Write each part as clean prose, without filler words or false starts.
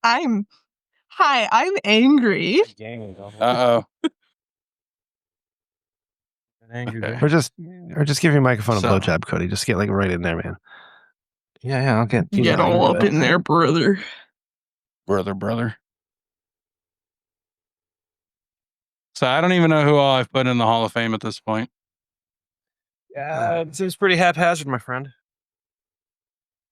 I'm angry. Uh-oh. Okay. Or just give your microphone a So- blowjob, Cody. Just get like right in there, man. Yeah, I'll get Get all up in there, brother. Brother. So I don't even know who all I've put in the Hall of Fame at this point. Yeah, it seems pretty haphazard, my friend.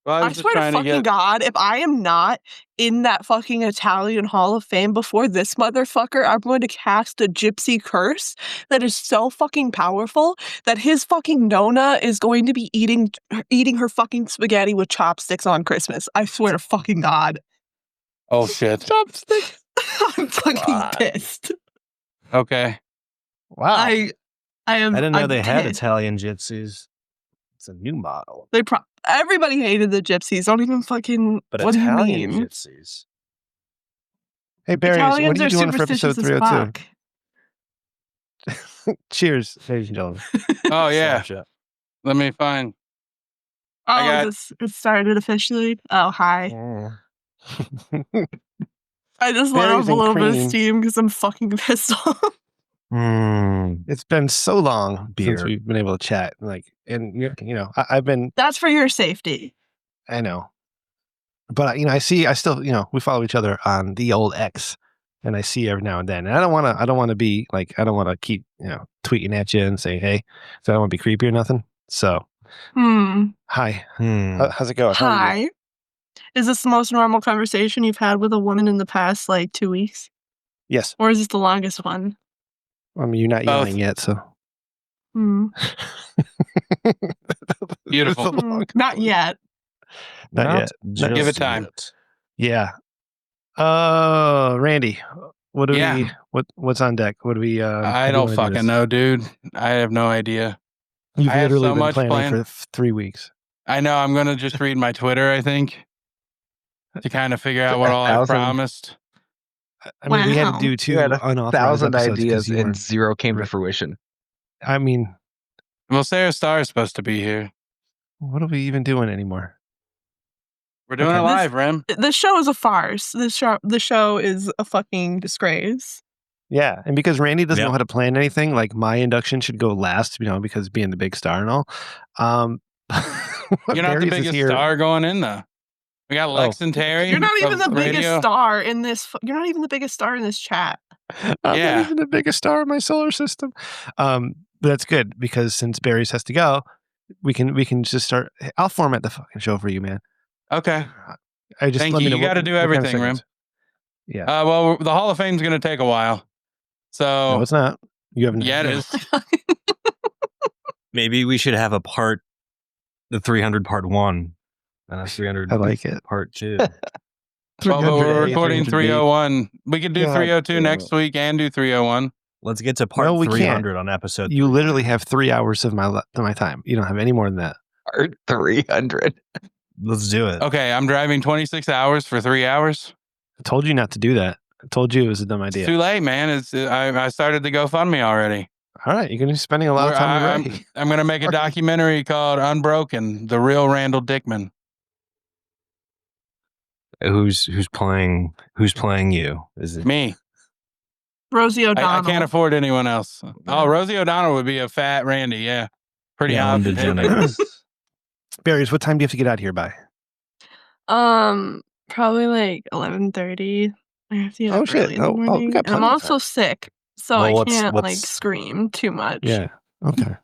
Well, I was just swear to trying fucking God, if I am not in that fucking Italian Hall of Fame before this motherfucker, I'm going to cast a gypsy curse that is so fucking powerful that his fucking Nona is going to be eating her fucking spaghetti with chopsticks on Christmas. I swear to fucking God. Oh, shit. Chopsticks. I'm fucking pissed. Okay. Wow. I am. I didn't know I'm they had pissed. Italian gypsies. It's a new model. Everybody hated the gypsies. Don't even fucking. But What Italian do you mean? gypsies. Hey, Barry, Italians what are you are doing for episode superstitious as 302? fuck. Cheers, ladies and gentlemen. Oh, yeah. Slasha. Let me find. Oh, it started officially. Oh, hi. Yeah. I just let Berries off a and little bit of cream. steam because I'm fucking pissed off. It's been so long Beer. since we've been able to chat. And you know, I've been. That's for your safety. I know, but I still, we follow each other on the old X, and I see every now and then. And I don't want to be like, I don't want to keep, tweeting at you and saying, hey, so I don't want to be creepy or nothing. So, hi, how's it going? How are you? Hi. Is this the most normal conversation you've had with a woman in the past, 2 weeks? Yes. Or is this the longest one? I mean, you're not Both. yelling yet, so. Beautiful. Not yet. Not yet. Give it time. Yeah. Randy, what's on deck? What do we? I don't fucking know, dude. I have no idea. You've I have literally so been much planning planned. for 3 weeks. I know. I'm going to just read my Twitter, I think, to kind of figure out what all I 1,000. promised. I mean, we had to Wow. do 2 You had unauthorized 1,000 episodes 'cause ideas you and weren't- 0 came to Right. fruition. I mean, Well, Sarah Star is supposed to be here. what are we even doing anymore? We're doing Okay. it live, Rem. The show is a farce. The show is a fucking disgrace. Yeah, and because Randy doesn't Yep. know how to plan anything, like my induction should go last, because being the big star and all. You're not the Barry's is biggest here. star going in, though. We got Lex and Terry. You're not even of the biggest radio. star in this. You're not even the biggest star in this chat. I'm Yeah. not even the biggest star in my solar system. But that's good because since Barry's has to go, we can just start. I'll format the fucking show for you, man. Okay. Let Thank me you. know You got to do everything, Rem. Yeah. Well, the Hall of Fame's going to take a while. So, No, it's not. You haven't. yeah, it is. Maybe we should have the 300 part 1 and a 300 I like it. part 2. Well, but we're recording 300A, 301. We could do God 302 damn next week and do 301. Let's get to part No, we 300 on episode. You literally have 3 hours of my time. You don't have any more than that. Part 300. Let's do it. Okay, I'm driving 26 hours for 3 hours. I told you not to do that. I told you it was a dumb It's idea. too late, man. I started the GoFundMe already. All right, you're going to be spending a lot of time already. I'm going to make a documentary called Unbroken, the real Randall Dickman. Who's playing you? Is it Me. Rosie I O'Donnell. can't afford anyone else. Oh, Rosie O'Donnell would be a fat Randy. Yeah. Pretty Ellen hot. DeGeneres? Barry's, what time do you have to get out here by? Probably 11:30. I have to get Oh, up shit. early in the Oh, we morning. got And I'm plenty of also sick, so Well, I what's- can't what's- scream too much. Yeah. Okay.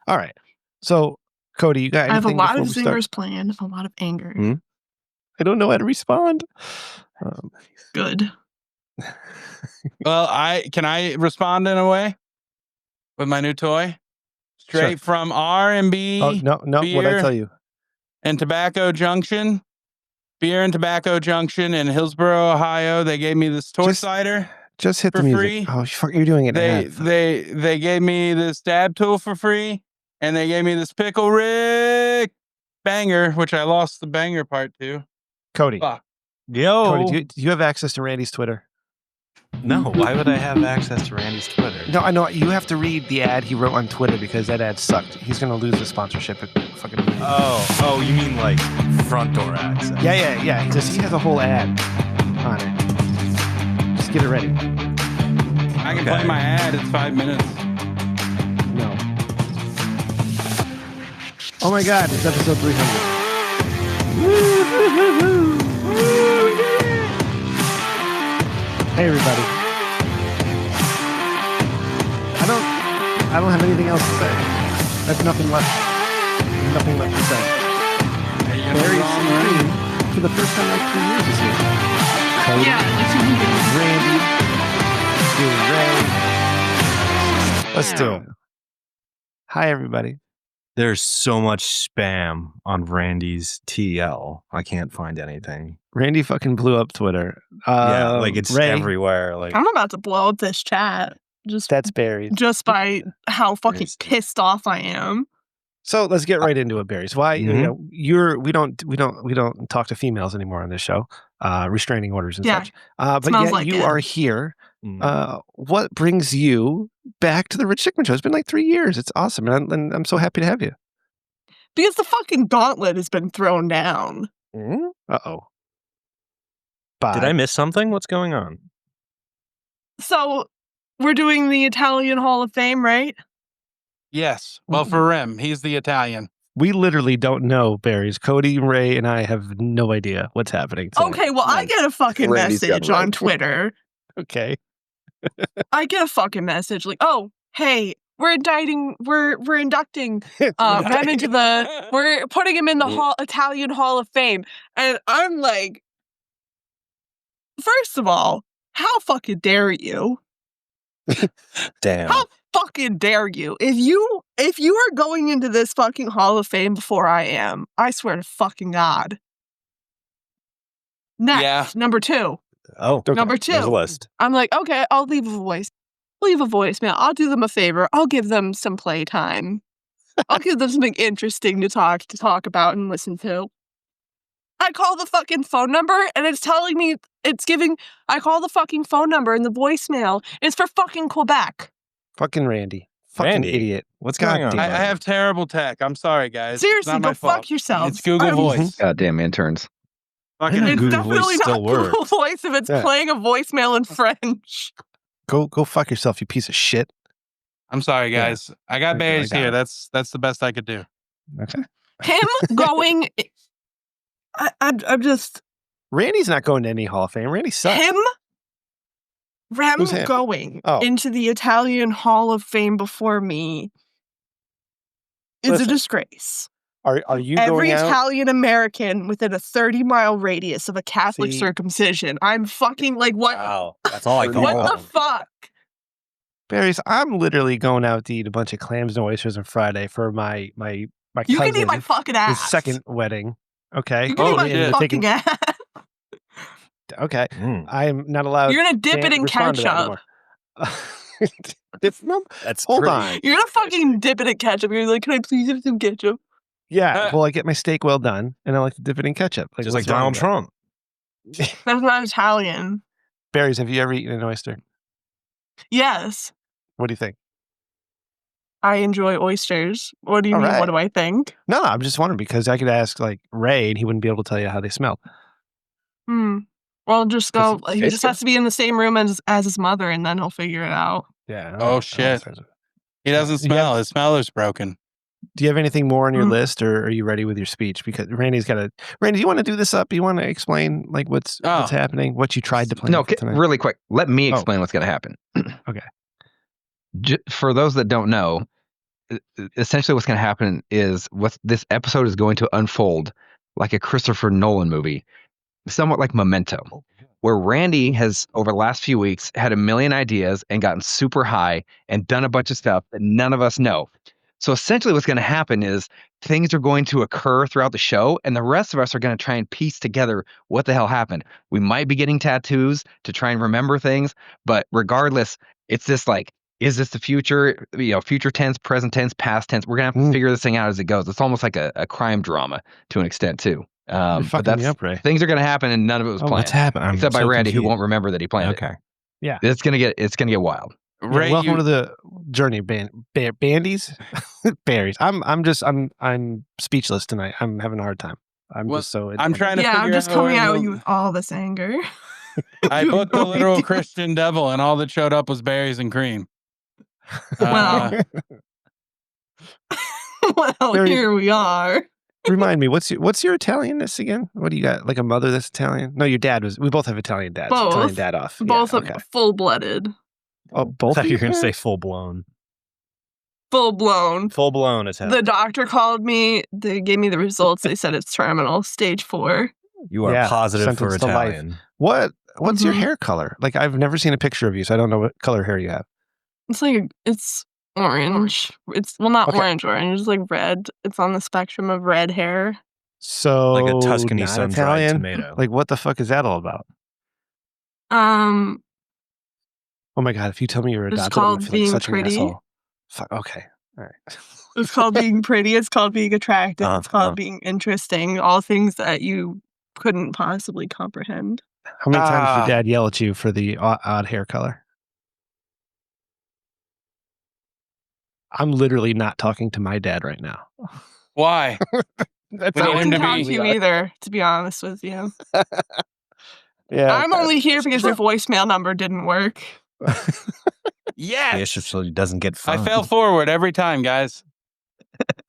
All right. So, Cody, you got I have a anything lot of before we start? zingers planned, a lot of anger. Hmm? I don't know how to respond. Good. Well, can I respond in a way with my new toy? Straight from R&B Oh, no. What'd I beer. tell you? and Tobacco Junction. Beer and Tobacco Junction in Hillsboro, Ohio. They gave me this toy cider. Just hit the for music. free. Oh, fuck, you're doing it. They gave me this dab tool for free, and they gave me this Pickle Rick banger, which I lost the banger part to. Cody. Fuck. Yo. Cody, do you have access to Randy's Twitter? No, why would I have access to Randy's Twitter? No, I know. You have to read the ad he wrote on Twitter because that ad sucked. He's going to lose the sponsorship at fucking Randy. Oh, you mean like front door access? Yeah. He has a whole ad on it. Just get it ready. I can play my ad. It's 5 minutes. No. Oh my God, it's episode 300. Hey everybody. I don't have anything else to say. I have nothing left. Nothing left to say. Barry Scream for the first time in like 3 years is here. Cody, Randy, Ray. Let's do it. Hi everybody. There's so much spam on Randy's TL. I can't find anything. Randy fucking blew up Twitter. Yeah, like it's Ray, everywhere. Like I'm about to blow up this chat That's Barry. just by how fucking Barry's- pissed off I am. So let's get right into it, Barry. So why Mhm. we don't talk to females anymore on this show, restraining orders and Yeah. such. But Smells yet like you it. are here. mm, What brings you back to the Rich Dickman Show? It's been like 3 years. It's awesome, and I'm so happy to have you. Because the fucking gauntlet has been thrown down. Uh-oh. did I miss something? What's going on? So we're doing the Italian Hall of Fame, right? Yes. Well, for Rem, he's the Italian. We literally don't know, Barry's. Cody, Ray, and I have no idea what's happening tonight. Okay, well, I get a fucking Randy's got message it on right. Twitter. Okay. I get a fucking message like, "Oh, hey, we're inducting Rem into we're putting him in the Italian Hall of Fame." And I'm like, first of all, how fucking dare you? Damn. How fucking dare you? If you are going into this fucking Hall of Fame before I am, I swear to fucking God. Next, Yeah. number 2. Oh, Okay. Number there's a 2. list. I'm like, okay, I'll leave a voicemail. I'll do them a favor. I'll give them some playtime. I'll give them something interesting to talk about and listen to. I call the fucking phone number and it's telling me I call the fucking phone number and the voicemail is for fucking Quebec. Fucking Randy. Fucking Randy, idiot. what's God going on? damn I it. have terrible tech. I'm sorry, guys. It's Seriously, not go my fault. fuck yourselves. It's Google I'm- Voice. Goddamn interns. Fucking I know It's Google Voice definitely not still Google works. Voice if it's Yeah. playing a voicemail in French. Go fuck yourself, you piece of shit. I'm sorry, Yeah. guys. I got Okay, I Barry's got here. it. That's the best I could do. Okay. Him going, I'm just Randy's not going to any Hall of Fame. Randy sucks. Rem Who's him? going Oh. into the Italian Hall of Fame before me is Listen, a disgrace. Are you Every going out? Italian American within a 30-mile radius of a Catholic See- circumcision. I'm fucking like, what? Wow, that's all I What call What the them. fuck? Barry's, I'm literally going out to eat a bunch of clams and oysters on Friday for my You cousin, can eat my fucking his ass. second wedding. Okay. You can Oh, eat my shit. fucking ass. Okay. Mm, I'm not allowed You're gonna dip can't it in respond to that ketchup. anymore. that's Hold pretty- on. You're gonna fucking dip it in ketchup. You're like, can I please have some ketchup? Yeah. Well, I get my steak well done, and I like to dip it in ketchup. Just what's like wrong Donald with Trump. that? That's not Italian. Barry's, have you ever eaten an oyster? Yes, What do you think? I enjoy oysters. What do you All mean? right. What do I think? No, I'm just wondering because I could ask like Ray, and he wouldn't be able to tell you how they smell. Well, just go. Because He it's just good. has to be in the same room as his mother, and then he'll figure it out. Yeah. Oh, shit. He doesn't smell. His smeller's broken. Do you have anything more on your Mm. list, or are you ready with your speech? Because Randy's got to. Randy, you want to do this up? You want to explain like what's Oh. happening, what you tried to plan? No, for tonight? really quick. Let me Oh. explain what's going to happen. Okay. For those that don't know, essentially what's going to happen is this episode is going to unfold like a Christopher Nolan movie, somewhat like Memento, where Randy has, over the last few weeks, had a million ideas and gotten super high and done a bunch of stuff that none of us know. So essentially what's going to happen is things are going to occur throughout the show, and the rest of us are going to try and piece together what the hell happened. We might be getting tattoos to try and remember things, but regardless, it's this like, is this the future? Future tense, present tense, past tense. We're going to have to figure this thing out as it goes. It's almost like a crime drama to an extent, too. You're But fucking me up, Ray. things are going to happen, and none of it was Oh, planned. What's happening? I'm Except by so Randy, who confused. won't remember that he planned it. Okay. It's gonna get wild. Ray, welcome you, to the journey, bandies, berries. I'm speechless tonight. I'm having a hard time. I'm Well, just so. I'm trying to Yeah, I'm figure just out coming where at the- you with all this anger. I You have booked the no literal idea. Christian devil, and all that showed up was berries and cream. Well. Well, Very- here we are. Remind me, what's your Italianness again? What do you got? Like a mother that's Italian? No, your dad was. We both have Italian dads. Both. Italian dad off. Yeah, Both okay. full-blooded. Oh, I both. thought of you were going to guys? say full blown. Full-blown. Full blown is The doctor called me. They gave me the results. They said it's terminal, stage 4. You are Yeah, positive for sentenced to life. Italian. What's your Mhm. hair color? Like I've never seen a picture of you, so I don't know what color hair you have. It's orange. It's not Okay. orange. It's like red. It's on the spectrum of red hair. So Like a Tuscany not sun-dried Italian? tomato. Like what the fuck is that all about? Oh my god! If you tell me you're It's adopted, I'm gonna called feel like being such an pretty. asshole. Fuck. Okay. All right. It's called being pretty. It's called being attractive. It's called Uh-huh. being interesting. All things that you couldn't possibly comprehend. How many times did Ah. your dad yell at you for the odd hair color? I'm literally not talking to my dad right now. Why? That's We I need him wouldn't to talk be- to you either, to be honest with you. Yeah. I'm only here because your voicemail number didn't work. Yes. Yeah, so he doesn't get I fined. fell forward every time, guys.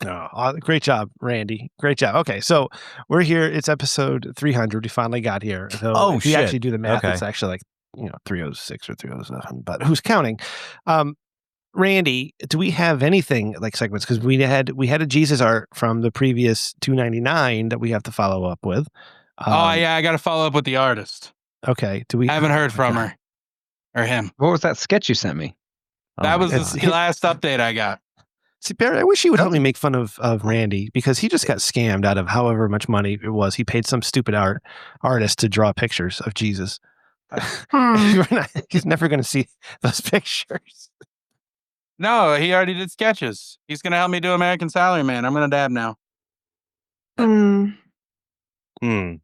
No, great job, Randy. Great job. Okay, so we're here. It's episode 300. We finally got here. So Oh, if you shit. actually do the math, Okay. it's actually like 306 or 307. But who's counting? Randy, do we have anything like segments? Because we had a Jesus art from the previous 299 that we have to follow up with. Oh yeah, I got to follow up with the artist. Okay. Do we? I haven't heard oh my from God. her or him. What was that sketch you sent me? That was it's- the last update I got. See, Barry, I wish you would help me make fun of Randy because he just got scammed out of however much money it was. He paid some stupid artist to draw pictures of Jesus. Hmm. He's never going to see those pictures. No, he already did sketches. He's gonna help me do American Salaryman. I'm gonna dab now. Hmm. Hmm.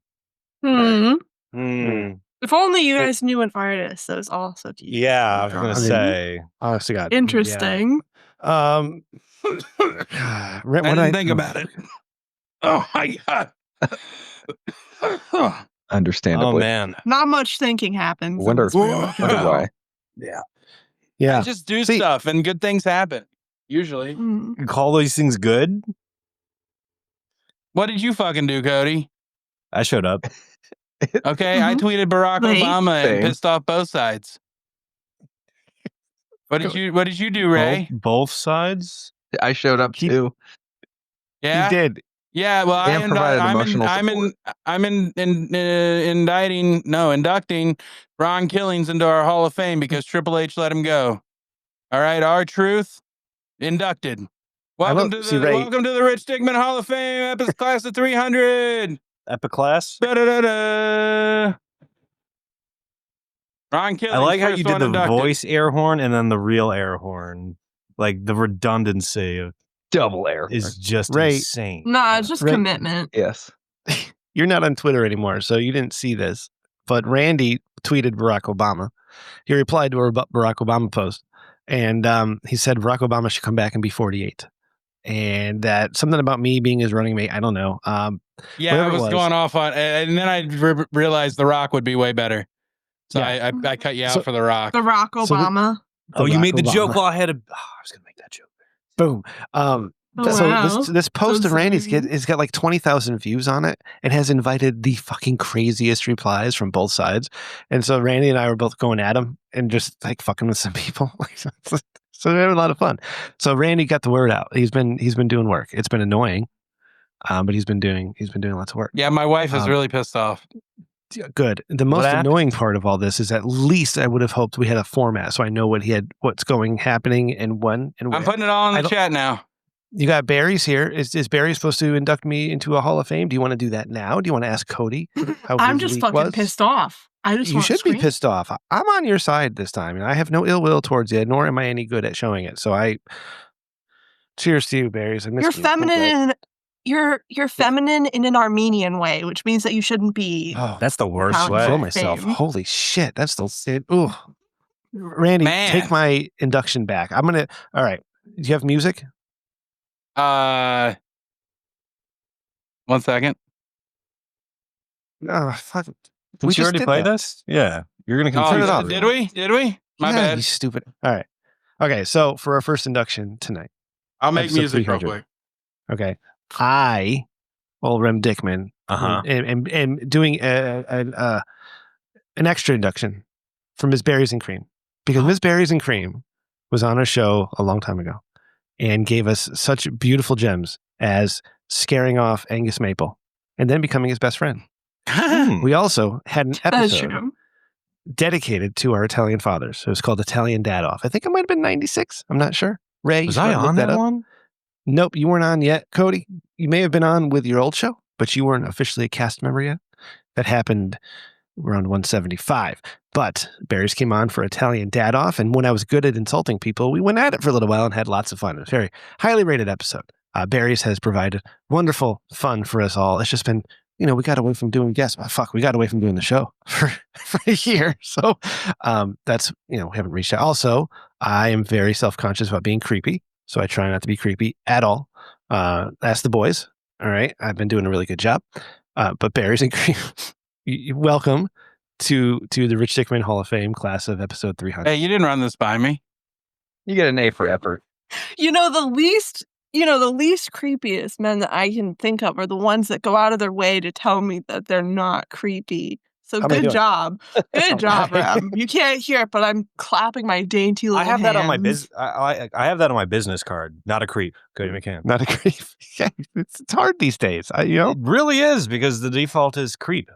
Hmm. Hmm. If only you guys knew an artist that was also Jesus. Yeah, I was I going to mean- say. Honest to God. Interesting. Yeah. I didn't think about it. Oh my god. Understandably. Oh, man. Not much thinking happens. in Wonder, this room. wonder why. I Yeah. just do See- stuff and good things happen. Usually. Hmm. You call these things good? What did you fucking do, Cody? I showed up. Okay, I Mhm. tweeted Barack Wait. Obama and Same. pissed off both sides. What did you do, Ray? Both sides? I showed up Keep- too. Yeah. He did. Yeah, well, And provided emotional inducting Ron Killings into our Hall of Fame because Triple H let him go. All right, R-Truth inducted. Welcome don't see Ray- welcome to the Rich Dickman Hall of Fame, class of 300. Epiclass? Da-da-da-da. Ron Killings. I like how first you did one the inducted. voice air horn and then the real air horn. Like the redundancy of Double air. is just Ray- insane. Nah, it's just Right. commitment. Yes. You're not on Twitter anymore, so you didn't see this. But Randy tweeted Barack Obama. He replied to a Barack Obama post, and he said Barack Obama should come back and be 48. And that something about me being his running mate, I don't know. Yeah, whatever I it was was. going off on, and then I realized The Rock would be way better. So Yeah. I cut you out So- for The Rock. The Rock So the- Obama. Oh, you Barack made the Obama. joke while I had a. Oh, I was going to make that joke. Boom. Oh, So wow. this post So of Randy's sorry. has got like 20,000 views on it and has invited the fucking craziest replies from both sides. And so Randy and I were both going at him and just like fucking with some people. So we had a lot of fun. So Randy got the word out. He's been doing work. It's been annoying, but he's been doing lots of work. Yeah, my wife is Um, really pissed off. Good. The most happened? annoying part of all this is at least I would have hoped we had a format so I know what's happening and when and where. I'm putting it all in I the don't- chat now. You got Barry's here. Is Barry supposed to induct me into a Hall of Fame? Do you want to do that now? Do you want to ask Cody how I'm his just week fucking was? pissed off. I just You want to should be scream. pissed off. I'm on your side this time, and I have no ill will towards you, nor am I any good at showing it. So cheers to you, Barry's. I miss You're you. feminine. You're feminine in an Armenian way, which means that you shouldn't be. Oh, That's the worst How I way. feel Fame. myself. Holy shit, that's the it. Ooh, Randy, Man. take my induction back. I'm gonna. All right. Do you have music? 1 second. Oh, fuck. Did We you just already did play that. this? Yeah. You're going to Oh, Turn it confuse off. did everyone. we? Did we? My Yeah, bad. You stupid. All right. Okay. So for our first induction tonight, I'll make episode music real 300. quick. okay, I, old Rem Dickman, Uh-huh. am doing an extra induction for Ms. Berries and Cream because Ms. Berries and Cream was on our show a long time ago and gave us such beautiful gems as scaring off Angus Maple and then becoming his best friend. Hmm. We also had an That is episode true. dedicated to our Italian fathers. It was called Italian Dad Off. I think it might have been 96. I'm not sure. Ray, Was you I wanna look on that up? one? Nope, you weren't on yet. Cody, you may have been on with your old show, but you weren't officially a cast member yet. That happened around 175. But Barry's came on for Italian Dad Off, and when I was good at insulting people, we went at it for a little while and had lots of fun. It was a very highly rated episode. Barry's has provided wonderful fun for us all. It's just been, we got away from doing guests. We got away from doing the show for a year. So that's, we haven't reached out. Also, I am very self-conscious about being creepy. So I try not to be creepy at all. Ask the boys. All right. I've been doing a really good job. But Barry's and Cream, welcome to the Rich Dickman Hall of Fame class of episode 300. Hey, you didn't run this by me. You get an A for effort. The least creepiest men that I can think of are the ones that go out of their way to tell me that they're not creepy. So How am I good doing? job. Good job, Rem. You can't hear it, but I'm clapping my dainty little I have that on my hands. I have that on my business card. Not a creep. Cody McCann. Not a creep. Yeah, it's hard these days. It really is because the default is creep.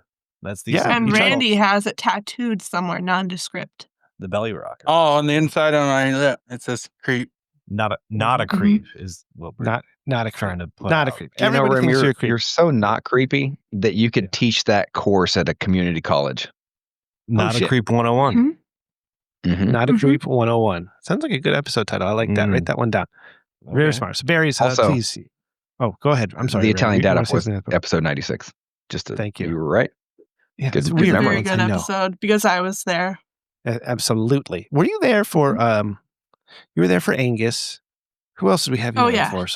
That's the Yeah, And you try- Randy has it tattooed somewhere nondescript. the belly rocker. Oh, on the inside of my lip, it says creep. Not a creep is what we're not a creep. trying to put Not a out. creep. Do you know, Everybody Rem, thinks you're, you're a creep. you're so not creepy that you could teach that course at a community college. Not a shit. creep 101. Mhm. Not a Mhm. creep 101. Sounds like a good episode title. I like that. Mm. Write that one down. Very Okay. smart. So Barry's, Also- please. Oh, go ahead. I'm sorry. The Ray. Italian You Dad wanna Off say was something about- episode 96. Just to, Thank you. You were right. Yeah, Good- it's good It's a weird. memory. very once good I know. episode because I was there. Absolutely. Were you there for you were there for Angus? Who else did we have you Oh, there yeah. for?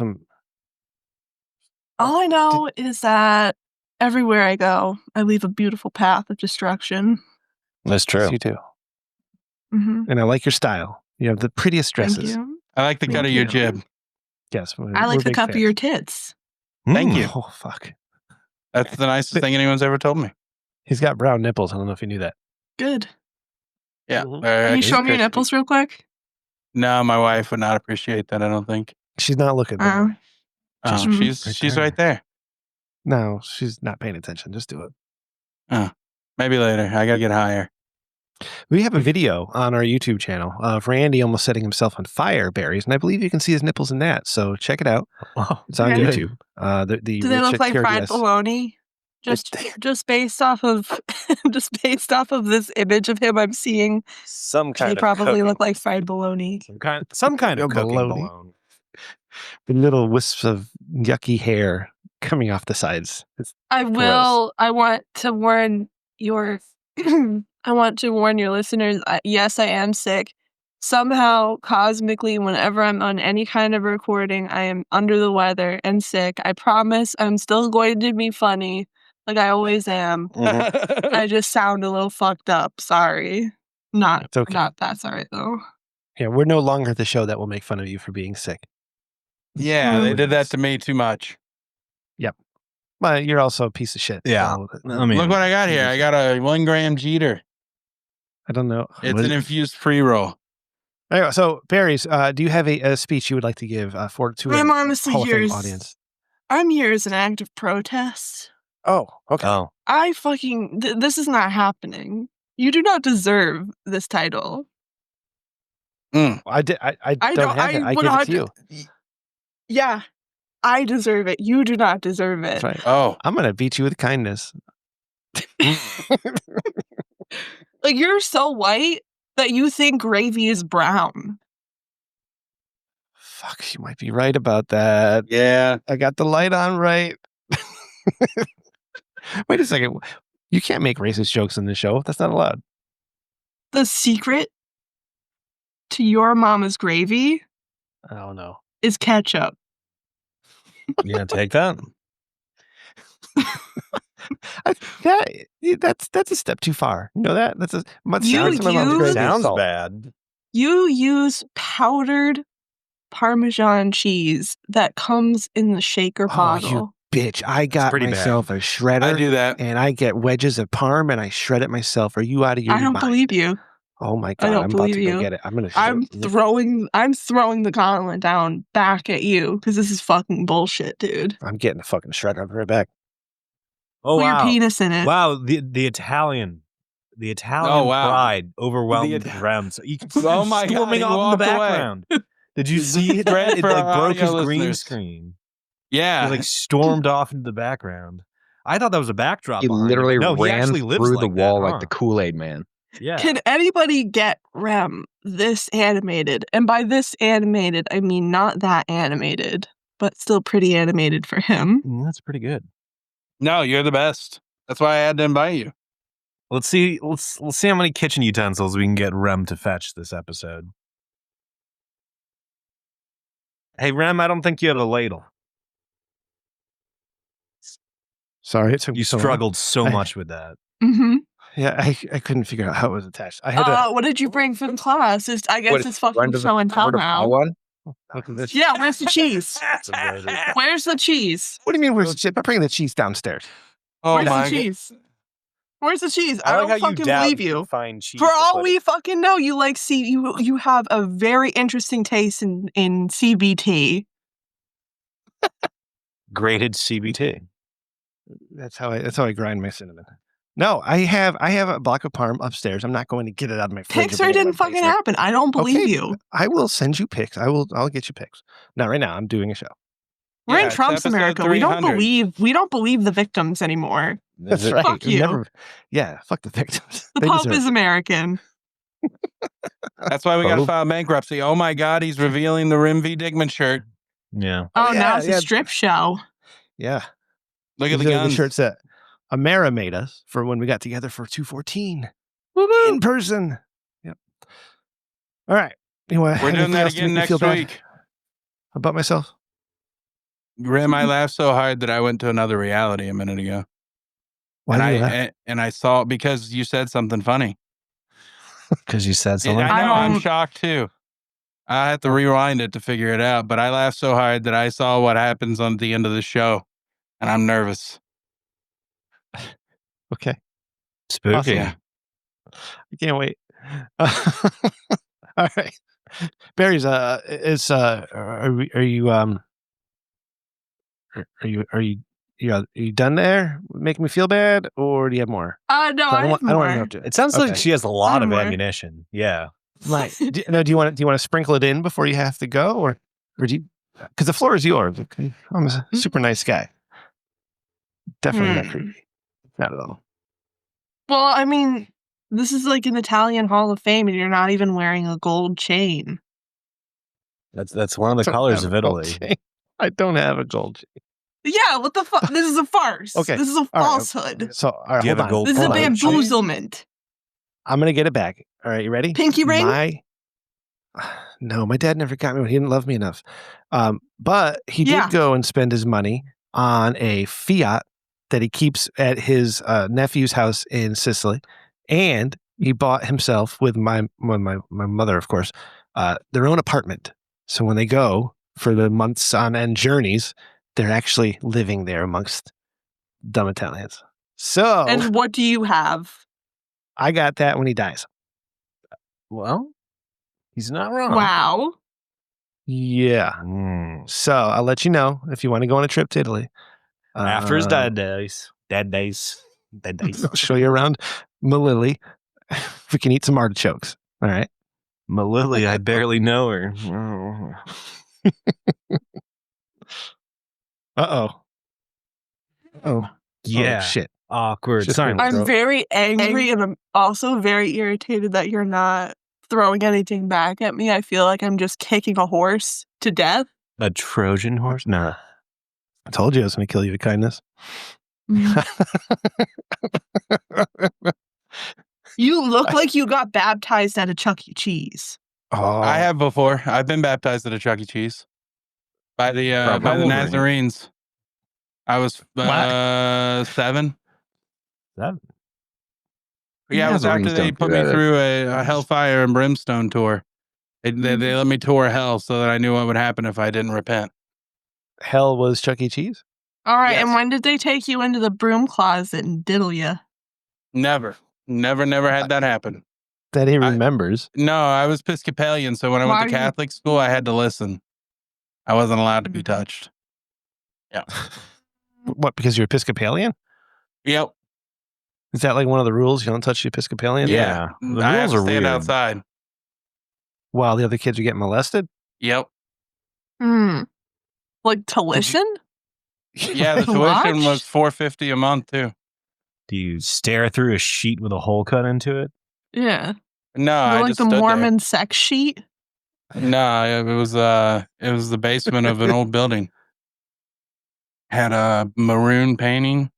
All I know is that everywhere I go, I leave a beautiful path of destruction. That's true. Yes, you do. Hmm And I like your style. You have the prettiest Thank dresses. you. I like the cut Thank of your you. jib. Yes. I like the cup of your tits. Thank you. Oh fuck. That's the nicest thing anyone's ever told me. He's got brown nipples. I don't know if you knew that. Good. Yeah. Mhm. Can you he's show me your crispy. nipples real quick? No, my wife would not appreciate that. I don't think. She's not looking. don't worry. Oh, Just she's right right there. No, she's not paying attention. Just do it. Maybe later. I gotta get higher. We have a video on our YouTube channel of Randy almost setting himself on fire, Barry's, and I believe you can see his nipples in that. So check it out. Oh, It's on Okay. YouTube. The Do they look Rich like fried TRDS. bologna? Just based off of this image of him I'm seeing, some they probably look like fried bologna. some kind of Yeah, cooking baloney. balloon. The little wisps of yucky hair coming off the sides. It's I want to warn your listeners. Yes, I am sick. Somehow, cosmically, whenever I'm on any kind of recording, I am under the weather and sick. I promise I'm still going to be funny, like I always am. I just sound a little fucked up. Sorry. It's okay. Not that sorry though. Yeah, we're no longer the show that will make fun of you for being sick. Yeah, they did that to me too much. But you're also a piece of shit. Yeah. So, I mean, Look what I got here. I got a 1 gram Jeter. I don't know. It's an infused pre-roll. Anyway, so Barry's, do you have a speech you would like to give to I'm a honestly Hall of Fame here. audience? I'm here as an act of protest. Oh, okay. oh, I fucking this is not happening. You do not deserve this title. I don't have it. I give it to you. Yeah, I deserve it. You do not deserve it. That's right. Oh, I'm gonna beat you with kindness. Like you're so white that you think gravy is brown. Fuck, you might be right about that. yeah. I got the light on right. Wait a second. You can't make racist jokes in this show. That's not allowed. The secret to your mama's gravy I don't know. is ketchup. You gonna take that? That's a step too far. You know that? That's a You sounds, my mom's use- gravy is Sounds salt. bad. You use powdered Parmesan cheese that comes in the shaker Oh, bottle. you bitch. I got pretty bad. myself a I shredder do that. and I get wedges of parm and I shred it myself. Are you out of your I don't mind? believe you. Oh my I god, don't I'm about to believe go you. get it. I'm gonna I'm throwing the gauntlet down back at you because this is fucking bullshit, dude. I'm getting a fucking shredder. I'll be right back. Oh Put your wow! penis in it. Wow, the Italian wow. pride overwhelmed The Rem. So you can Oh my God, storming he off in the walked away. background. Did you This see is it? great It for like our broke his audio green listeners. screen. Yeah. He like stormed off into the background. I thought that was a backdrop. He behind him, literally but no, he ran actually lives through like the wall that, like huh? the Kool-Aid man. Yeah. Can anybody get Rem this animated? And by this animated, I mean not that animated, but still pretty animated for him. That's pretty good. No, you're the best. That's why I had to invite you. Let's see how many kitchen utensils we can get Rem to fetch this episode. Hey Rem, I don't think you have a ladle. Sorry, it took me You so long. struggled so I- much with that. Mm-hmm. Yeah, I couldn't figure out how it was attached. I had to What did you bring from class? I guess What, it's fucking show and tell Where to buy now. one? look at this. Yeah, where's the cheese? That's amazing. Where's the cheese? What do you mean? Where's the cheese? I'm bringing the cheese downstairs. Oh Where's my the cheese? Where's the cheese? I I like don't how you fucking doubt believe you you. can find cheese. For to all put we it. fucking know, you have a very interesting taste in CBT. Grated CBT. That's how I grind my cinnamon. No, I have a block of parm upstairs. I'm not going to get it out of my fridge. Pixar didn't fucking happen. I don't believe Okay, you. I will send you pics. I'll get you pics. Not right now. I'm doing a show. We're Yeah, in it's Trump's episode America. 300. We don't believe the victims anymore. That's Is it- right. Fuck you. Yeah, fuck the victims. The They Pope deserve is it. American. That's why we got to Oh. file bankruptcy. Oh my God, he's revealing the Rim V. Digman shirt. Yeah. Oh, yeah, now it's yeah. a strip show. Yeah. Look at These the are guns. shirts that Amara made us for when we got together for 214 Woo-hoo. in person. Yep. All right. Anyway, We're doing anything that else to again make me next feel bad week. about myself. Rim, I laughed so hard that I went to another reality a minute ago. Why and do you I laugh? and I saw because you said something funny. Because you said I something. know, I I'm don't- shocked too. I have to rewind it to figure it out, but I laughed so hard that I saw what happens on the end of the show, and I'm nervous. Okay. Spooky. Awesome. Yeah. I can't wait. All right. Barry's are you done there? Making me feel bad, or do you have more? No, I I don't have want to more. interrupt you. It sounds like Okay. she has a lot of More. ammunition. Yeah. Like, do you want to sprinkle it in before you have to go, or do you? Because the floor is yours. Okay, I'm a super nice guy. Definitely not creepy. Not at all. Well, I mean, this is like an Italian Hall of Fame, and you're not even wearing a gold chain. That's one of the Don't colors have of a gold Italy. chain. I don't have a gold chain. Yeah, what the fuck? This is a farce. Okay, This is a all right. falsehood. So, all right, Do you hold have a on. gold This is a Hold on. bamboozlement. I'm gonna get it back. All right, you ready? Pinky ring? No, my dad never got me one. He didn't love me enough. But he Yeah. did go and spend his money on a Fiat that he keeps at his nephew's house in Sicily, and he bought himself with my mother, of course, their own apartment. So when they go for the months on end journeys, they're actually living there amongst dumb Italians. So And what do you have? I got that when he dies. Well, he's not wrong. Wow. Yeah. Mm. So I'll let you know if you want to go on a trip to Italy. After his Uh, dad days. Dead days. I'll show you around Malili. We can eat some artichokes. All right. Malili, I barely know her. Uh-oh. Oh. Yeah. Oh, shit. Awkward. Just Sorry. gonna- I'm Throat. very angry and I'm also very irritated that you're not throwing anything back at me. I feel like I'm just kicking a horse to death. A Trojan horse? No. I told you I was going to kill you with kindness. You look like you got baptized at a Chuck E. Cheese. Oh, I have before. I've been baptized at a Chuck E. Cheese by the Probably. How old were you? Nazarenes. I was 7. That Yeah, it was after Nazarenes they don't put do me that. through a Hellfire and Brimstone tour. They let me tour hell so that I knew what would happen if I didn't repent. hell was Chuck E. Cheese. All right, and Yes. when did they take you into the broom closet and diddle you? Never had that happen. That he remembers. No, I was Episcopalian, so when I went Why to do you- Catholic school, I had to listen. I wasn't allowed to be touched. What? Because you're Episcopalian? Yep. Is that like one of the rules? You don't touch the Episcopalian? Yeah. The I have rules to are stand weird. outside. While the other kids are getting molested? Yep. Like to listen? Yeah, the To tuition watch? was $450 a month too. Do you stare through a sheet with a hole cut into it? Yeah. No, I Like just the stood Mormon sex sheet? there. No, it was the basement of an old building. Had a maroon painting,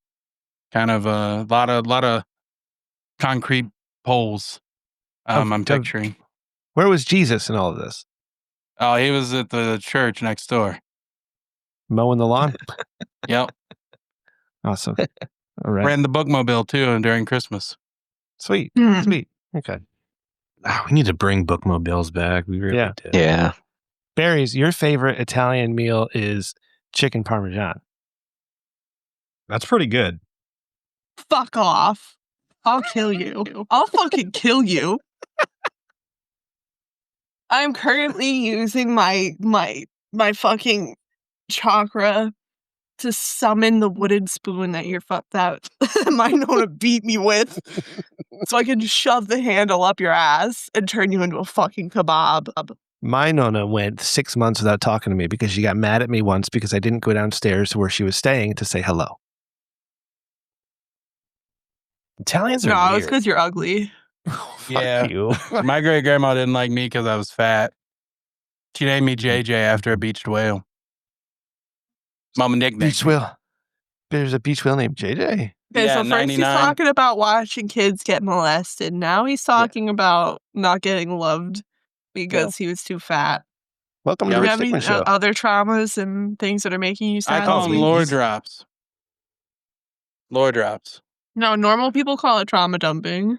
kind of a lot of concrete poles. I'm picturing. Where was Jesus in all of this? Oh, he was at the church next door. Mowing the lawn? Yep. Awesome. All right. Ran the bookmobile too during Christmas. Sweet. Hmm. Sweet. Okay. We need to bring bookmobiles back. We really Yeah. did. Yeah. Barry's, your favorite Italian meal is chicken parmesan. That's pretty good. Fuck off. I'll kill you. I'll fucking kill you. I'm currently using my fucking chakra to summon the wooden spoon that my Nona beat me with, so I can shove the handle up your ass and turn you into a fucking kebab. My Nona went 6 months without talking to me because she got mad at me once because I didn't go downstairs to where she was staying to say hello. Italians are No, it's weird. because you're ugly. Fuck Yeah. you. My great grandma didn't like me because I was fat. She named me JJ after a beached whale. Mama nickname. Beach whale. There's a beach whale named JJ. Okay, Yeah, so first 99. he's talking about watching kids get molested. Now he's talking about not getting loved because he was too fat. Welcome Yeah. to Do the you Rich have any Dickman Show. other traumas and things that are making you sad? I call this them week? lore drops. Lore drops. No, normal people call it trauma dumping.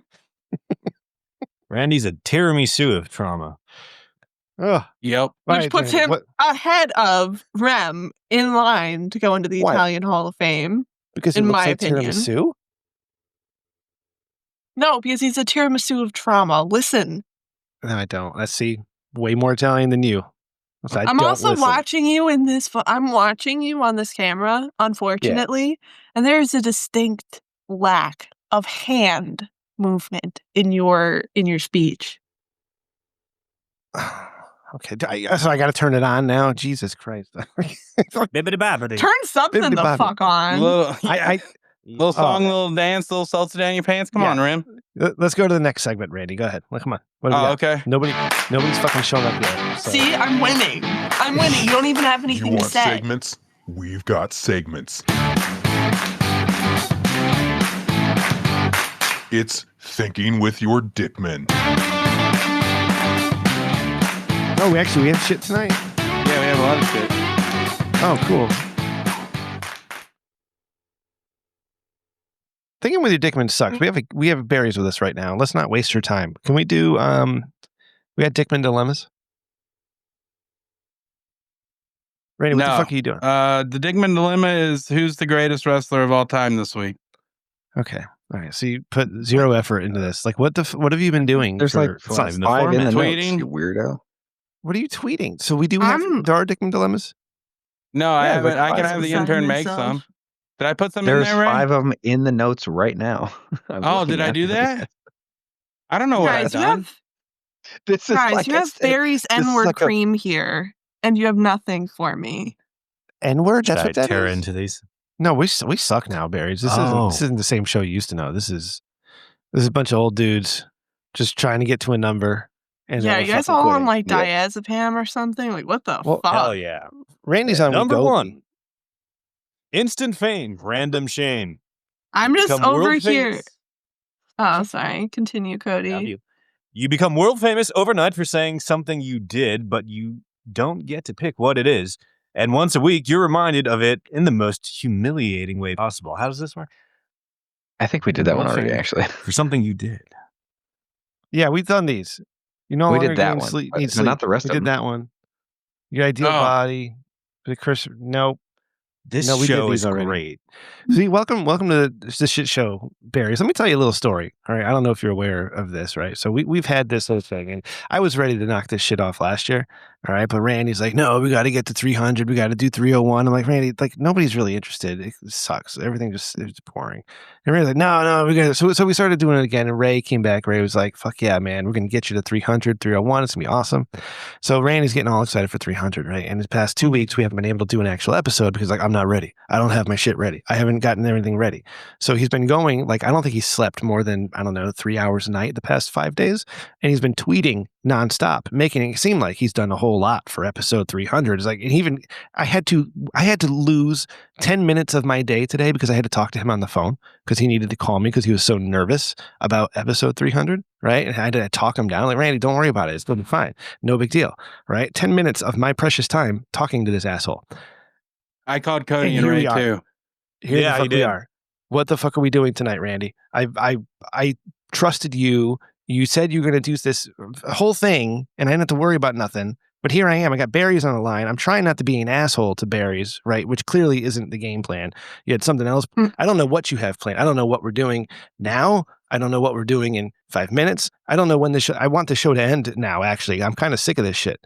Randy's a tiramisu of trauma. Ugh. Yep. Which Right, puts Jane, him what- ahead of Rem in line to go into the Why? Italian Hall of Fame. because it in looks my like opinion. tiramisu? No, because he's a tiramisu of trauma. Listen, No, I don't. I see way more Italian than you. So I I'm don't also listen. watching you in this. I'm watching you on this camera, unfortunately, and there is a distinct lack of hand movement in your speech. Okay, so I got to turn it on now. Jesus Christ! Bibbidi-bobbidi. Turn something the Bibbidi-bobbidi. fuck on. Little song, little dance, little salsa down your pants. Come Yeah. on, Rim. Let's go to the next segment, Randy. Go ahead. Come on. What do we Oh, got? okay. Nobody's fucking showing up yet. So. See, I'm winning. I'm winning. You don't even have You anything to want say. segments? We've got segments. It's Thinking with Your Dickman. Oh, we have shit tonight. Yeah, we have a lot of shit. Oh, cool. Thinking with your Dickman sucks. We have Barry's with us right now. Let's not waste her time. Can we do we had Dickman dilemmas? Randy, what the No. fuck are you doing? The Dickman dilemma is who's the greatest wrestler of all time this week? Okay. All right. So you put zero effort into this. Like what have you been doing? There's like it's not even the 5 in the format. notes, Tweeting. you weirdo. What are you tweeting? So we do have there are Dickman dilemmas? No, I Yeah, haven't. but I can five have the beside intern make myself. some. Did I put some There's in there, Ray? 5 of them in the notes right now. I'm Oh, looking did I at do them. that? I don't know what I've Guys, you done. have This is guys, like you I have said, Barry's is N-word like a- cream here, and you have nothing for me. N-word? Should That's I what that tear is? into these? No, we suck now, Barry's. This Oh. isn't the same show you used to know. This is a bunch of old dudes just trying to get to a number. And Yeah, then you guys fucking all quitting. on like Yeah. diazepam or something? Like what the Well, fuck? Hell yeah. Randy's on Number Wegovy. one. Instant fame. Random shame. I'm just Become over world here. famous. Oh, sorry. Continue, Cody. W. You become world famous overnight for saying something you did, but you don't get to pick what it is. And once a week, you're reminded of it in the most humiliating way possible. How does this work? I think we did that one World already, famous. actually. For something you did. Yeah, we've done these. You no We longer did that need one, sleep. but Need no, sleep. not the rest we of did them. that one. Your ideal Oh. body. The Chris. Nope. This No, we did show these is already. great. See, welcome to the shit show, Barry. So let me tell you a little story. All right, I don't know if you're aware of this, right? So we've had this whole thing, and I was ready to knock this shit off last year. All right, but Randy's like, no, we got to get to 300. We got to do 301. I'm like, Randy, like nobody's really interested. It sucks. Everything just it's boring. And Randy's like, no, we got. So we started doing it again, and Ray came back. Ray was like, fuck yeah, man, we're gonna get you to 300, 301. It's gonna be awesome. So Randy's getting all excited for 300, right? And the past 2 weeks, we haven't been able to do an actual episode because, like, I'm not ready. I don't have my shit ready. I haven't gotten everything ready. So he's been going, like, I don't think he's slept more than, I don't know, 3 hours a night the past 5 days. And he's been tweeting nonstop, making it seem like he's done a whole lot for episode 300. It's like, and even I had to lose 10 minutes of my day today because I had to talk to him on the phone because he needed to call me because he was so nervous about episode 300, right? And I had to talk him down. Like, Randy, don't worry about it. It's going to be fine. No big deal, right? 10 minutes of my precious time talking to this asshole. I called Cody And and here Ray we are. too. Here Yeah, the you fuck we did. are. What the fuck are we doing tonight, Randy? I trusted you. You said you were going to do this whole thing, and I didn't have to worry about nothing. But here I am. I got Barry's on the line. I'm trying not to be an asshole to Barry's, right? Which clearly isn't the game plan. You had something else. I don't know what you have planned. I don't know what we're doing now. I don't know what we're doing in 5 minutes. I don't know when the show. I want the show to end now. Actually, I'm kind of sick of this shit.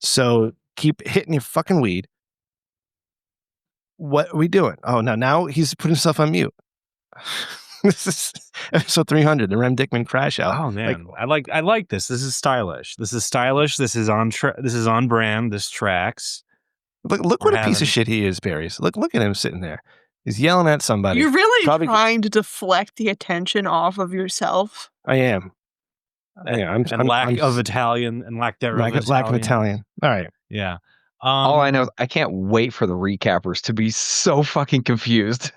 So keep hitting your fucking weed. What are we doing? Oh, now he's putting himself on mute. This is episode 300, the Rem Dickman crash out. Oh man, I like this. This is stylish. This is on brand. This tracks. Look We're what a piece of having- shit he is, Barry's. Look at him sitting there. He's yelling at somebody. You're really Probably- trying to deflect the attention off of yourself. I am. Yeah, I'm lack of Italian and lack thereof. lack of Italian. All right. Yeah. All I know is I can't wait for the recappers to be so fucking confused.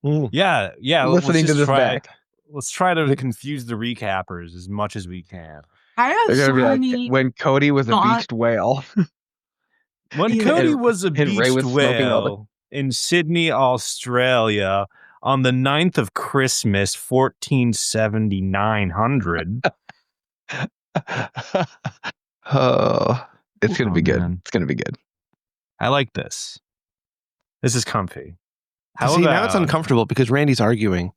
Yeah. Listening to this back. Let's try to confuse the recappers as much as we can. I have They're so gonna be like, many. when Cody was a not- beached whale. When Yeah. Cody And- was a and Ray beached was smoking all the- whale in Sydney, Australia, on the 9th of Christmas, 147900. Oh, it's gonna be Oh, good. man. It's gonna be good. I like this. This is comfy. See, now it's uncomfortable because Randy's arguing.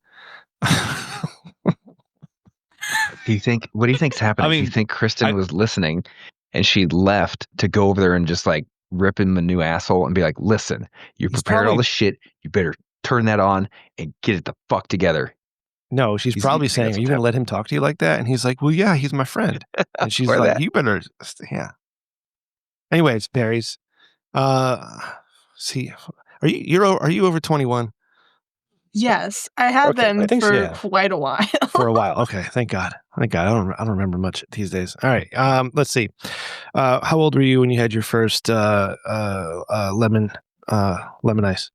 Do you think? What do you think's happening? I Do you mean, think Kristen was listening, and she left to go over there and just like rip him a new asshole and be like, "Listen, you He's prepared all probably- the shit. You better turn that on and get it the fuck together." No, she's He's- probably he saying, has "Are you a going to temper. let him talk to you like that?" And he's like, "Well, yeah, he's my friend." And she's Or like, that. "You better, yeah." Anyways, Barry's. See, are you over 21 Yes, I have Okay, I been think so, for yeah. quite a while. for a while? Okay, thank God. I don't remember much these days. All right, let's see. How old were you when you had your first lemon ice?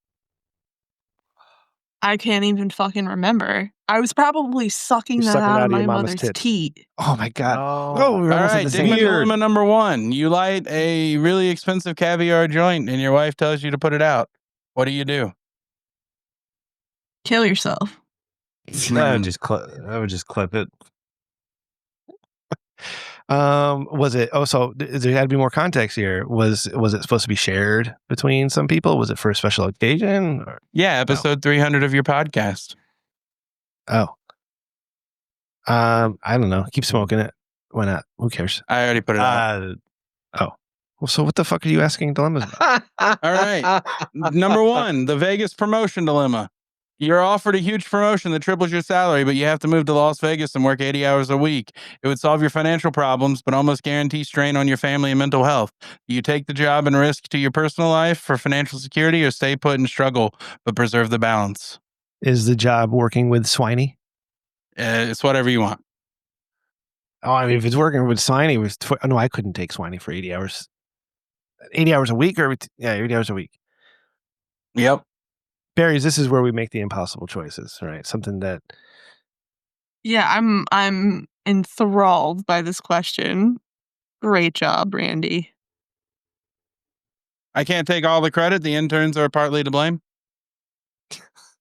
I can't even fucking remember. I was probably sucking You're that sucking out out of of your my mama's mother's tits. teat. Oh my God! Oh. Oh, we were All almost at right, the same Dickman time. dilemma number one. You light a really expensive caviar joint and your wife tells you to put it out. What do you do? Kill yourself. I would just clip it. Was it? Oh, so there had to be more context here. Was it supposed to be shared between some people? Was it for a special occasion? Or, Yeah, episode 300 of your podcast. oh, I don't know. Keep smoking it. Why not? Who cares? I already put it out. Well, so what the fuck are you asking dilemmas about? All right. Number one, the Vegas promotion dilemma. You're offered a huge promotion that triples your salary, but you have to move to Las Vegas and work 80 hours a week. It would solve your financial problems, but almost guarantee strain on your family and mental health. Do you take the job and risk to your personal life for financial security, or stay put and struggle, but preserve the balance? Is the job working with Swiney? It's whatever you want. Oh, I mean, if it's working with Swiney, no, I couldn't take Swiney for 80 hours. 80 hours a week, or 80 hours a week. Yep. Barry's, this is where we make the impossible choices, right? Something that Yeah, I'm enthralled by this question. Great job, Randy. I can't take all the credit. The interns are partly to blame.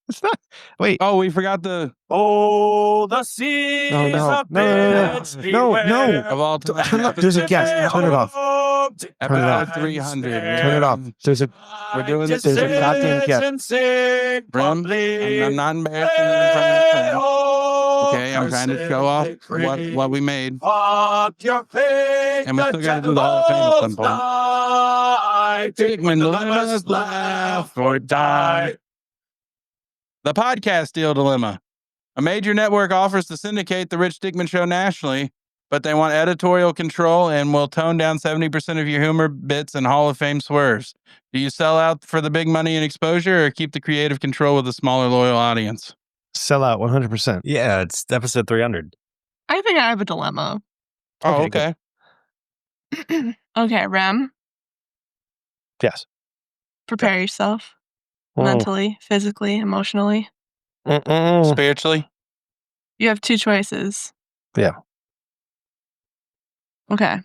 It's not. Wait. Oh, we forgot the Oh, the seas No, no, of no, no, no, bids no, no. beware. of all time. Turn it up. There's a guest. Turn it off. Episode Turn it off. 300. Turn it off. There's a. We're doing this. There's a goddamn guest. Brim, I'm not embarrassing you in front of your friends. Okay, I'm trying to show off what we made. And we still got to do the Hall of Fame at some point. Dickman Dilemma's laugh or die. The podcast deal dilemma. A major network offers to syndicate the Rich Dickman Show nationally, but they want editorial control and will tone down 70% of your humor bits and Hall of Fame swerves. Do you sell out for the big money and exposure or keep the creative control with a smaller, loyal audience? Sell out 100%. Yeah, it's episode 300. I think I have a dilemma. Oh, Okay, okay. Okay, Rem, Yes. prepare yourself Mm. mentally, physically, emotionally. Mm-mm. Spiritually? You have two choices. Yeah. Okay.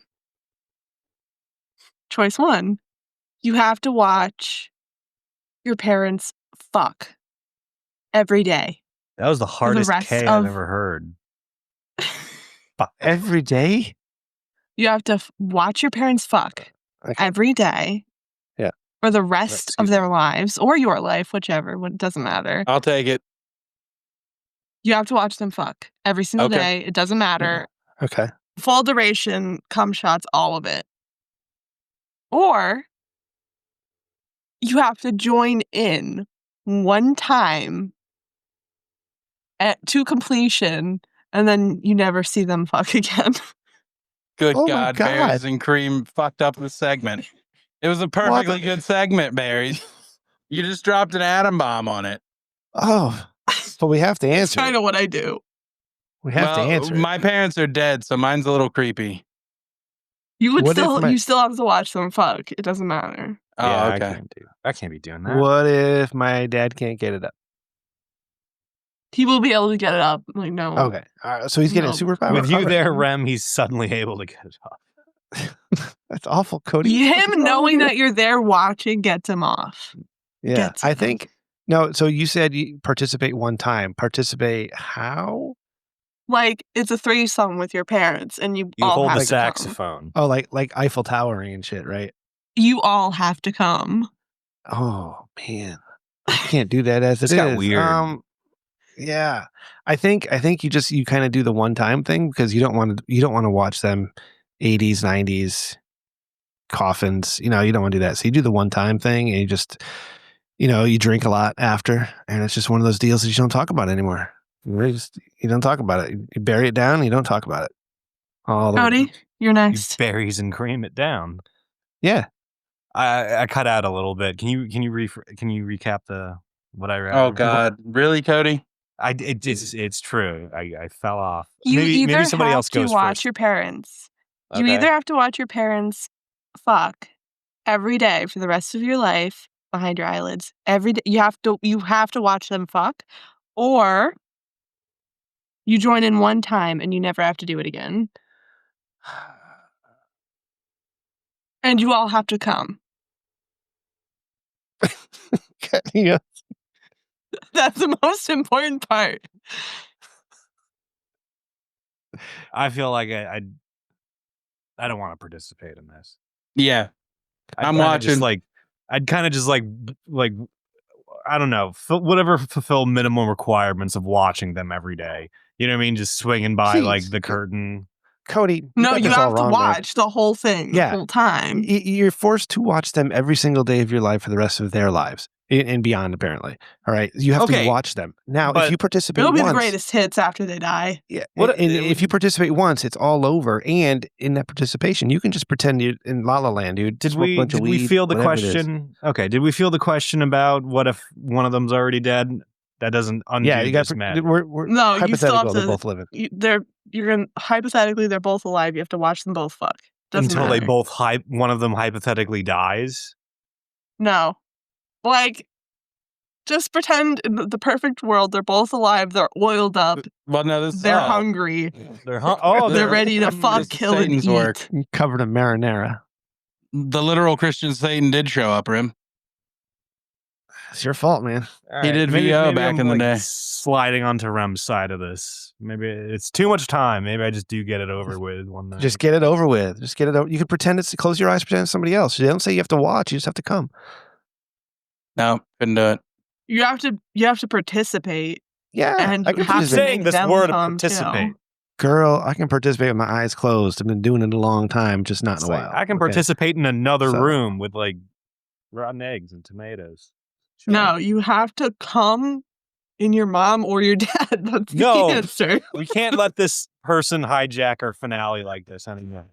Choice one, you have to watch your parents fuck every day. That was the hardest rest K of- I've ever heard. Every day? You have to watch your parents fuck Okay. every day. Yeah. For the rest Excuse of me. their lives or your life, whichever. It doesn't matter. I'll take it. You have to watch them fuck every single Okay. day. It doesn't matter. Okay. Full duration, cum shots, all of it. Or you have to join in one time to completion, and then you never see them fuck again. Good Oh my God, God. Berries and Cream fucked up the segment. It was a perfectly good segment, Berries. You just dropped an atom bomb on it. Oh, but we have to That's answer. kind it. of what I do. We have to answer. it. My parents are dead, so mine's a little creepy. You would What if still, my- you still have to watch them fuck. It doesn't matter. Oh, yeah, okay. I can't be doing that. What if my dad can't get it up? He will be able to get it up. Like, no. Okay. All right. So he's getting No. a superpower. With you All right. there, Rem, he's suddenly able to get it off. That's awful, Cody. Him knowing that you're there watching gets him off. Yeah. gets I him. think. No. So you said you participate one time. Participate how? Like, it's a threesome with your parents, and you You all hold have the to come. saxophone. Oh, like Eiffel Towering and shit, right? You all have to come. Oh man, I can't do that as This it got is. weird. Yeah, I think you kind of do the one time thing because you don't want to watch them 80s, 90s coffins. You don't want to do that. So you do the one time thing and you just you drink a lot after, and it's just one of those deals that you don't talk about anymore. You don't talk about it. You bury it down. And you don't talk about it. All the way. Cody, you're You next. berries and cream it down. Yeah. I cut out a little bit. Can you recap what I read? Oh, God. Really, Cody? It's true. I fell off. You either maybe somebody have else to goes watch first. your parents. You Okay. either have to watch your parents fuck every day for the rest of your life behind your eyelids. Every day you have to watch them fuck, or you join in one time and you never have to do it again. And you all have to come. Yeah. That's the most important part. I feel like I don't want to participate in this. Yeah. I'm kinda watching. I'd kind of just like I don't know, fulfill minimum requirements of watching them every day. You know what I mean? Just swinging by Please. like the curtain. Cody. No, got you this all have to wrong, man. watch the whole thing Yeah. the whole time. You're forced to watch them every single day of your life for the rest of their lives and beyond, apparently. All right. You have Okay, to watch them. Now, but if you participate It'll be once, the greatest hits after they die. yeah, What- and if you participate once, it's all over. And in that participation, you can just pretend you're in La La Land, dude. Did Smoke a we bunch of weed, feel the whatever it is. question? Okay, did we feel the question about what if one of them's already dead? That doesn't undo Yeah, you got. this matter. We're No, you still have hypothetical. They're to- both living. You're gonna hypothetically they're both alive. You have to watch them both fuck. Doesn't Until they matter. both one of them hypothetically dies. No. Like, Just pretend in the perfect world they're both alive. They're oiled up. Well, no, this They're hungry. They're ready to fuck, this is kill, and Satan's eat. work. Covered in marinara. The literal Christian Satan did show up, Rim. It's your fault, man. He did VO back in the day. Sliding onto Rem's side of this. Maybe it's too much time. Maybe I just do get it over with one night. Just get it over with. Just get it over. You could pretend it's close your eyes, pretend it's somebody else. They don't say you have to watch. You just have to come. No, couldn't do it. You have to participate, Yeah, and I you can have to participate. saying make this them word of come, too. participate. Girl, I can participate with my eyes closed. I've been doing it a long time, just not It's in a like, while. I can Okay. participate in another So- room with like rotten eggs and tomatoes. Sure. No, you have to come in your mom or your dad. That's No. the answer. We can't let this person hijack our finale like this anymore.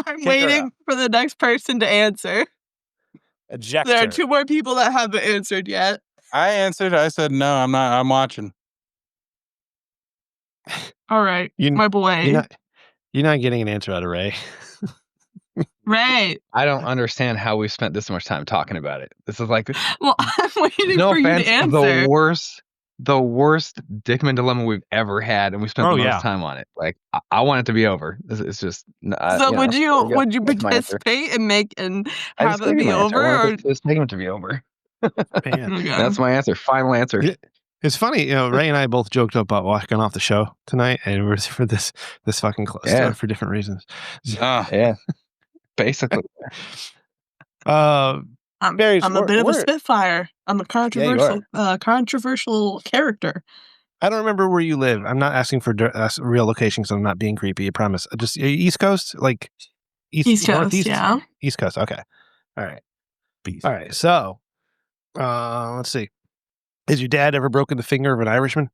I'm Kick her waiting for the next person to answer. Eject There are her. 2 more people that haven't answered yet. I answered. I said, no, I'm not. I'm watching. All right, You- my boy. You're not getting an answer out of Ray. Right. I don't understand how we spent this much time talking about it. This is like Well, I'm waiting no for you offense, to answer. the worst Dickman dilemma we've ever had, and we spent Oh, the most yeah. time on it. Like I want it to be over. It's just. So would you there would you That's my answer. participate and make and I have just it gave you be my answer. over? I Or want this segment to be over. Man. Okay. That's my answer. Final answer. Yeah. It's funny, Ray and I both joked about walking off the show tonight, and we're for this fucking close to Yeah. it for different reasons. Yeah. Basically. I'm Barry's- a bit of a we're- spitfire. I'm a you are. controversial character. I don't remember where you live. I'm not asking for real location because I'm not being creepy. I promise. Just East Coast, like East Coast, Northeast? yeah. East Coast. Okay. All right. All right. So, let's see. Has your dad ever broken the finger of an Irishman?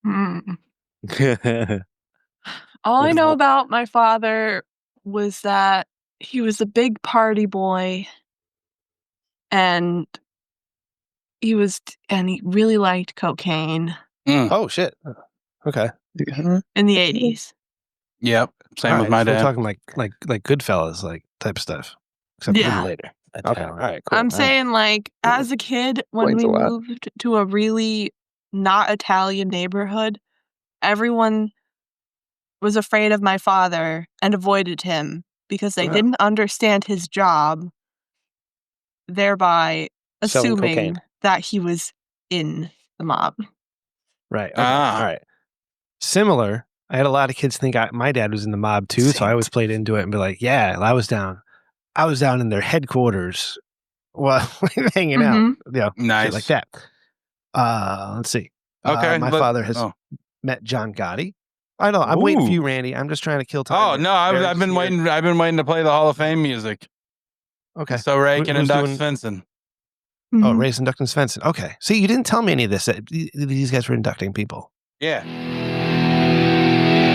Hmm. All I know about my father was that he was a big party boy, and he really liked cocaine Oh shit. Okay. in the 80s. Yep. Same All with right, my so we're dad. talking like Goodfellas, like type stuff. Except a Yeah. little later. Okay. All right. Cool. I'm All right. saying, like, as a kid, when Explains we a lot. moved to a really not Italian neighborhood, everyone was afraid of my father and avoided him because they Wow. didn't understand his job, thereby Selling assuming cocaine. that he was in the mob. Right. Okay. Ah. All right. Similar. I had a lot of kids think my dad was in the mob too, so I always played into it and be like, "Yeah, I was down in their headquarters, while hanging out, Mhm. shit Nice. like that." Let's see. Okay, my let- father has oh. met John Gotti. I know. I'm waiting for Ooh. you, Randy. I'm just trying to kill time. Oh no, I've been Eric's waiting. I've been waiting to play the Hall of Fame music, here. Okay. so Ray Who- can who's induct doing- Svensson. Oh, Mhm. Ray's inducting Svensson. Okay. See, you didn't tell me any of this. That these guys were inducting people. Yeah.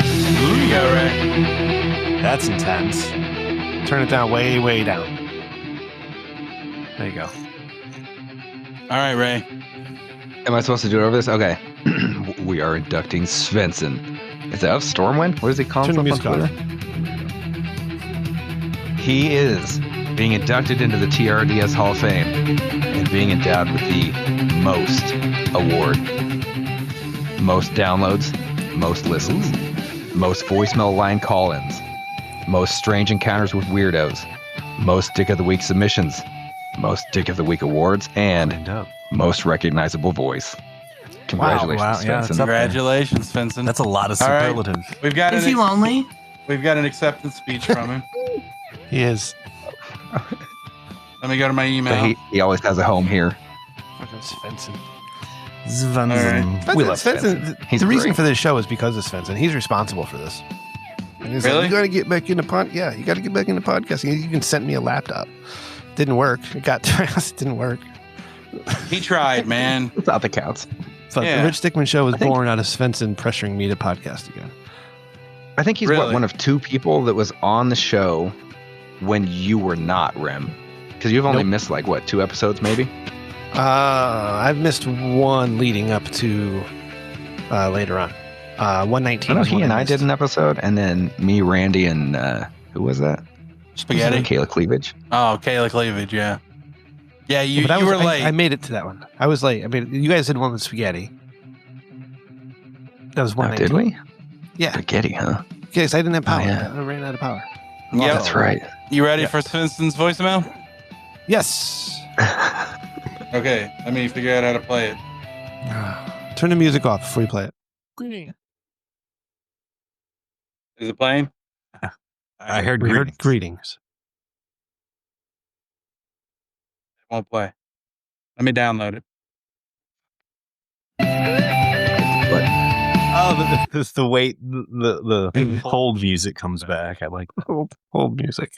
Here you go, Ray. That's intense. Turn it down, way, way down. There you go. All right, Ray. Am I supposed to do it over this? Okay. We are inducting Svensson. Is that Stormwind? What does he call Turn the himself on music Twitter? He is being inducted into the TRDS Hall of Fame and being endowed with the most award. Most downloads, most listens, most voicemail line call-ins, most strange encounters with weirdos, most Dick of the Week submissions, most Dick of the Week awards, and most recognizable voice. Congratulations, Wow, yeah, Svensson. that's up there. Congratulations, Svensson. That's a lot of All right. superlatives. We've got Is he lonely? We've got an acceptance speech from him. He is. Let me go to my email. But he always has a home here. Svensson. Svensson. We love Svensson. Svensson. He's The reason great. for this show is because of Svensson. He's responsible for this. And he's Really? like, you got to get back into Yeah, you got to get back into podcasting. He even sent me a laptop. Didn't work. It got to my house. It didn't work. He tried, man. That's all that counts. So Yeah. the Rich Dickman show was I think- born out of Svensson pressuring me to podcast again. I think he's Really? one of 2 people that was on the show when you were not, Rem. Because you've only Nope. missed 2 episodes maybe? I've missed one leading up to later on. 119. I know was he one and I missed. did an episode, and then me, Randy, and who was that? Spaghetti. Kayla Cleavage. Oh, Kayla Cleavage. Yeah. Yeah, you But were late. I made it to that one. I was late. I mean, you guys did one with spaghetti. That was Oh, 119. did we? Yeah. Spaghetti, huh? Yes, I didn't have power. yeah. I ran out of power. Yep. That's right. You ready for Svensson's voicemail? Yes. Okay, let me figure out how to play it. Turn the music off before you play it. Is it playing? I heard We greetings. heard greetings. It won't play. Let me download it. Oh, the wait, the hold music comes back. I like that. Hold music.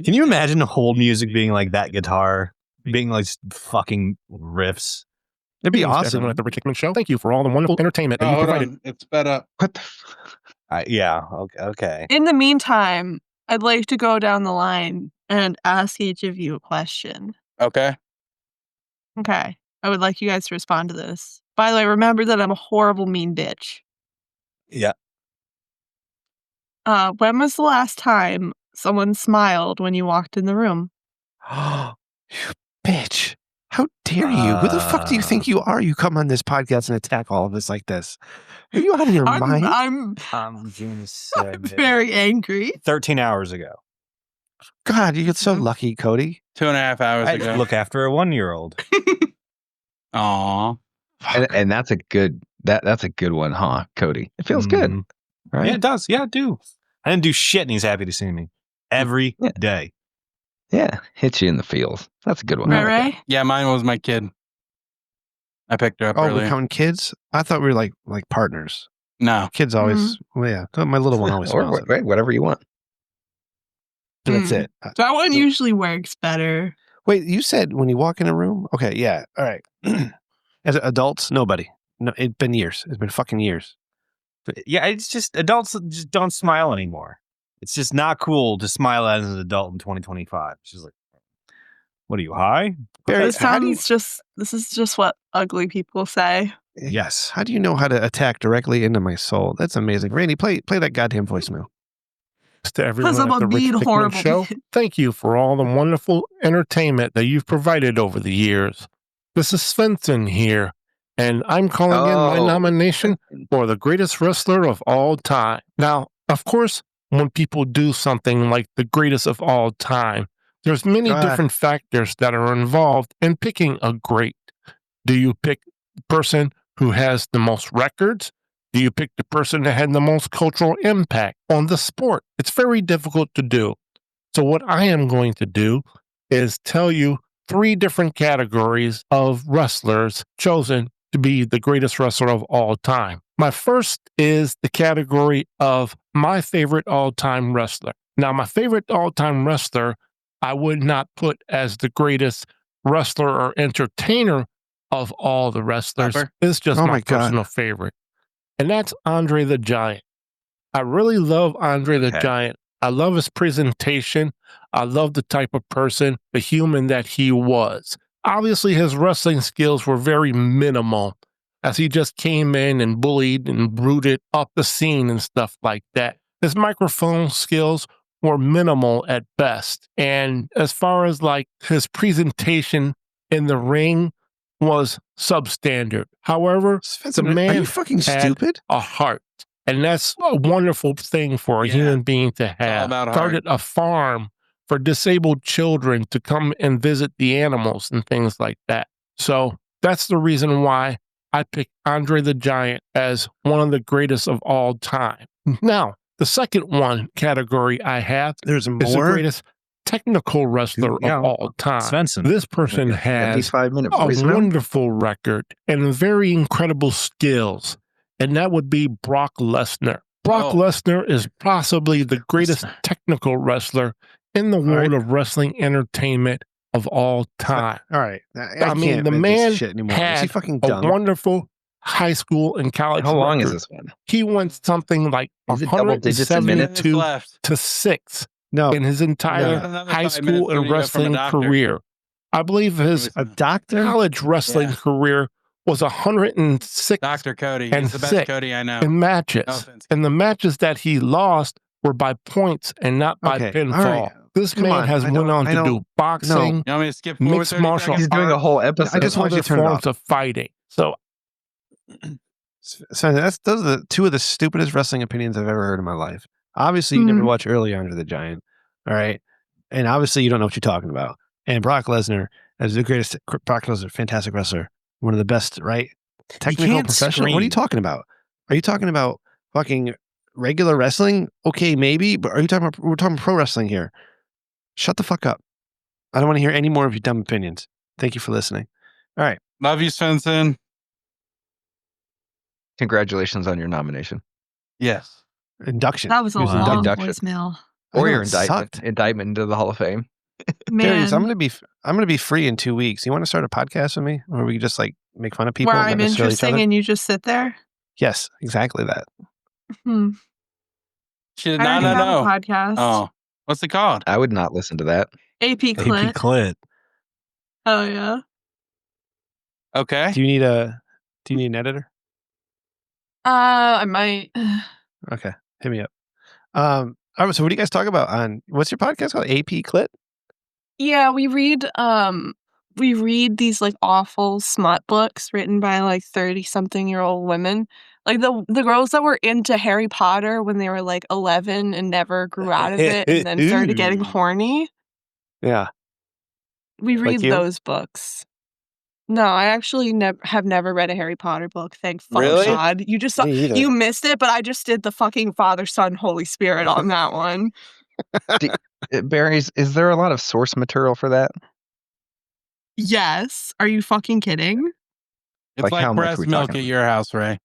Can you imagine hold music being like that guitar, being like fucking riffs? It'd be Greetings to awesome. everyone at the Rick Hickman Show. Thank you for all the wonderful entertainment that Oh, you hold provided. on. It's sped up. What the? Yeah. Okay. In the meantime, I'd like to go down the line and ask each of you a question. Okay. Okay. I would like you guys to respond to this. By the way, remember that I'm a horrible, mean bitch. Yeah. When was the last time someone smiled when you walked in the room? Bitch. How dare you? Who the fuck do you think you are? You come on this podcast and attack all of us like this. Are you out of your mind? I'm I'm gonna say very angry. 13 hours ago. God, you get so Mhm. lucky, Cody. 2.5 hours I ago. look after a 1-year-old. Aw. And that's a good that's a good one, huh, Cody? It feels good, Mhm. right? Yeah, it does. Yeah, I do. I didn't do shit, and he's happy to see me every Yeah. day. Yeah, hits you in the feels. That's a good one. Right, right? Yeah, mine was my kid. I picked her up Oh, we're earlier. counting kids? I thought we were like partners. No. Kids always, well, yeah. My little one always Or smiles. at me. right, whatever you want. And that's Mm. it. That one So- usually works better. Wait, you said when you walk in a room? Okay, yeah. All right. As adults, nobody. No, it's been years. It's been fucking years. But yeah, it's just adults just don't smile anymore. It's just not cool to smile as an adult in 2025. It's just like, what are you, high? Barry, This how do you, this is just what ugly people say. Yes. how do you know how to attack directly into my soul? That's amazing. Randy, play that goddamn voicemail. To everyone Because I'm at a the Rick mean, Hickman horrible Show. bitch. Thank you for all the wonderful entertainment that you've provided over the years. This is Svensson here, and I'm calling in my Oh. nomination for the greatest wrestler of all time. Now, of course, when people do something like the greatest of all time, there's many God. different factors that are involved in picking a great. Do you pick the person who has the most records? Do you pick the person that had the most cultural impact on the sport? It's very difficult to do. So what I am going to do is tell you 3 different categories of wrestlers chosen to be the greatest wrestler of all time. My first is the category of my favorite all-time wrestler. Now, my favorite all-time wrestler, I would not put as the greatest wrestler or entertainer of all the wrestlers. Pepper? It's just Oh my my God. personal favorite. And that's Andre the Giant. I really love Andre the Okay. Giant. I love his presentation. I love the type of person, the human that he was. Obviously, his wrestling skills were very minimal as he just came in and bullied and brooded up the scene and stuff like that. His microphone skills were minimal at best. And as far as like his presentation in the ring was substandard. However, Svensson, the are man you fucking had stupid? a heart. And that's a wonderful thing for a Yeah. human being to all have. about heart. Started a farm for disabled children to come and visit the animals and things like that. So that's the reason why I picked Andre the Giant as one of the greatest of all time. Now, the second one category I have There's is the more. greatest technical wrestler Yeah. of all time. Svensson. This person has 75-minute a voicemail. wonderful record and very incredible skills, and that would be Brock Lesnar. Brock Oh. Lesnar is possibly the greatest Lesnar. technical wrestler in the world of wrestling entertainment of all time. All right. I mean, can't the with man this shit anymore. Is he had fucking A dumb? wonderful high school and college How long is record. this one? He went something like Is it double digits a minute? 172 left. to 6 No, in his entire Another high 5 minutes school when and you go from a wrestling doctor. career. I believe his a doctor. college wrestling Yeah. career was 106 Dr. Cody. And He's the best sick. Cody I know. in matches. No offense. And the matches that he lost were by points and not by Okay, pinfall. all right. This Come man on, has I went don't- on I to don't- do boxing, You want me to skip forward mixed 30 martial seconds? He's doing a whole episode. I just want you other to turn it forms off. of fighting. So So those are the two of the stupidest wrestling opinions I've ever heard in my life. Obviously, you never Mhm. watched early Andre the Giant, all right? And obviously, you don't know what you're talking about. And Brock Lesnar is the greatest. Brock Lesnar, fantastic wrestler, one of the best, right? Technical, can't professional. What are you scream. talking about? Are you talking about fucking regular wrestling? Okay, maybe, but are you talking about? We're talking pro wrestling here. Shut the fuck up. I don't want to hear any more of your dumb opinions. Thank you for listening. All right. Love you, Svensson. Congratulations on your nomination Yes. Induction. That was a He Wow. long Induction. voicemail. I or know, your it indictment. sucked. Indictment into the Hall of Fame. Darius, Man, I'm gonna be free in 2 weeks. You want to start a podcast with me, or we could just like make fun of people? where not I'm necessarily each interesting other? and you just sit there. Yes, exactly that. Hmm. She did I not already have a know. podcast. Oh, what's it called? I would not listen to that. AP AP Clit. Clit. Oh yeah. Okay. Do you need an editor? I might. Okay, hit me up. All right, so what do you guys talk about on what's your podcast called? AP Clit? Yeah, we read these like awful smut books written by like 30-something-year-old women. Like the girls that were into Harry Potter when they were like 11 and never grew out of it and then started getting Ooh. horny. Yeah. We Like read you? those books. No, I actually have never read a Harry Potter book. Thank fuck Really? God. You just saw, Me either. you missed it, but I just did the fucking Father, Son, Holy Spirit on that one. Barry, is there a lot of source material for that? Yes. Are you fucking kidding? It's Like, like how much breast we milk talking at your house, Ray.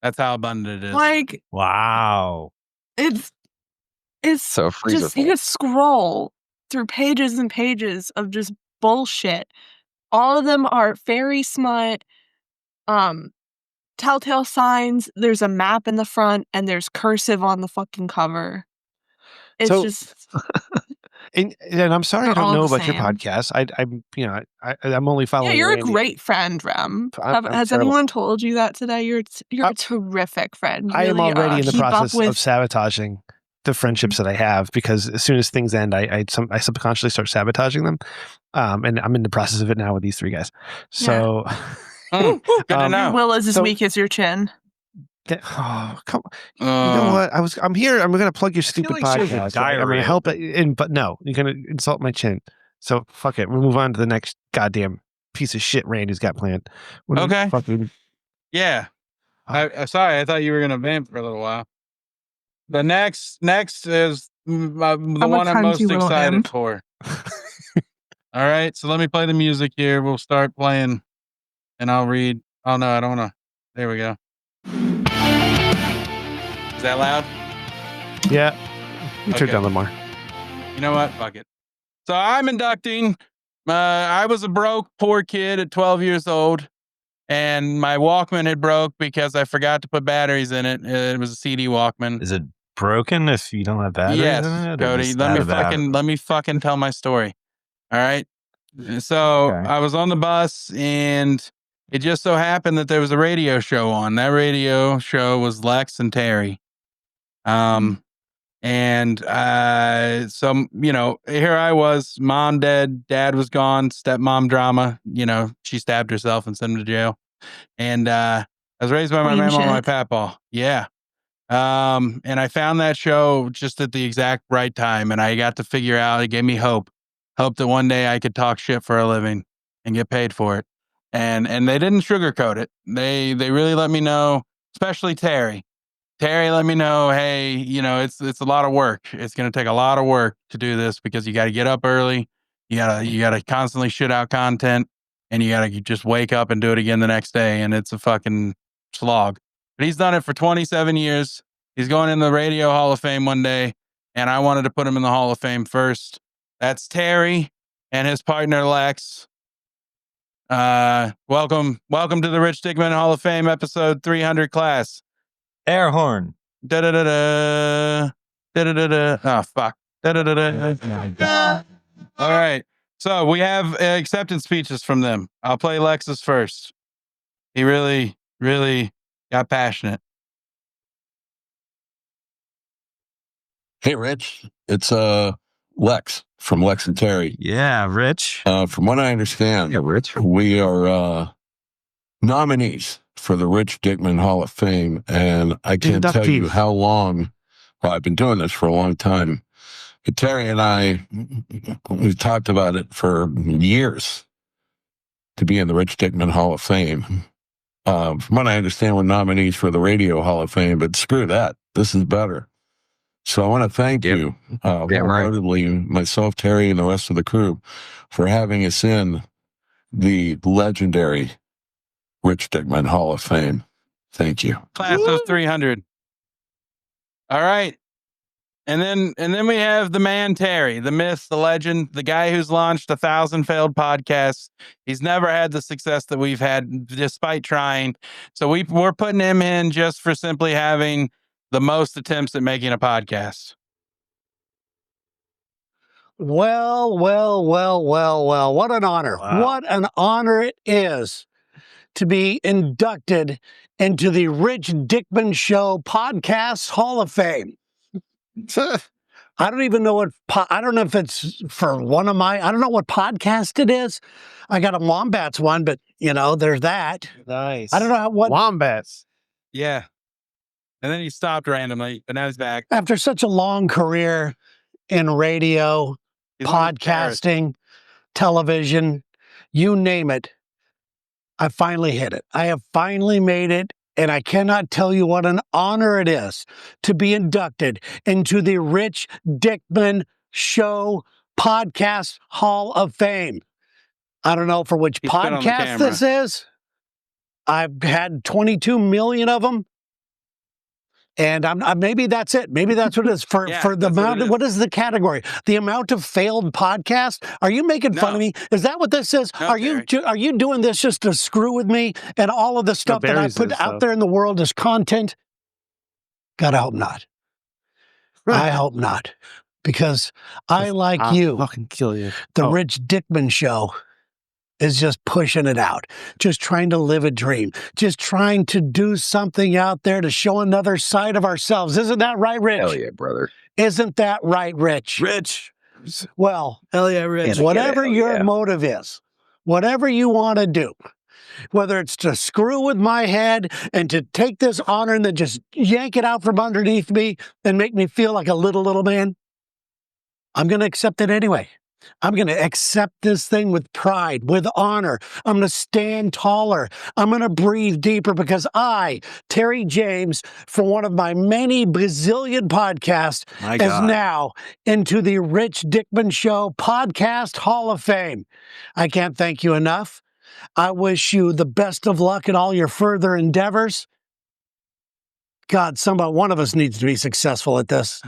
That's how abundant it is. Like Wow. it's So a freezer just you full. could scroll through pages and pages of just bullshit. All of them are fairy smut, telltale signs. There's a map in the front and there's cursive on the fucking cover. It's So- just And I'm sorry I They're don't all know the about your same. podcast. I'm only yeah, following. you're a Randy. great friend, Rem. I'm Has terrible. anyone told you that today? You're a I'm- terrific friend. You I am really already are. in the Keep up process with of sabotaging the friendships that I have because as soon as things end, I subconsciously start sabotaging them, and I'm in the process of it now with these three guys. So, Good to Um, know. Your will is as So- weak as your chin. come. You know what? I'm here. I'm going to plug your stupid like she has a podcast. Right? I'm going diarrhea. to help it, but no, you're going to insult my chin. So fuck it. We'll move on to the next goddamn piece of shit Randy's got planned. What are we Okay. fucking- Yeah. Sorry, I thought you were gonna vamp for a little while. The next is the I'm a one I'm cunty most little excited imp. for. All right, so let me play the music here. We'll start playing, and I'll read. Oh no, I don't wanna. There we go. Is that loud? Yeah. You turn Okay. down Lamar. You know what? Fuck it. So I'm inducting. I was a broke, poor kid at 12 years old, and my Walkman had broke because I forgot to put batteries in it. It was a CD Walkman. Is it broken if you don't have batteries Yes, in it? or Cody. just Let out me of battery? fucking tell my story. All right. So Okay. I was on the bus, and it just so happened that there was a radio show on. That radio show was Lex and Terry. And so here I was, mom dead, dad was gone, stepmom drama. She stabbed herself and sent him to jail. And I was raised by my Queen mama and my shit. papa. Yeah. And I found that show just at the exact right time, and I got to figure out. It gave me hope that one day I could talk shit for a living and get paid for it. And they didn't sugarcoat it. They really let me know, especially Terry. Terry let me know, hey, it's a lot of work. It's going to take a lot of work to do this because you got to get up early. You got to constantly shit out content, and you got to just wake up and do it again the next day. And it's a fucking slog. But he's done it for 27 years. He's going in the Radio Hall of Fame one day, and I wanted to put him in the Hall of Fame first. That's Terry and his partner Lex. Welcome to the Rich Dickman Hall of Fame, episode 300 class. Air horn. Da da da da da da da da. Oh fuck. Da da da da. All right. So we have acceptance speeches from them. I'll play Lex's first. He really, really got passionate. Hey, Rich. It's Lex from Lex and Terry. Yeah, Rich. From what I understand, Yeah, Rich. we are nominees for the Rich Dickman Hall of Fame, and I can't tell you Inductees. how long. Well, I've been doing this for a long time. But Terry and I, we've talked about it for years to be in the Rich Dickman Hall of Fame. From what I understand, we're nominees for the Radio Hall of Fame, but screw that. This is better. So I want to thank you wholeheartedly, myself, Terry, and the rest of the crew, for having us in the legendary Rich Dickman Hall of Fame. Thank you. Class of 300. All right. And then we have the man Terry, the myth, the legend, the guy who's launched 1,000 failed podcasts. He's never had the success that we've had despite trying. So we're putting him in just for simply having the most attempts at making a podcast. Well, what an honor. Wow. What an honor it is to be inducted into the Rich Dickman Show Podcast Hall of Fame. I don't even know I don't know if it's for one of I don't know what podcast it is. I got a Wombats one, but there's that. Nice. I don't know what Wombats. Yeah. And then he stopped randomly, but now he's back. after such a long career in radio, He's on Paris. podcasting, television, you name it, I finally hit it. I have finally made it, and I cannot tell you what an honor it is to be inducted into the Rich Dickman Show Podcast Hall of Fame. I don't know for which He's been on the podcast camera. this is. I've had 22 million of them. And maybe that's it. Maybe that's what it is for Yeah, the that's what amount. it is. What is the category? The amount of failed podcasts? Are you making fun No. of me? Is that what this is? No, are you doing this just to screw with me and all of the stuff that I Barry's put this, out though. there in the world as content? God, I hope not. I hope not, because I like I'll you. fucking kill you. The Oh. Rich Dickman Show is just pushing it out, just trying to live a dream, just trying to do something out there to show another side of ourselves. Isn't that right, Rich? Hell yeah, brother. Isn't that right, Rich? Rich. Well, Hell yeah, Rich. whatever hell your yeah. motive is, whatever you want to do, whether it's to screw with my head and to take this honor and then just yank it out from underneath me and make me feel like a little man, I'm going to accept it anyway. I'm going to accept this thing with pride, with honor. I'm going to stand taller. I'm going to breathe deeper because I, Terry James, for one of my many bazillion podcasts, My is God. now into the Rich Dickman Show Podcast Hall of Fame. I can't thank you enough. I wish you the best of luck in all your further endeavors. God, one of us needs to be successful at this.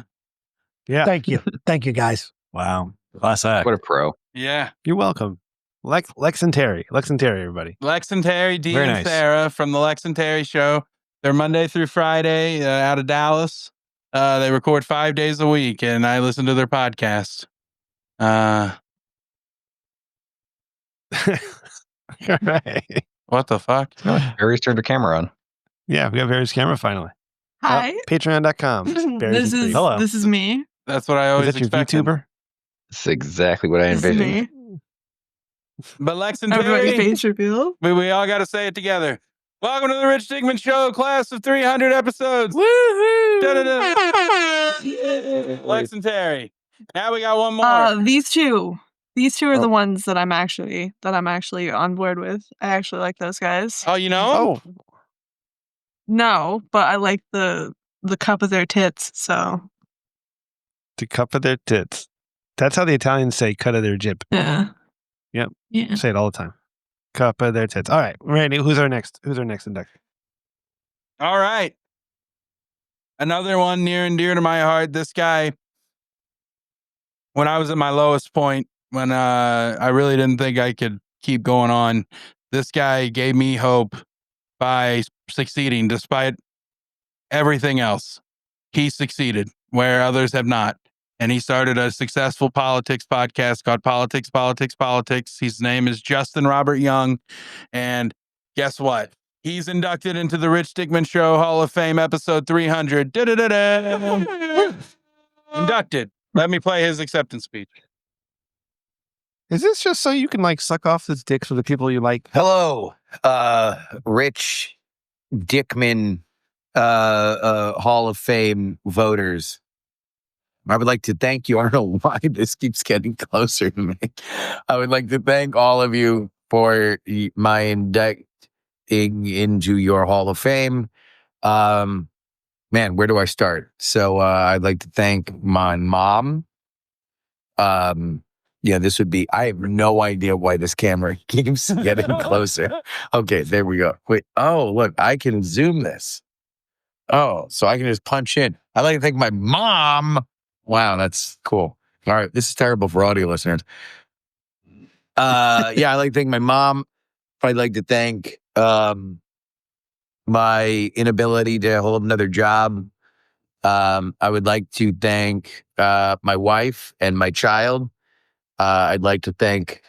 Yeah. Thank you. Thank you, guys. Wow. Class act. What a pro. Yeah. You're welcome. Lex and Terry. Lex and Terry, everybody. Lex and Terry, Dee Very and nice. Sarah from the Lex and Terry Show. They're Monday through Friday out of Dallas. They record 5 days a week, and I listen to their podcast. All right. What the fuck? Barry's turned her camera on. Yeah, we got Barry's camera finally. Hi. Patreon.com. Barry's and Free. Hello. This is me. That's what I Is always that your expected. VTuber? That's exactly what I This is envisioned. me. But Lex and Everybody Terry, face reveal. we all got to say it together. Welcome to the Rich Dickman Show, class of 300 episodes. Woohoo! Da-da-da. Lex and Terry. Now we got one more. These two are Oh. the ones that I'm actually on board with. I actually like those guys. Oh, you know? Oh, No, but I like the cup of their tits. So to cup of their tits. That's how the Italians say cut of their jib. yeah. Yep. Yeah. Say it all the time. Cup of their tits. All right, Randy, who's our next inductor? All right. Another one near and dear to my heart. This guy, when I was at my lowest point, when I really didn't think I could keep going on, this guy gave me hope by succeeding despite everything else. He succeeded where others have not. And he started a successful politics podcast called Politics, Politics, Politics. His name is Justin Robert Young. And guess what? He's inducted into the Rich Dickman Show Hall of Fame, episode 300. Da-da-da-da. Inducted. Let me play his acceptance speech. Is this just so you can like suck off the dicks for the people you like? Hello, Rich Dickman, Hall of Fame voters. I would like to thank you. I don't know why this keeps getting closer to me. I would like to thank all of you for my inducting into your Hall of Fame. Man, where do I start? So I'd like to thank my mom. Yeah, this would be, I have no idea why this camera keeps getting closer. Okay, there we go. Wait, oh, look, I can zoom this. Oh, so I can just punch in. I'd like to thank my mom. Wow, that's cool. All right, this is terrible for audio listeners. Yeah, I'd like to thank my mom. I'd like to thank my inability to hold another job. I would like to thank my wife and my child. I'd like to thank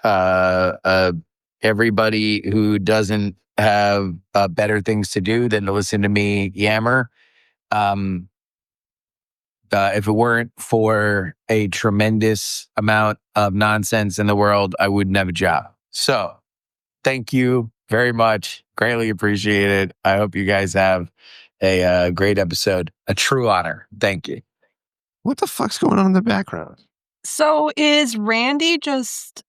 everybody who doesn't have better things to do than to listen to me yammer. If it weren't for a tremendous amount of nonsense in the world, I wouldn't have a job. So thank you very much. Greatly appreciated. I hope you guys have a great episode. A true honor. Thank you. What the fuck's going on in the background? So is Randy just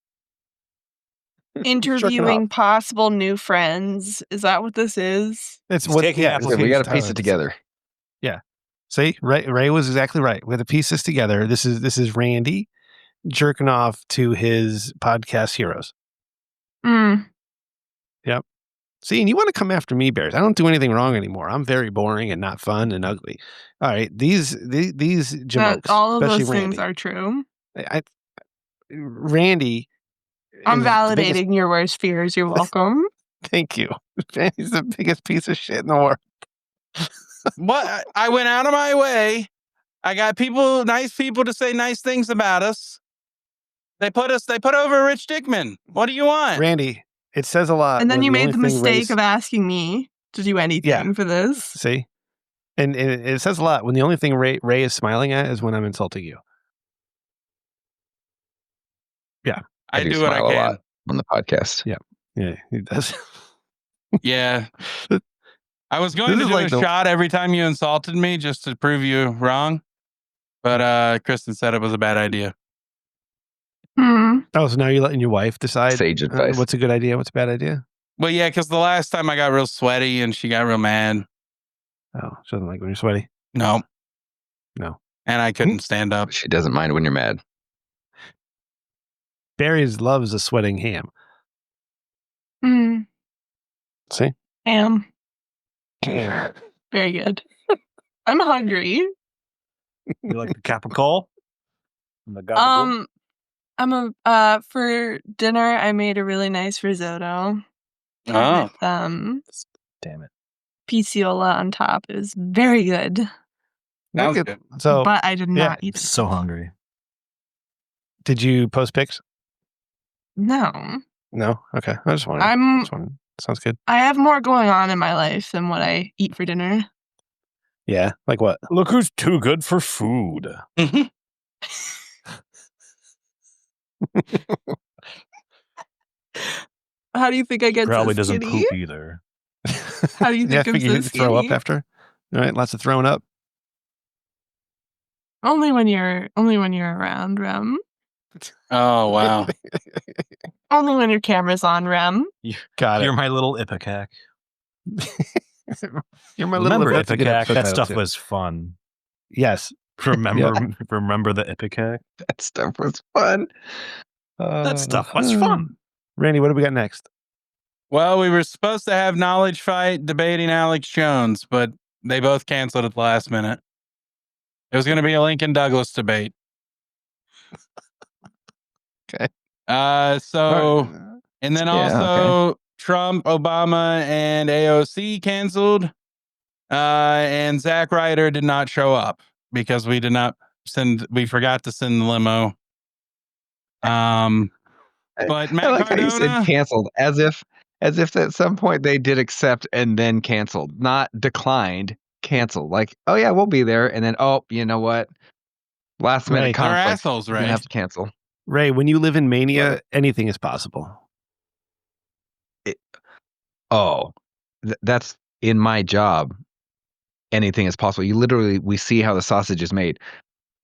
interviewing possible new friends? Is that what this is? It's He's what taking yeah, applications. We got to piece it together. See, Ray was exactly right. We had to piece this together. This is Randy jerking off to his podcast heroes. Mm. See, and you want to come after me, Bears. I don't do anything wrong anymore. I'm very boring and not fun and ugly. All right, these jamokes, All of especially those Randy. things are true. Randy. I'm is the validating biggest- your worst fears. You're welcome. Thank you. Randy's the biggest piece of shit in the world. What? I went out of my way. I got nice people to say nice things about us. They put over Rich Dickman. What do you want? Randy, it says a lot. And then when you made only the thing mistake Ray's- of asking me to do anything for this. See? And it says a lot when the only thing Ray is smiling at is when I'm insulting you. I do what I smile a can. lot on the podcast. Yeah, he does. Yeah. I was going This to is do like a the- shot every time you insulted me just to prove you wrong. But Kristen said it was a bad idea. Hmm. Oh, so now you're letting your wife decide Sage advice. what's a good idea, what's a bad idea? Well, yeah, because the last time I got real sweaty and she got real mad. Oh, she doesn't like when you're sweaty. No. No. And I couldn't stand up. She doesn't mind when you're mad. Barry loves a sweating ham. Hmm. See? Am. Very good. I'm hungry. You like the Capricorn? The gabagool? For dinner I made a really nice risotto. Oh. With, Damn it. picciola on top. It was very good. Sounds Look good. So, but I did not eat it. So hungry. did you post pics? No. No? Okay. I just wanted. Sounds good. I have more going on in my life than what I eat for dinner. Yeah. Like what? Look who's too good for food. How do you think I get Probably so doesn't skinny? poop either. How do you Yeah, I think I'm figure so you throw up skinny? after. All right. Lots of throwing up. Only when you're around, Rem. Oh, wow. Only when your camera's on, Rem. Got You're it. my little Ipecac. You're my little Remember that's a good Ipecac? episode That title, stuff too. was fun. Yes. Remember the Ipecac? That stuff was fun. That stuff was fun. Randy, what do we got next? Well, we were supposed to have Knowledge Fight debating Alex Jones, but they both canceled at the last minute. It was going to be a Lincoln Douglas debate. Okay. So, and then also Trump, Obama, and AOC canceled. And Zack Ryder did not show up because we forgot to send the limo. But Matt I like how you said Cardona, canceled, as if at some point they did accept and then canceled, not declined, canceled. Like, oh yeah, we'll be there, and then you know what? Last minute Right. they're conflict. assholes, We're gonna right? have to cancel. Ray, when you live in Mania, anything is possible. That's in my job. Anything is possible. We see how the sausage is made.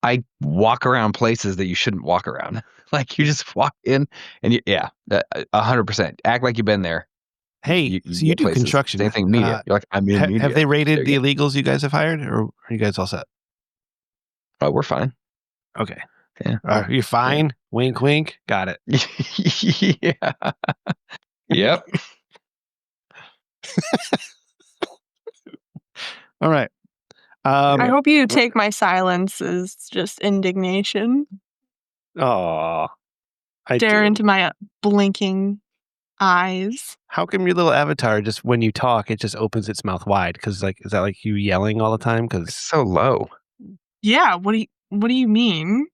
I walk around places that you shouldn't walk around. Like you just walk in and 100%. Act like you've been there. Hey, so you get do places. construction. Same thing, media. You're like, I'm in media. Have they rated There the you illegals you guys have hired, or are you guys all set? go. Oh, we're fine. Okay. Yeah. You're fine. Wink, wink. Got it. Yeah. Yep. All right. I hope you take my silence as just indignation. Oh, Stare into my blinking eyes. How come your little avatar just when you talk, it just opens its mouth wide? Because is that like you yelling all the time? It's Because so low. Yeah, what do you mean?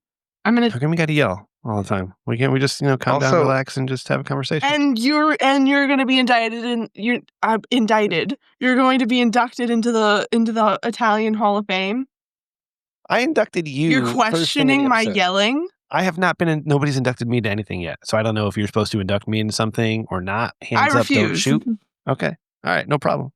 I'm gonna how come we got to yell all the time? Why can't we just calm down, Also- relax, and just have a conversation? and you're gonna be indicted and you're indicted. You're going to be inducted into the Italian Hall of Fame. I inducted you. You're first thing in the questioning my episode. yelling. I have not been. Nobody's inducted me to anything yet, so I don't know if you're supposed to induct me into something or not. Hands I up, don't refuse. shoot. Okay, all right, no problem.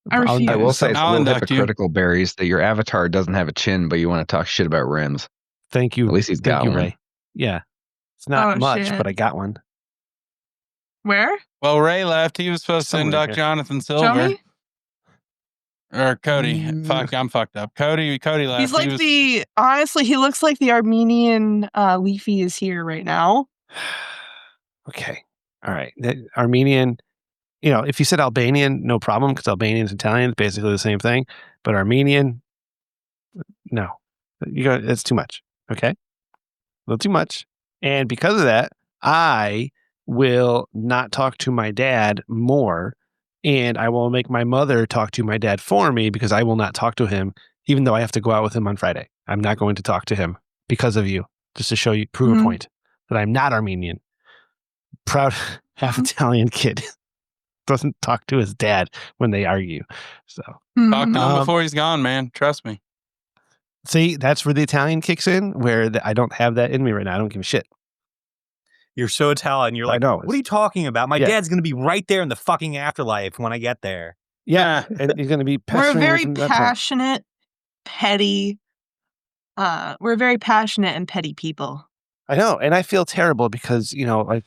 I refuse. I will say it's I'll a little induct you. hypocritical, Barry's, that your avatar doesn't have a chin, but you want to talk shit about rims. Thank you. At least he's Thank got you, one. Ray. Yeah, it's not Oh, much, shit. but I got one. Where? Well, Ray left. He was supposed to Somewhere induct here. Jonathan Show Silver. me. Or Cody. Fuck, I'm fucked up. Cody left. He's like he was, honestly, he looks like the Armenian Leafy is here right now. Okay, all right. That Armenian. If you said Albanian, no problem, because Albanian is Italian, it's basically the same thing. But Armenian, no, it's too much. Okay, a little too much. And because of that, I will not talk to my dad more, and I will make my mother talk to my dad for me because I will not talk to him, even though I have to go out with him on Friday. I'm not going to talk to him because of you, just to prove a point that I'm not Armenian. Proud half Italian kid doesn't talk to his dad when they argue. So talk to him before he's gone, man. Trust me. see, that's where the Italian kicks in, where I don't have that in me right now. I don't give a shit. You're so Italian. You're like, know. what are you talking about? My Yeah. dad's going to be right there in the fucking afterlife when I get there. Yeah, and he's going to be We're pestering me very from that point. passionate, petty. We're very passionate and petty people. I know, and I feel terrible because like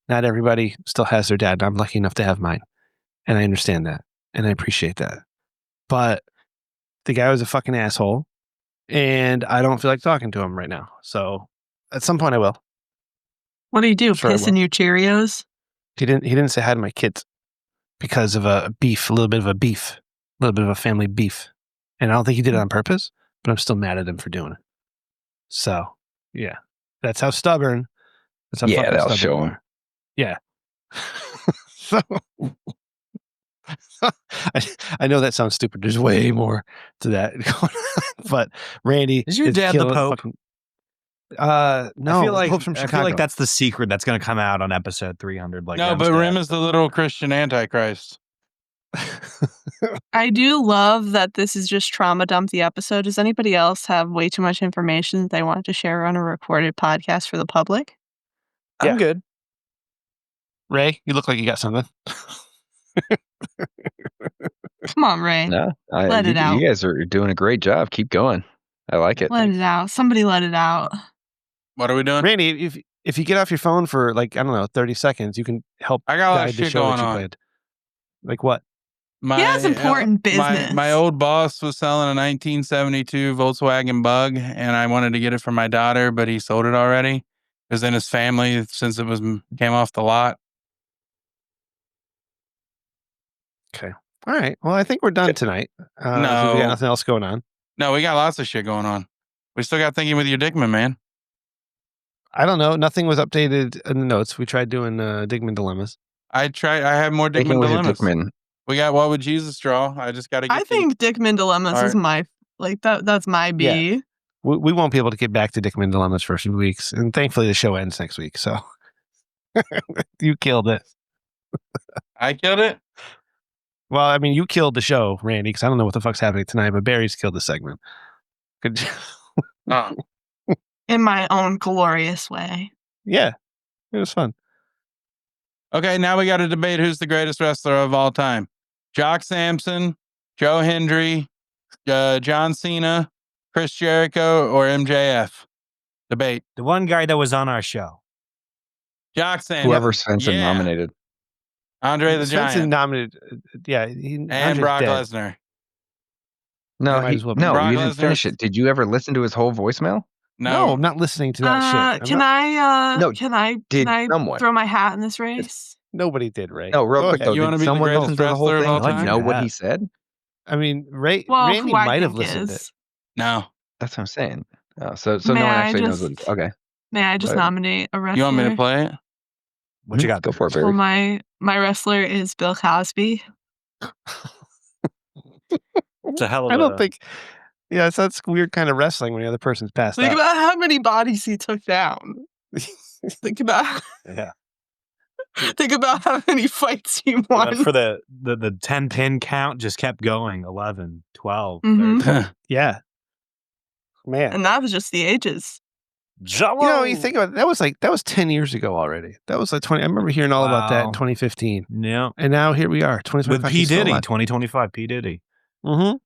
not everybody still has their dad. And I'm lucky enough to have mine, and I understand that, and I appreciate that. But the guy was a fucking asshole, and I don't feel like talking to him right now. So at some point, I will. What do you do? Sure I Piss in will. your Cheerios? He didn't say hi to my kids because of a little bit of a family beef, and I don't think he did it on purpose. But I'm still mad at him for doing it. So yeah, that's how stubborn. That's how Yeah, fucking that'll stubborn show we him. are. Yeah. So I know that sounds stupid. There's way more to that going on. But Randy Is your dad the killing Pope? fucking- no, I feel like Pope's from I feel Chicago. like that's the secret that's going to come out on episode 300. Like No, Rem's but dad. Rim is the little Christian Antichrist. I do love that this is just trauma dump the episode. Does anybody else have way too much information that they want to share on a recorded podcast for the public? I'm Yeah. good. Ray, you look like you got something. Come on, Ray. No, Let it out. You guys are doing a great job. Keep going. I like it. Let it out. Somebody let it out. What are we doing? Randy, if you get off your phone for 30 seconds, you can help I got a lot guide of the shit show going that you on. played. Like what? My, He has important business. My old boss was selling a 1972 Volkswagen Bug, and I wanted to get it for my daughter, but he sold it already. It was in his family since it came off the lot. Okay. All right. Well, I think we're done tonight. We got No. nothing else going on. No, we got lots of shit going on. We still got Thinking with Your Dickman, man. I don't know. Nothing was updated in the notes. We tried doing Digman dilemmas. I have more Thinking Dickman with your dilemmas. Dickman. We got What Would Jesus Draw? I just got to get I think Dickman Dilemmas is Art. my that's my B. We won't be able to get back to Dickman dilemmas for a few weeks, and thankfully the show ends next week. So you killed it. I killed it. Well, I mean, you killed the show, Randy, because I don't know what the fuck's happening tonight, but Barry's killed the segment. Good job. Oh. in my own glorious way. Yeah, it was fun. Okay, now we got to debate who's the greatest wrestler of all time: Jock Sampson, Joe Hendry, John Cena, Chris Jericho, or MJF. Debate. The one guy that was on our show. Jock Sampson. Whoever Svensson nominated. Andre the Svensson Giant. nominated. Yeah, And Brock Lesnar. No, might he, as well be. no, Brock you didn't Lesnar. finish it. Did you ever listen to his whole voicemail? No, I'm not listening to that shit. Can I No, can I did throw my hat in this race? Nobody did, Ray. No, real Go quick ahead. though. You wanna Did be the someone greatest listen to the whole wrestler of thing? all Like, time? know what Yeah. he said? I mean, Well, Randy who I might have think listened to it. is. No. That's what I'm saying. So no May one I actually knows what. just- Okay, May I just Go ahead. nominate a wrestler? You want me to play it? What you got? Go for it, Well, Barry. my wrestler is Bill Cosby. It's a hell of I a... don't think. Yeah, it's that's weird kind of wrestling when the other person's passed Think out. about how many bodies he took down. Think about Yeah. think about how many fights he And won. for the 10 pin count just kept going. 11, 12, Mhm. 13. Yeah, man. And that was just the ages. Jello! You know, you think about it, that was 10 years ago already. That was like 20. I remember hearing all about that in Wow. 2015, Yeah. and now here we are, With 2025. P. Diddy, 2025, P. Diddy. Mm-hmm.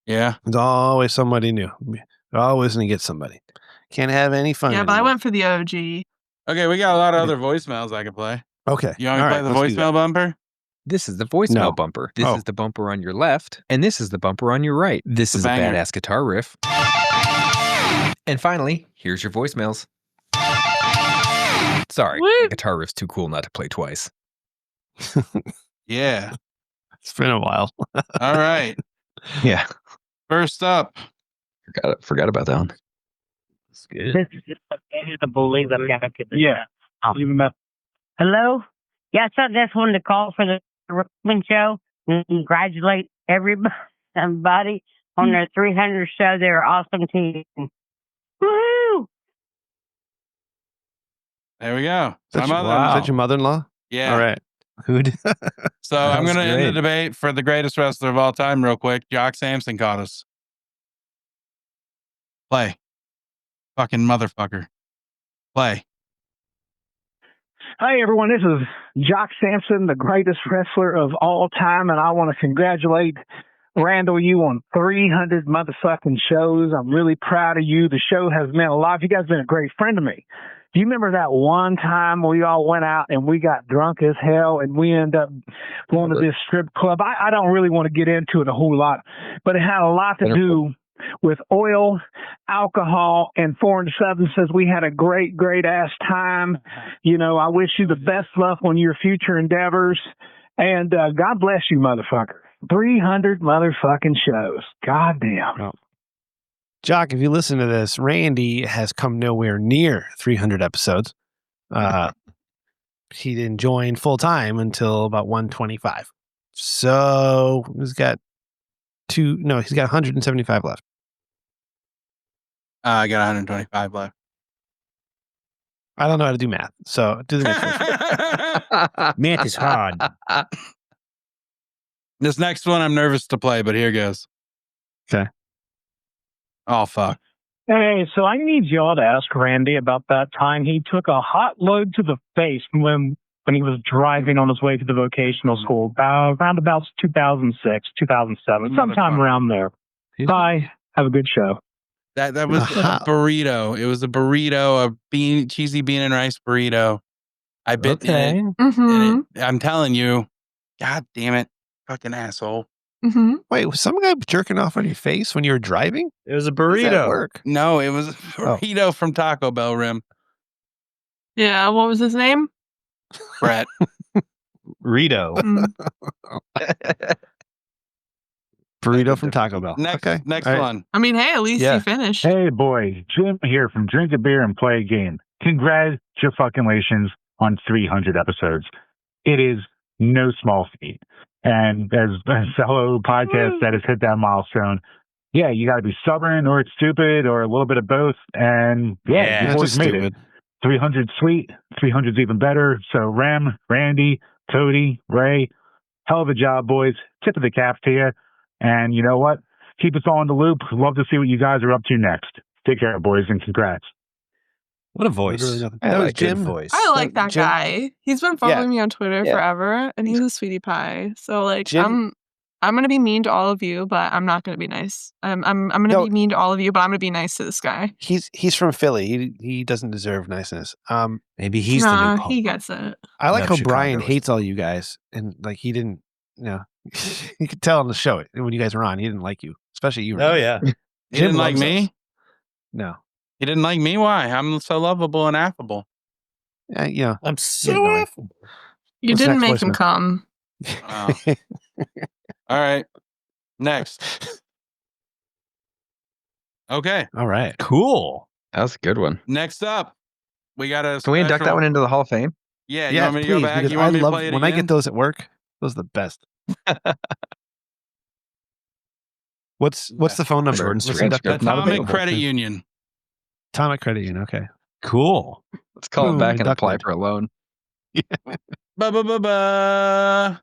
Yeah. There's always somebody new. They're always gonna get somebody. Can't have any fun. Yeah, but I anymore. went for the OG. Okay, we got a lot of other voicemails I can play. Okay. You want me to All play right, the let's do that. voicemail bumper? This is the voicemail No. bumper. This Oh. is the bumper on your left, and this is the bumper on your right. This It's is a a banger. badass guitar riff. And finally, here's your voicemails. Sorry, Woo. the guitar riff's too cool not to play twice. Yeah. It's been a while. All right. Yeah, First up. forgot about that one. It's good. This is just to believe I'm gonna get this. Yeah. Hello? Yes, I just wanted to call for the Rickman show and congratulate everybody on their 300 show. They're awesome team. Woo! There we go. Is My that, mother-in-law. is that your mother-in-law? Yeah. All right. Who did? So I'm was going to end the great. debate for the greatest wrestler of all time real quick. Jock Sampson caught us. Play. Fucking motherfucker. Play. Hi, everyone. This is Jock Sampson, the greatest wrestler of all time, and I want to congratulate Randall you on 300 motherfucking shows. I'm really proud of you. The show has meant a lot. You guys have been a great friend to me. Do you remember that one time we all went out and we got drunk as hell and we ended up going to this strip club? I don't really want to get into it a whole lot, but it had a lot to do with oil, alcohol, and foreign substances. We had a great, great ass time. You know, I wish you the best luck on your future endeavors. And God bless you, motherfucker. 300 motherfucking shows. God damn. Jock, if you listen to this, Randy has come nowhere near 300 episodes. He didn't join full time until about 125. So he's got he's got 175 left. I got 125 left. I don't know how to do math. So do the next one. Math is hard. This next one I'm nervous to play, but here goes. Okay. Oh, fuck. Hey, so I need y'all to ask Randy about that time he took a hot load to the face when he was driving on his way to the vocational school, around about 2006, 2007, sometime around there. Bye. Have a good show. That was a burrito. It was a burrito, cheesy bean and rice burrito. I bit in it. And I'm telling you, God damn it, fucking asshole. Wait, was some guy jerking off on your face when you were driving? It was a How does that burrito. work? No, it was a burrito from Taco Bell Rim. Yeah, what was his name? Brett. Rito. Burrito from Taco Bell. Next All right. one. I mean, hey, at least Yeah. he finished. Hey, boy, Jim here from Drink a Beer and Play a Game. Congratulations on 300 episodes. It is no small feat. And as a fellow podcast that has hit that milestone, yeah, you got to be stubborn or it's stupid or a little bit of both. And yeah, you That's boys just made stupid. it. 300 sweet, 300's even better. So Rem, Randy, Cody, Ray, hell of a job, boys. Tip of the cap to you. And you know what? Keep us all in the loop. Love to see what you guys are up to next. Take care, boys, and congrats. What a voice. Literally nothing. I That was like it. Good Jim. voice. I like that Jim- guy. He's been following me on Twitter Yeah. forever, and he's a sweetie pie. So like, Jim- I'm gonna be mean to all of you, but I'm not gonna be nice. I'm gonna No. be mean to all of you, but I'm gonna be nice to this guy. He's from Philly. He doesn't deserve niceness. Maybe he's the Nah, new he Hulk. gets it. I like Enough how Chicago Brian is- hates all you guys, and like he didn't. You could tell on the show when you guys were on. He didn't like you, especially you. Oh Renee. yeah. He Jim didn't like loves me. us. No, He didn't like me. Why? I'm so lovable and affable. yeah. I'm so annoying. affable. You What's didn't next make him voicemail? come. Oh. All right. Next. Okay. All right. Cool. That was a good one. Next up, we got a. Can we induct that one into the Hall of Fame? Yeah. You Yeah, want me to please, go back? because You want me I to love play it when I again? get those at work. Those are the best. What's the phone number? Short and Let's sweet. induct that. Not Atomic available. Credit Union. Atomic Credit Union. Okay. Cool. Let's call Boom, it back and apply inducted. for a loan. Ba ba ba ba.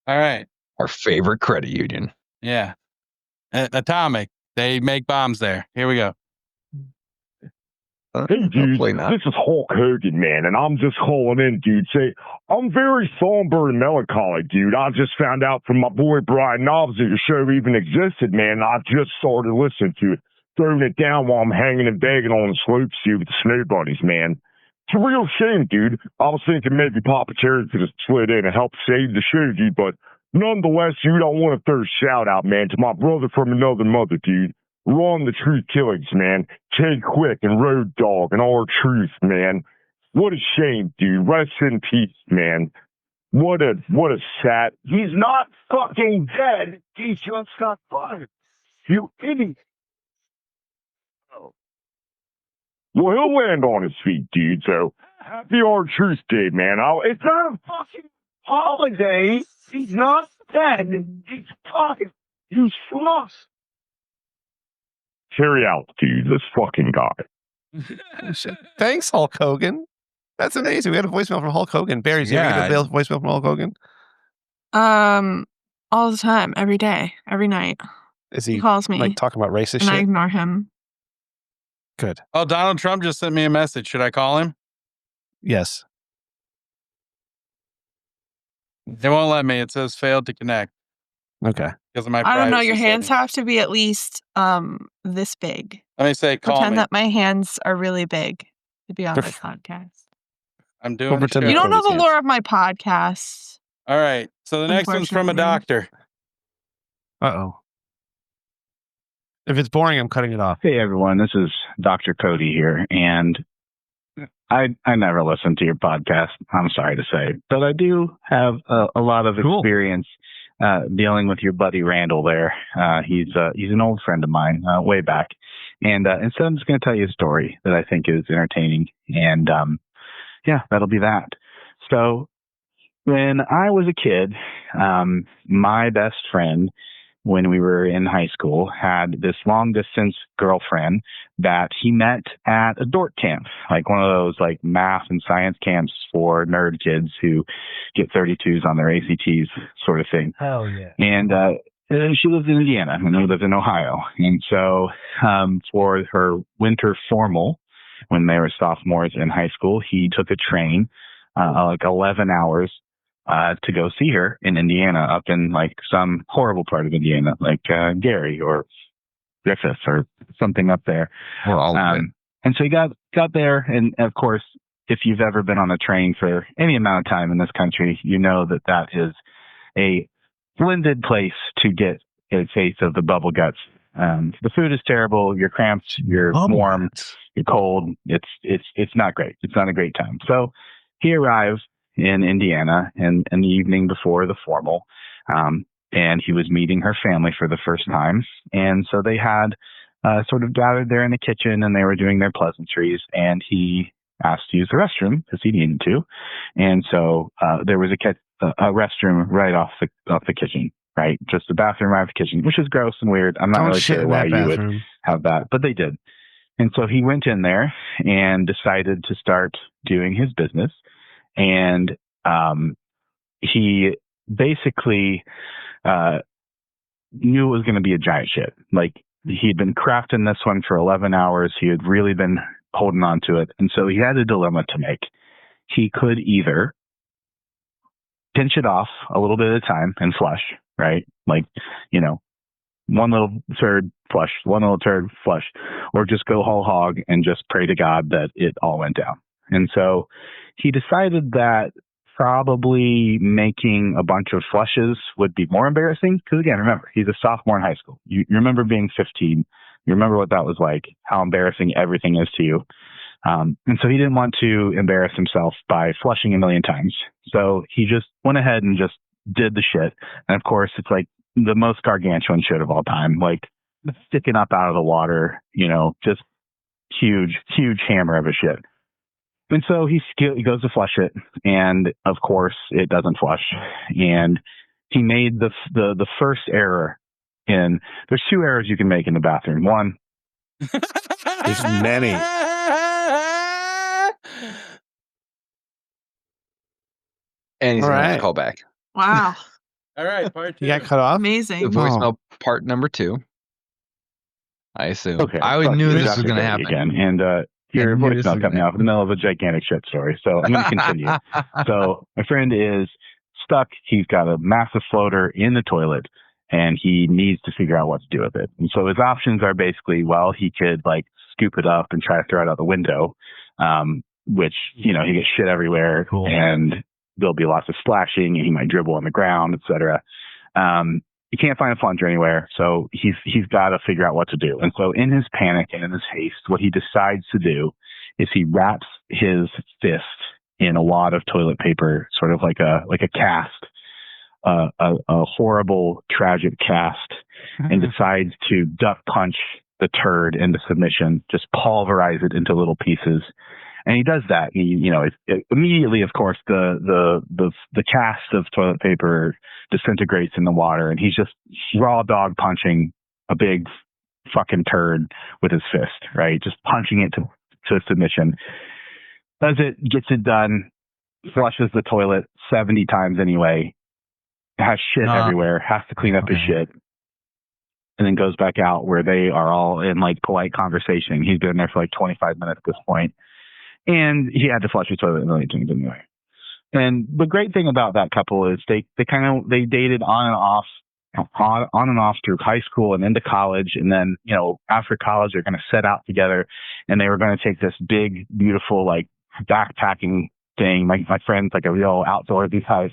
All right. Our favorite credit union. Yeah. Atomic. They make bombs there. Here we go. Hey, dude, Hopefully not. this is Hulk Hogan, man, and I'm just calling in, dude. Say, I'm very somber and melancholy, dude. I just found out from my boy Brian Knobs that your show even existed, man. I just started listening to it, throwing it down while I'm hanging and begging on the slopes, dude, with the snow bunnies, man. It's a real shame, dude. I was thinking maybe Papa Cherry could have slid in and helped save the show, dude, but nonetheless, dude, I want to throw a shout out, man, to my brother from another mother, dude. Ron the Truth Killings, man. Ted Quick and Road Dog and Our Truth, man. What a shame, dude. Rest in peace, man. What a sad. He's not fucking dead. He just got fired. You idiot. Well, he'll land on his feet, dude. So happy Our Truth Day, man. It's not a fucking holiday. He's not dead. He's fine. You sloth. Carry out, dude. This fucking guy. Thanks, Hulk Hogan. That's amazing. We had a voicemail from Hulk Hogan. Barry, do you ever get a voicemail from Hulk Hogan? All the time, every day, every night. Is He calls me, like talking about racist and I shit? ignore him. Good. Oh, Donald Trump just sent me a message. Should I call him? Yes. They won't let me. It says failed to connect Okay. because of my I don't know. privacy Your hands settings. have to be at least this big. Let me say, call Pretend me. that my hands are really big to be on my podcast. I'm doing pretend shit. You don't know the hands. lore of my podcast. All right. So the next one's from a doctor. Uh-oh. If it's boring, I'm cutting it off. Hey everyone, this is Dr. Cody here, and I never listen to your podcast. I'm sorry to say, but I do have a lot of experience dealing with your buddy Randall. There, he's an old friend of mine way back, and instead I'm just going to tell you a story that I think is entertaining, and yeah, that'll be that. So when I was a kid, my best friend, when we were in high school, had this long distance girlfriend that he met at a dork camp, like one of those like math and science camps for nerd kids who get 32s on their ACTs sort of thing. Hell yeah. And she lived in Indiana and I lived in Ohio. And so for her winter formal, when they were sophomores in high school, he took a train like 11 hours to go see her in Indiana, up in like some horrible part of Indiana, like Gary or Griffith or something up there. And so he got there, and of course, if you've ever been on a train for any amount of time in this country, you know that is a splendid place to get a taste of the bubble guts. The food is terrible. You're cramped. You're warm. You're cold. It's not great. It's not a great time. So he arrived in Indiana in the evening before the formal, and he was meeting her family for the first time. And so they had sort of gathered there in the kitchen, and they were doing their pleasantries, and he asked to use the restroom because he needed to. And so there was a restroom right off the kitchen, right? Just a bathroom right off the kitchen, which is gross and weird. I'm not Don't really shit sure in why that you would bathroom. have that, but they did. And so he went in there and decided to start doing his business. And he basically knew it was going to be a giant shit. Like he'd been crafting this one for 11 hours. He had really been holding on to it. And so he had a dilemma to make. He could either pinch it off a little bit at a time and flush, right? Like, you know, one little turd, flush, one little turd, flush, or just go whole hog and just pray to God that it all went down. And so he decided that probably making a bunch of flushes would be more embarrassing. Because again, remember, he's a sophomore in high school. You remember being 15. You remember what that was like, how embarrassing everything is to you. And so he didn't want to embarrass himself by flushing a million times. So he just went ahead and just did the shit. And of course, it's like the most gargantuan shit of all time, like sticking up out of the water, you know, just huge, huge hammer of a shit. And so he goes to flush it, and of course it doesn't flush. And he made the first error in. There's two errors you can make in the bathroom. One, there's many. And he's All going right. to call back. Wow. All right, part 2. You got cut off? Amazing. The voicemail part number 2. I assume. okay, I fuck knew you, this was Dr. going to Betty happen. again. And your I knew this voicemail was cut me gonna off in the middle of a gigantic shit story. So I'm going to continue. So my friend is stuck. He's got a massive floater in the toilet, and he needs to figure out what to do with it. And so his options are basically, well, he could like scoop it up and try to throw it out the window, which, you know, he gets shit everywhere, and there'll be lots of splashing, and he might dribble on the ground, etc. He can't find a plunger anywhere, so he's got to figure out what to do. And so in his panic and in his haste, what he decides to do is he wraps his fist in a wad of toilet paper, sort of like a cast, a horrible, tragic cast, and decides to duck punch the turd into submission, just pulverize it into little pieces. And he does that. Immediately, of course, the cast of toilet paper disintegrates in the water, and he's just raw dog punching a big fucking turd with his fist, right? Just punching it to submission. Does it, gets it done, flushes the toilet 70 times anyway, has shit everywhere, has to clean up his shit, and then goes back out where they are all in like polite conversation. He's been there for like 25 minutes at this point. And he had to flush his toilet a million times anyway. And the great thing about that couple is they dated on and off through high school and into college. And then, you know, after college, they're going to set out together, and they were going to take this big, beautiful, like backpacking thing. My friend's like a real outdoorsy type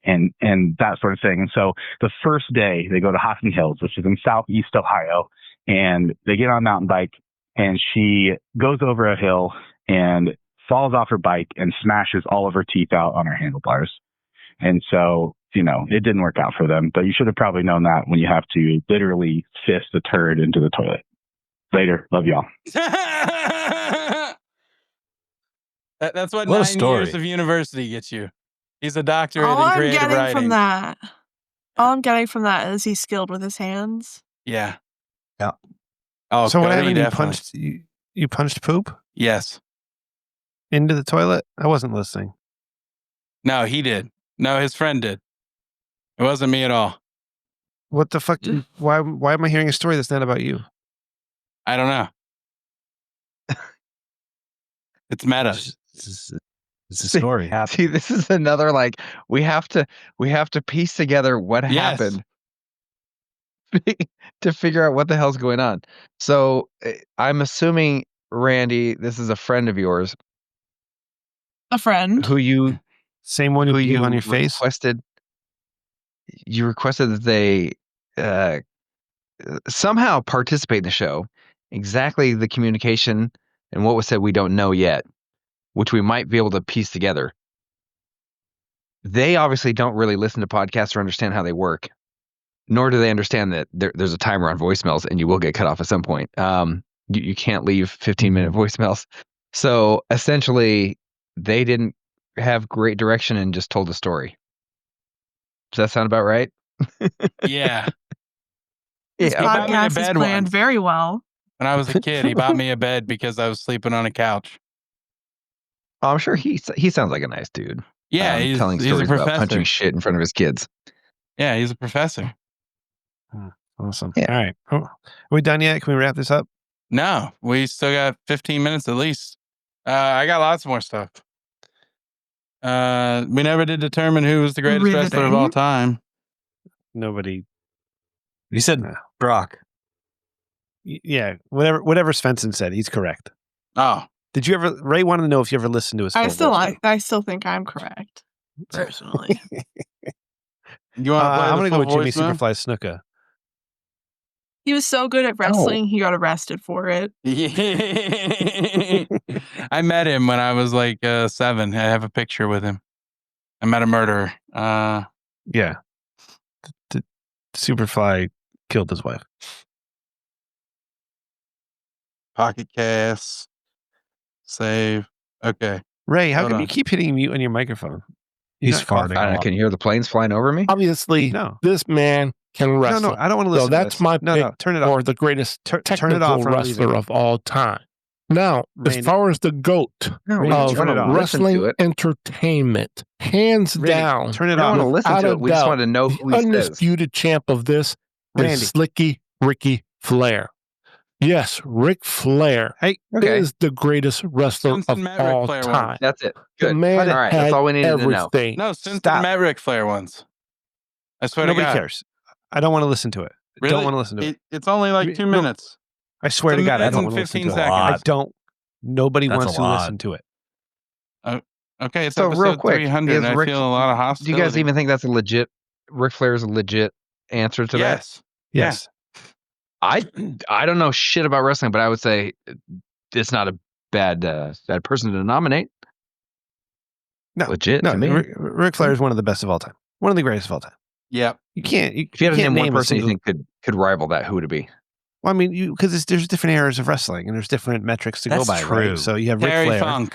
and that sort of thing. And so the first day they go to Hocking Hills, which is in southeast Ohio, and they get on a mountain bike, and she goes over a hill and falls off her bike and smashes all of her teeth out on her handlebars. And so, you know, it didn't work out for them, but you should have probably known that when you have to literally fist a turd into the toilet. Later. Love y'all. That's what What a 9 story. years of university gets you. He's a doctorate All in I'm creative getting writing. from that, all I'm getting from that is he's skilled with his hands. Yeah. Yeah. Oh, So what Cody, happened? You definitely. punched you punched poop Yes. into the toilet? I wasn't listening. No, he did. No, his friend did. It wasn't me at all. What the fuck? Why am I hearing a story that's not about you? I don't know. It's meta. It's a story. See, this is another like we have to piece together what Yes. happened to figure out what the hell's going on. So I'm assuming, Randy, this is a friend of yours A friend. who you Same one who you you on your face. You requested that they somehow participate in the show. Exactly the communication and what was said we don't know yet, which we might be able to piece together. They obviously don't really listen to podcasts or understand how they work, nor do they understand that there's a timer on voicemails and you will get cut off at some point. You can't leave 15-minute voicemails. So essentially, they didn't have great direction and just told a story. Does that sound about right? Yeah. This Yeah. bought me a podcast is bed planned once. very well. When I was a kid, he bought me a bed because I was sleeping on a couch. I'm sure he sounds like a nice dude. Yeah, he's telling a stories about professor. punching shit in front of his kids. Yeah, he's a professor. Awesome. Yeah. All right. Oh, are we done yet? Can we wrap this up? No, we still got 15 minutes at least. I got lots more stuff. We never did determine who was the greatest wrestler of all time. Nobody. You said Brock. Yeah. Whatever Svensson said, he's correct. Oh. Did you ever? Ray wanted to know if you ever listened to his. I full voicemail. still think I'm correct. Personally. You want to play I'm the gonna go full with Jimmy voicemail? Superfly Snuka. He was so good at wrestling, he got arrested for it. I met him when I was like 7. I have a picture with him. I met a murderer. Yeah. Superfly killed his wife. Pocket cast. Save. Okay. Ray, how Hold come on. you keep hitting mute on your microphone? He's You're not farting. I don't know, can you hear the planes flying over me? Obviously, No. this man can wrestle. No, I don't want to listen. So that's to this. my no, pick no. Turn it off. for the greatest Turn technical it off. wrestler of all time. Now, Randy. as far as the GOAT Randy, of turn it off. Listen to wrestling it. entertainment, hands Randy, down, turn I it don't off. want to listen without to a it. We just doubt, want to know the who he says. undisputed champ of this Randy. is Slicky Ricky Flair. Yes, Ric Flair Okay. is the greatest wrestler Since of met Ric all Flair time. once. That's it. The Good. man All right. had That's all we needed to know. everything. No, since Stop. I met Ric Flair once. I swear Nobody to God. cares. I don't want to listen to it. Really? Don't want to listen to it. It's only like 2 No. minutes. I swear It's to a God, I minute don't and want to listen 15 to it. seconds. I don't. Nobody That's wants a to lot. listen to it. Okay, it's So episode real quick, 300, and I Ric- feel a lot of do hostility. you guys even think that's a legit? Ric Flair's a legit answer to that? Yes. Yes. I don't know shit about wrestling, but I would say it's not a bad person to nominate. No. Legit No, to me. Ric Flair is one of the best of all time. One of the greatest of all time. Yeah. You can't. If you had to can't name one a person you single- think could rival that, who would it be? Well, I mean, because there's different eras of wrestling and there's different metrics to That's go by. true. Right? So you have Ric Terry Flair. Funk.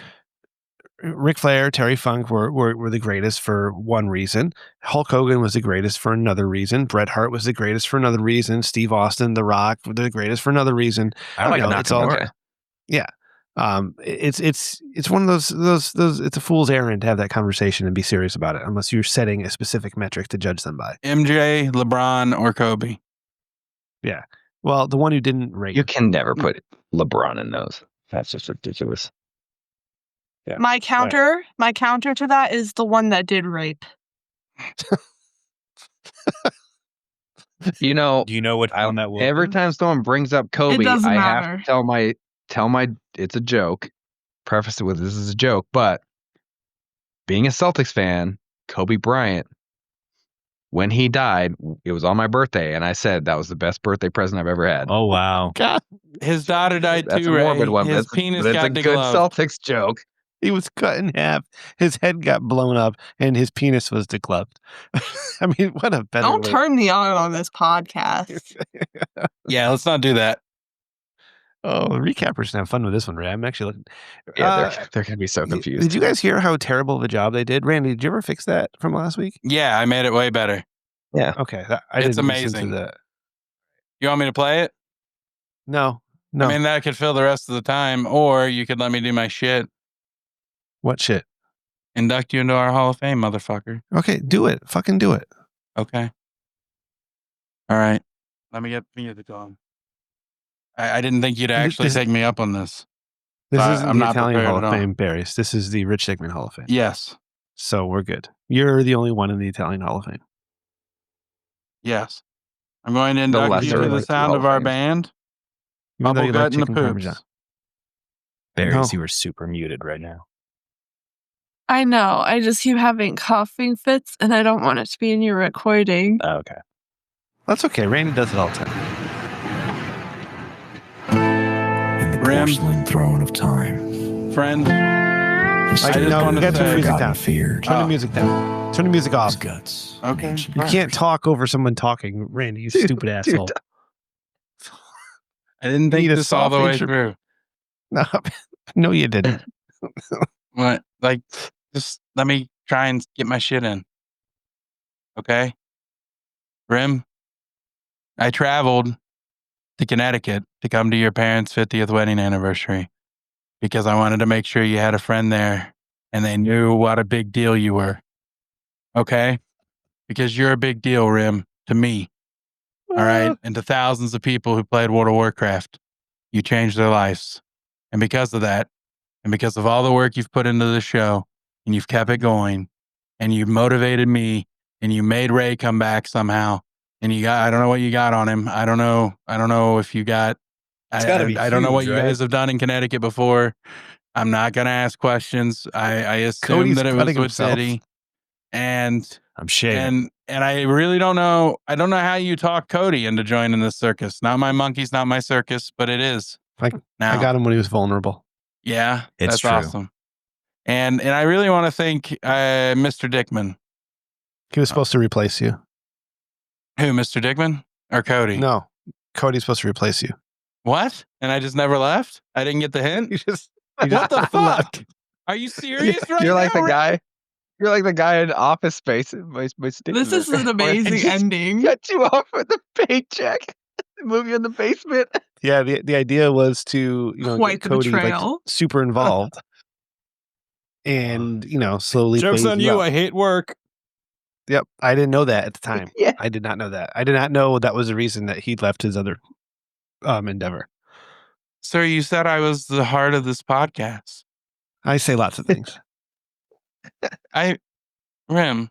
Ric Flair, Terry Funk were the greatest for one reason. Hulk Hogan was the greatest for another reason. Bret Hart was the greatest for another reason. Steve Austin, The Rock were the greatest for another reason. I like it's all Nakamura. yeah. It's one of those it's a fool's errand to have that conversation and be serious about it unless you're setting a specific metric to judge them by. MJ, LeBron, or Kobe. Yeah. Well, the one who didn't rate. You can never put LeBron in those. That's just ridiculous. Yeah. My counter to that is the one that did rape. You know, Do you know what one that will? every time someone brings up Kobe, doesn't I have matter. to tell my it's a joke. Preface it with this is a joke, but being a Celtics fan, Kobe Bryant, when he died, it was on my birthday, and I said that was the best birthday present I've ever had. Oh wow. God, His daughter died That's too, a morbid Ray. one, His but penis it's a got good degloved. Celtics joke. he was cut in half. His head got blown up, and his penis was declubed. I mean, what a better. Don't way- turn me on this podcast. Yeah, let's not do that. Oh, the recappers can have fun with this one, Ray. I'm actually looking. Yeah, they're gonna be so confused. Did you guys hear how terrible of a job they did? Randy, did you ever fix that from last week? Yeah, I made it way better. Yeah. Okay, I It's didn't listen amazing. to that. You want me to play it? No. I mean, that could fill the rest of the time, or you could let me do my shit. What shit? Induct you into our Hall of Fame, motherfucker. Okay, do it. Fucking do it. Okay. All right. Let me get music on. I didn't think you'd actually This- take me up on this. This So isn't I'm the not Italian prepared Hall at of all. Fame, Barrys. This is the Rich Dickman Hall of Fame. Yes. So we're good. You're the only one in the Italian Hall of Fame. Yes. I'm going to induct you lesser to the of the sound Hall of of our Fame. band. Even though Bubble you Gut like and the chicken Poops. parmesan. Barrys, No. you were super muted right now. I know. I just keep having coughing fits, and I don't want it to be in your recording. Oh, okay. That's okay. Randy does it all the time. In the Rim. porcelain throne of time. Friend, I I just no, want we to got to turn the say, music forgotten down. feared. Turn the Oh. music down. Turn the music off. His guts. Okay. ancient You fine. can't talk over someone talking, Randy. You stupid asshole. I didn't think Need a this all the soft way intro- through. No, no, you didn't. What? Like, just let me try and get my shit in. Okay? Rim, I traveled to Connecticut to come to your parents' 50th wedding anniversary because I wanted to make sure you had a friend there and they knew what a big deal you were. Okay? Because you're a big deal, Rim, to me. all right, and to thousands of people who played World of Warcraft. You changed their lives. And because of that, and because of all the work you've put into the show, and you've kept it going, and you motivated me, and you made Ray come back somehow, and I don't know what you got on him. I don't know if you got, It's gotta be I don't know what huge, you right? guys have done in Connecticut before. I'm not going to ask questions. I assume Cody's that it was cutting with himself. City. And I'm shaking. and I really don't know. I don't know how you talk Cody into joining this circus. Not my monkeys, not my circus, but it is. I got him when he was vulnerable. Yeah, It's that's true. awesome. And I really want to thank Mr. Dickman. He was supposed to replace you. Who, Mr. Dickman or Cody? No, Cody's supposed to replace you. What? And I just never left? I didn't get the hint? What the fuck? Are you serious right You're like now? the guy. You're like the guy in Office Space. This is an amazing ending. Cut you off with a paycheck. Move you in the basement. Yeah, the idea was to Quite get the Cody like betrayal. super involved, and slowly. Joke's phase on you. out. I hate work. Yep, I didn't know that at the time. Yeah. I did not know that. I did not know that was the reason that he left his other endeavor. Sir, you said I was the heart of this podcast. I say lots of things. Rim,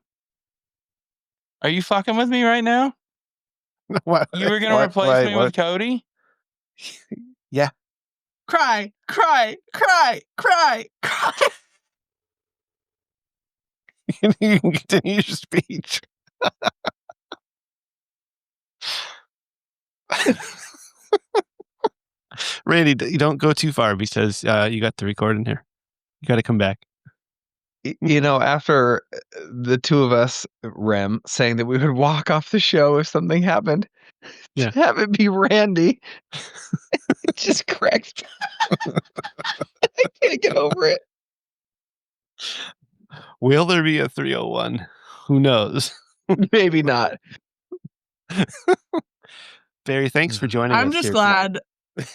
are you fucking with me right now? What? You were going to replace me with Cody? Yeah. Cry, cry, cry, cry, cry. You can continue your speech. Randy, you don't go too far because you got the recording here. You got to come back. After the two of us, Rem, saying that we would walk off the show if something happened, Yeah. to have it be Randy, it just cracks. I can't get over it. Will there be a 301? Who knows? Maybe not. Barry, thanks for joining us. I'm just here glad.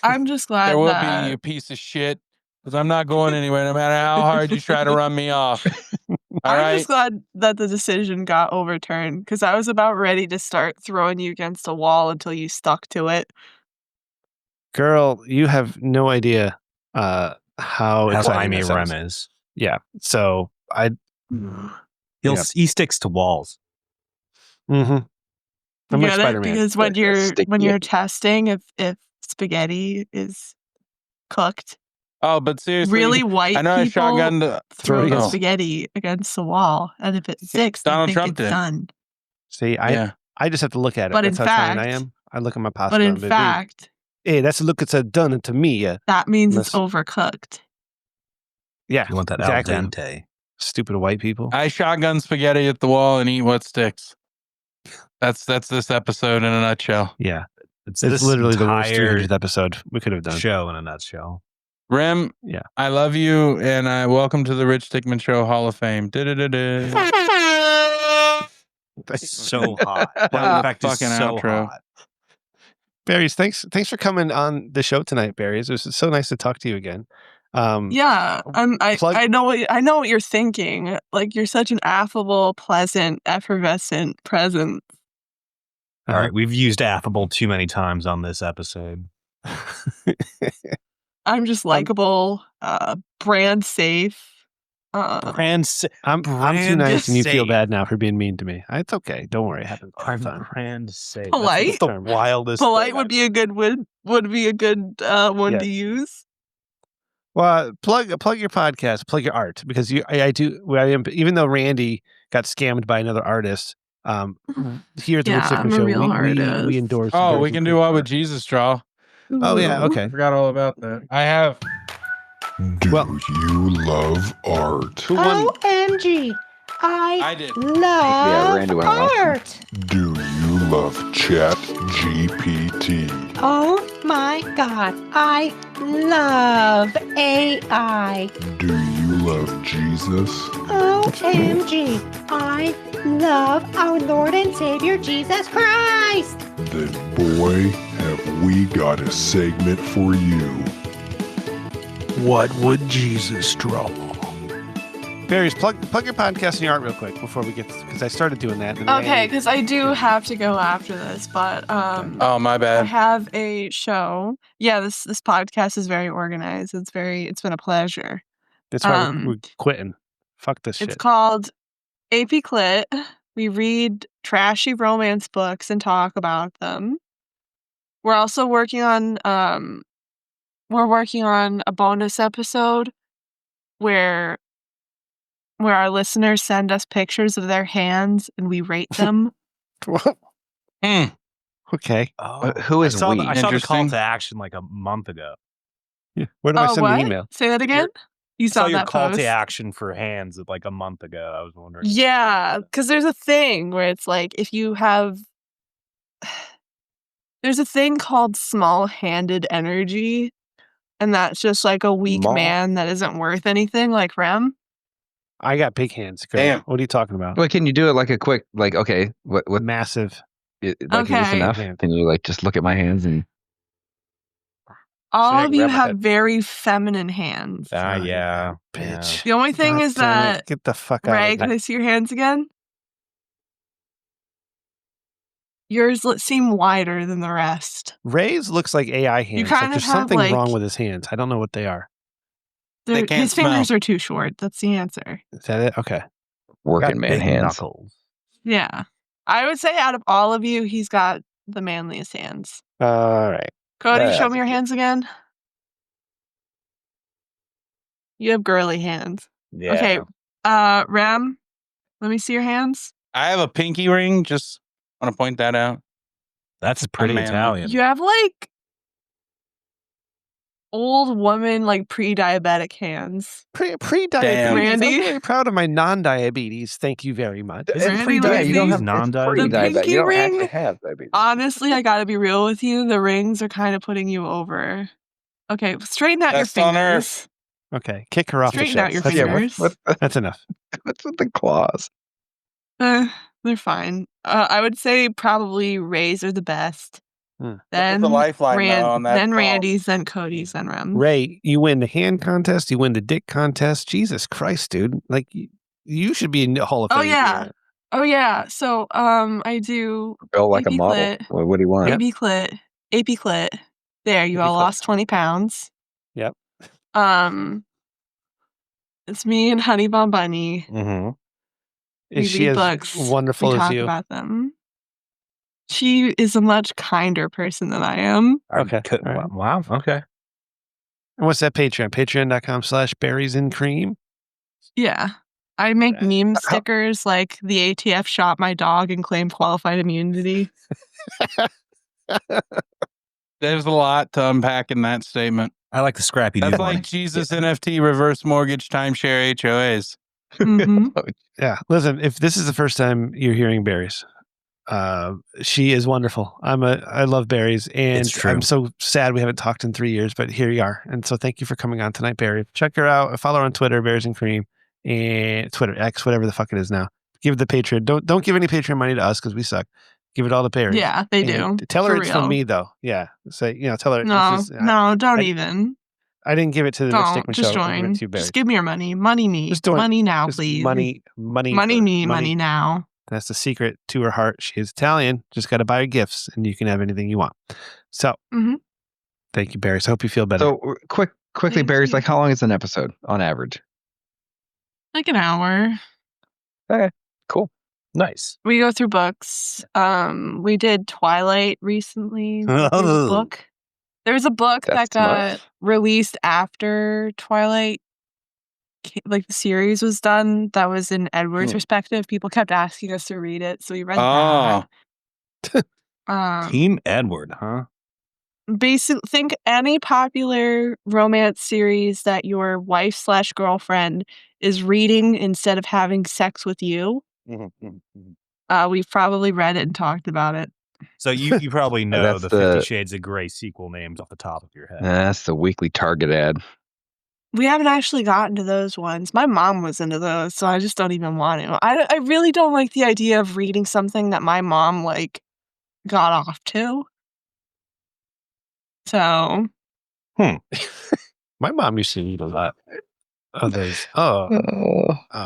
I'm just glad There will that be, you piece of shit, because I'm not going anywhere no matter how hard you try to run me off. All I'm right? just glad that the decision got overturned because I was about ready to start throwing you against a wall until you stuck to it. Girl, you have no idea how How exciting Amy that sounds. Rem is. Yeah. So He sticks to walls. Mm-hmm. I'm like Get it? Spider-Man. Because when Yeah, you're stick when you. you're testing if spaghetti is cooked, Oh, but seriously. really white I know I people shotgunned. throw the Oh. spaghetti against the wall, and if it sticks, they Donald think Trump it's did. done. See, Yeah. I just have to look at it. But That's in how trained I fact- am. I look at my pasta. But in and be, fact, hey, that's a look it's done to me. that means it's Listen. overcooked. Yeah, You want that exactly. al dente. Stupid white people. I shotgun spaghetti at the wall and eat what sticks. That's this episode in a nutshell. Yeah, It's it's this literally the worst entire 300th episode we could have done. show in a nutshell. Rim, Yeah. I love you, and I welcome to the Rich Dickman Show Hall of Fame. Da-da-da-da. So hot. That What a effect is fucking so outro. hot. Barry's, thanks for coming on the show tonight, Barry's. It was so nice to talk to you again. Yeah, plug- I know what you're thinking. Like you're such an affable, pleasant, effervescent presence. All right, we've used affable too many times on this episode. I'm just likable, brand safe. Brand sa- I'm too brand nice, and you feel safe. bad now for being mean to me. It's okay. Don't worry. It happens all the time. Brand safe. Polite? That's the wildest. Polite thing would be a good one Yeah. to use. Well, plug your podcast, plug your art, because I am, even though Randy got scammed by another artist. Here at the Rich Yeah, Dickman I'm a Show, real artist. we endorse. Oh, we can do what with Jesus Straw. Oh yeah, okay. I forgot all about that. I have. Do Well- you love art? Who won? OMG. I did. Love Randy went last. art. Do you love Chat GPT? Oh my God. I love AI. Do you love Jesus? OMG. I love our Lord and Savior Jesus Christ. Then boy, have we got a segment for you. What would Jesus draw? Barry's plug your podcast and your art real quick before we get, because I started doing that. and Okay, Randy- because I do have to go after this, but Oh, my I bad. have a show. Yeah, this podcast is very organized. It's been a pleasure. That's why um, we're quitting. Fuck this It's shit. called AP Clit. We read trashy romance books and talk about them. We're also working on a bonus episode where our listeners send us pictures of their hands and we rate them. Okay. Oh, who is I saw we? The, I saw the call Interesting. to action like a month ago. Where do I Oh, send what? the email? Say that again? You I saw saw your that call post? to action for hands like a month ago. I was wondering. Yeah, because there's a thing where it's like if you have there's a thing called small-handed energy, and that's just like a weak Small. man that isn't worth anything, like Rem. I got big hands. Greg. Damn. What are you talking about? Wait, can you do it like a quick, like, okay, what, Massive. like, is this Okay. enough? Hand. Can you, like, just look at my hands and. All I of can you grab my have head. very feminine hands. Ah, Son of a yeah. bitch. The only thing God is damn it. that Get the fuck out Ray, of can here. I see your hands again? Yours seem wider than the rest. Ray's looks like AI hands. kind Like of there's have, something wrong like- with his hands. I don't know what they are. They can't His fingers smell. are too short. That's the answer. Is that it? Okay. Working Got man big hands. knuckles. Yeah. I would say out of all of you, he's got the manliest hands. All right. Cody, Yeah. show me your hands again. You have girly hands. Yeah. Okay. Ram, let me see your hands. I have a pinky ring. Just want to point that out. That's pretty manly. Italian. You have like old woman, like pre-diabetic hands. Pre-diabetes. Damn. Randy? I'm very proud of my non-diabetes. Thank you very much. Is it Randy, pre-diabetes? let me You don't see. have non-diabetes? The pinky You don't ring? actually have diabetes. Honestly, I gotta be real with you. The rings are kind of putting you over. Okay, straighten out Best your on fingers. earth. Okay. Kick her off the Straighten show. out your That's Yeah, fingers. enough. That's enough. What's with the claws? They're fine. I would say probably Ray's are the best. Hmm. Then the lifeline, though, on that then palm. Randy's, then Cody's, then Rem. Ray, you win the hand contest. You win the dick contest. Jesus Christ, dude! Like you should be in the Hall of Fame. Oh yeah. Oh yeah. So I do Built like a AP model. Clit. What do you want? AP Clit. AP Clit. There, you AP all Clit. lost 20 pounds. Yep. It's me and Honey Bun Bunny. Mm-hmm. We Is she read as books. wonderful we as talk you? about them. She is a much kinder person than I am. Okay. All right. Wow. Okay. And what's that Patreon? Patreon.com/berries and cream. Yeah. I make Okay. meme stickers like the ATF shot my dog and claimed qualified immunity. There's a lot to unpack in that statement. I like the scrappy That's dude like one. Jesus NFT, reverse mortgage, timeshare, HOAs. Mhm. Yeah. Listen, if this is the first time you're hearing berries, she is wonderful. I love berries, and It's true. I'm so sad we haven't talked in 3 years, but here you are. And so thank you for coming on tonight, Barry. Check her out. Follow her on Twitter, Berries and Cream, and Twitter X, whatever the fuck it is now. Give the Patreon. Don't give any Patreon money to us because we suck. Give it all to Barry. Yeah, they And do. Tell her For it's from real. me though. Yeah. Say tell her. No, this is- no, don't I- even. I didn't give it to the Rich Don't. Dickman Just show. I'll give it join. to you, Barry. Just give me your money. Money me. Just do it. Money now, Just please. money Money for- me. Money now. That's the secret to her heart. She is Italian. Just got to buy her gifts, and you can have anything you want. So, Mhm. thank you, Barry. So, I hope you feel better. So quickly, Thank Barry's you. like, how long is an episode on average? Like an hour. Okay, cool. Nice. We go through books. We did Twilight recently. There's a Oh. book. There's a book That's that got much. released after Twilight, like the series was done. That was in Edward's perspective. People kept asking us to read it, so we read Oh, that. Team Edward, huh? Basic. Think any popular romance series that your wife/girlfriend is reading instead of having sex with you. We've probably read it and talked about it. So you probably know That's the the- 50 Shades of Grey sequel names off the top of your head. That's the weekly Target ad. We haven't actually gotten to those ones. My mom was into those, so I just don't even want to. I really don't like the idea of reading something that my mom like got off to. So My mom used to read a lot. Oh, those. Oh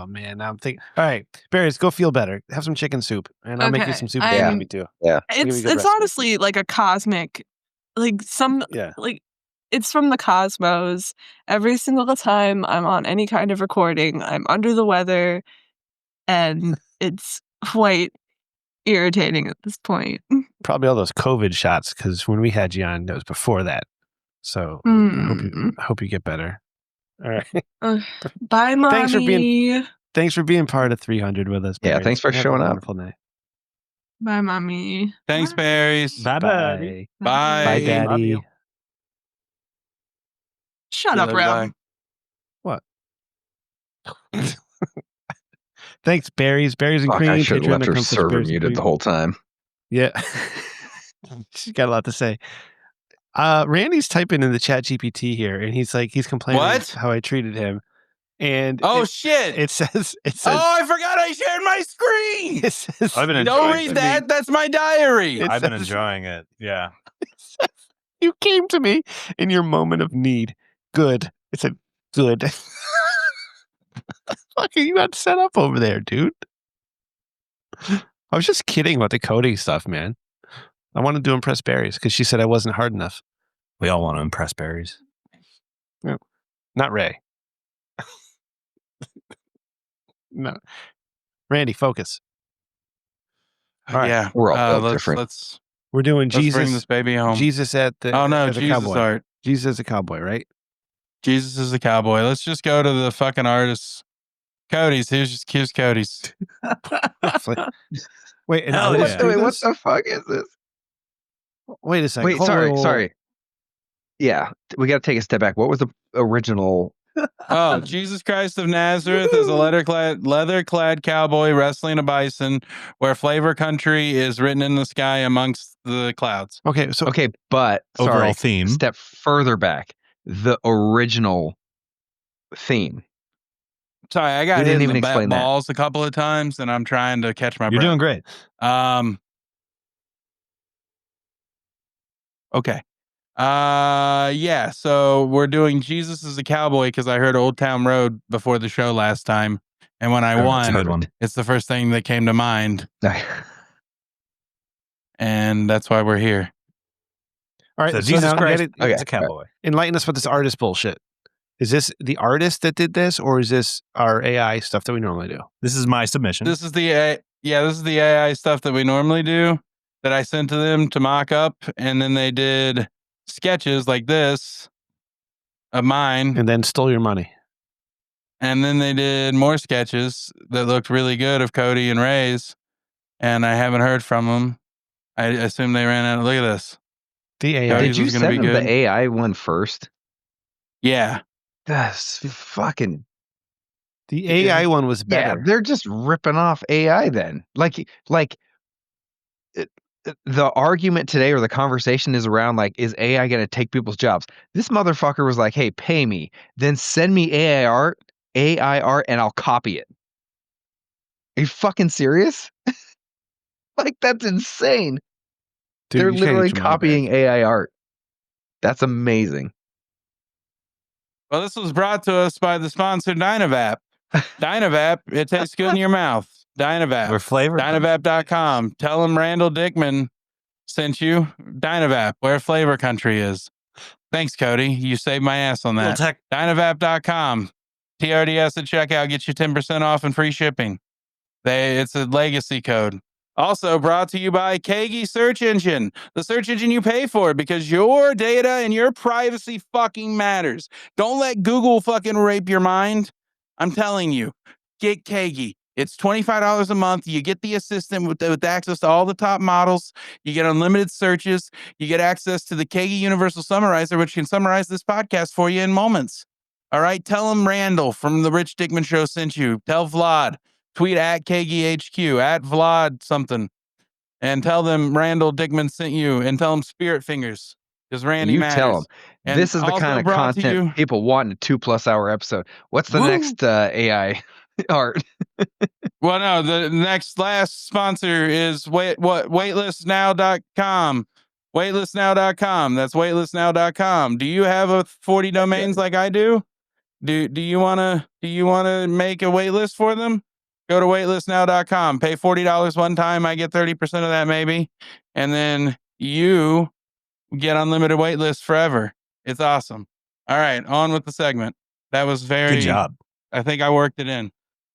man. I'm thinking. All right, Barry, go feel better. Have some chicken soup, and I'll make you Okay, some soup. If you need me to. Yeah. Give me a It's good it's recipe. honestly like a cosmic, like some Yeah. like it's from the cosmos. Every single time I'm on any kind of recording, I'm under the weather, and it's quite irritating at this point. Probably all those COVID shots, because when we had you on, that was before that. So I hope you get better. All right. Bye, mommy. Thanks for being part of 300 with us. Yeah, Barry. thanks for Have a showing up. wonderful night. Bye, mommy. Thanks, Berries. Bye, buddy. Bye. Bye, Love Daddy. you. Shut Yeah, up, Rem. bye. What? Thanks, Berries. Berries and Fuck, cream. I should have left her Patreon.com/Berries server and muted Cream. the whole time. Yeah. She's got a lot to say. Randy's typing in the chat GPT here, and he's complaining What? how I treated him. And Oh, shit. it says Oh, I forgot I shared my screen. it says I've been Don't enjoying read it. that. That's my diary. It I've been says- enjoying it. Yeah. you came to me in your moment of need. Good. It said good. Fuck are you got set up over there, dude? I was just kidding about the coding stuff, man. I wanted to impress Berries because she said I wasn't hard enough. We all want to impress Berries. No, not Ray. No. Randy, focus. All right. Yeah. We're all built let's, different. Let's We're doing let's Jesus. bring this baby home. Jesus at the Oh no, as a Jesus cowboy. art. Jesus as a cowboy, right? Jesus is a cowboy. Let's just go to the fucking artists. Cody's. Here's Cody's. Wait, an Hell artist yeah. do Wait, what this? the fuck is this? Wait a second. Wait, Hold on. sorry. Yeah, we got to take a step back. What was the original? Oh, Jesus Christ of Nazareth is a leather-clad cowboy wrestling a bison, where Flavor Country is written in the sky amongst the clouds. Okay, so Okay, but Overall sorry, theme. step further back. The original theme. Sorry, I got We hit didn't in even the explain that. balls a couple of times, and I'm trying to catch my You're breath. doing great. Okay. Yeah. So we're doing Jesus as a cowboy because I heard Old Town Road before the show last time, and when I That's a good won, one. it's the first thing that came to mind, and that's why we're here. all right, So so Jesus now Christ get it- is Okay. a cowboy. enlighten us with this artist bullshit. Is this the artist that did this, or is this our AI stuff that we normally do? This is my submission. This is the this is the AI stuff that we normally do that I sent to them to mock up, and then they did sketches like this of mine, And then stole your money. and then they did more sketches that looked really good of Cody and Ray's, and I haven't heard from them. I assume they ran out. Look at this. The AI. Cody's Did you was gonna send be them good. the AI one first? Yeah. That's fucking The AI one was yeah. better. They're just ripping off AI. Then, the argument today or the conversation is around is AI going to take people's jobs? This motherfucker was like, "Hey, pay me, then send me AI art, and I'll copy it." Are you fucking serious? That's insane. Dude, They're you can't literally get your money back. copying AI art. That's amazing. Well, this was brought to us by the sponsor Dynavap. Dynavap, it tastes good in your mouth. Dynavap. We're flavored. Dynavap.com. Tell them Randall Dickman sent you. Dynavap, where flavor country is. Thanks, Cody. You saved my ass on that. Dynavap.com. TRDS at checkout gets you 10% off and free shipping. It's a legacy code. Also brought to you by Kagi Search Engine, the search engine you pay for because your data and your privacy fucking matters. Don't let Google fucking rape your mind. I'm telling you, get Kagi. It's $25 a month. You get the assistant with access to all the top models. You get unlimited searches. You get access to the Kagi Universal Summarizer, which can summarize this podcast for you in moments. All right, tell them Randall from the Rich Dickman Show sent you. Tell Vlad. Tweet at KGHQ, at Vlad something, and tell them Randall Dickman sent you, and tell them Spirit Fingers, because Randy You matters. tell them. And This is the also kind of brought to content you- people want in a 2+ hour episode. What's the Woo! next AI art? Well, no, the last sponsor is waitlistnow.com. Waitlistnow.com. That's waitlistnow.com. Do you have 40 domains like I do? Do you wanna make a wait list for them? Go to waitlistnow.com. Pay $40 one time. I get 30% of that maybe, and then you get unlimited wait list forever. It's awesome. All right, on with the segment. That was very Good job. I think I worked it in.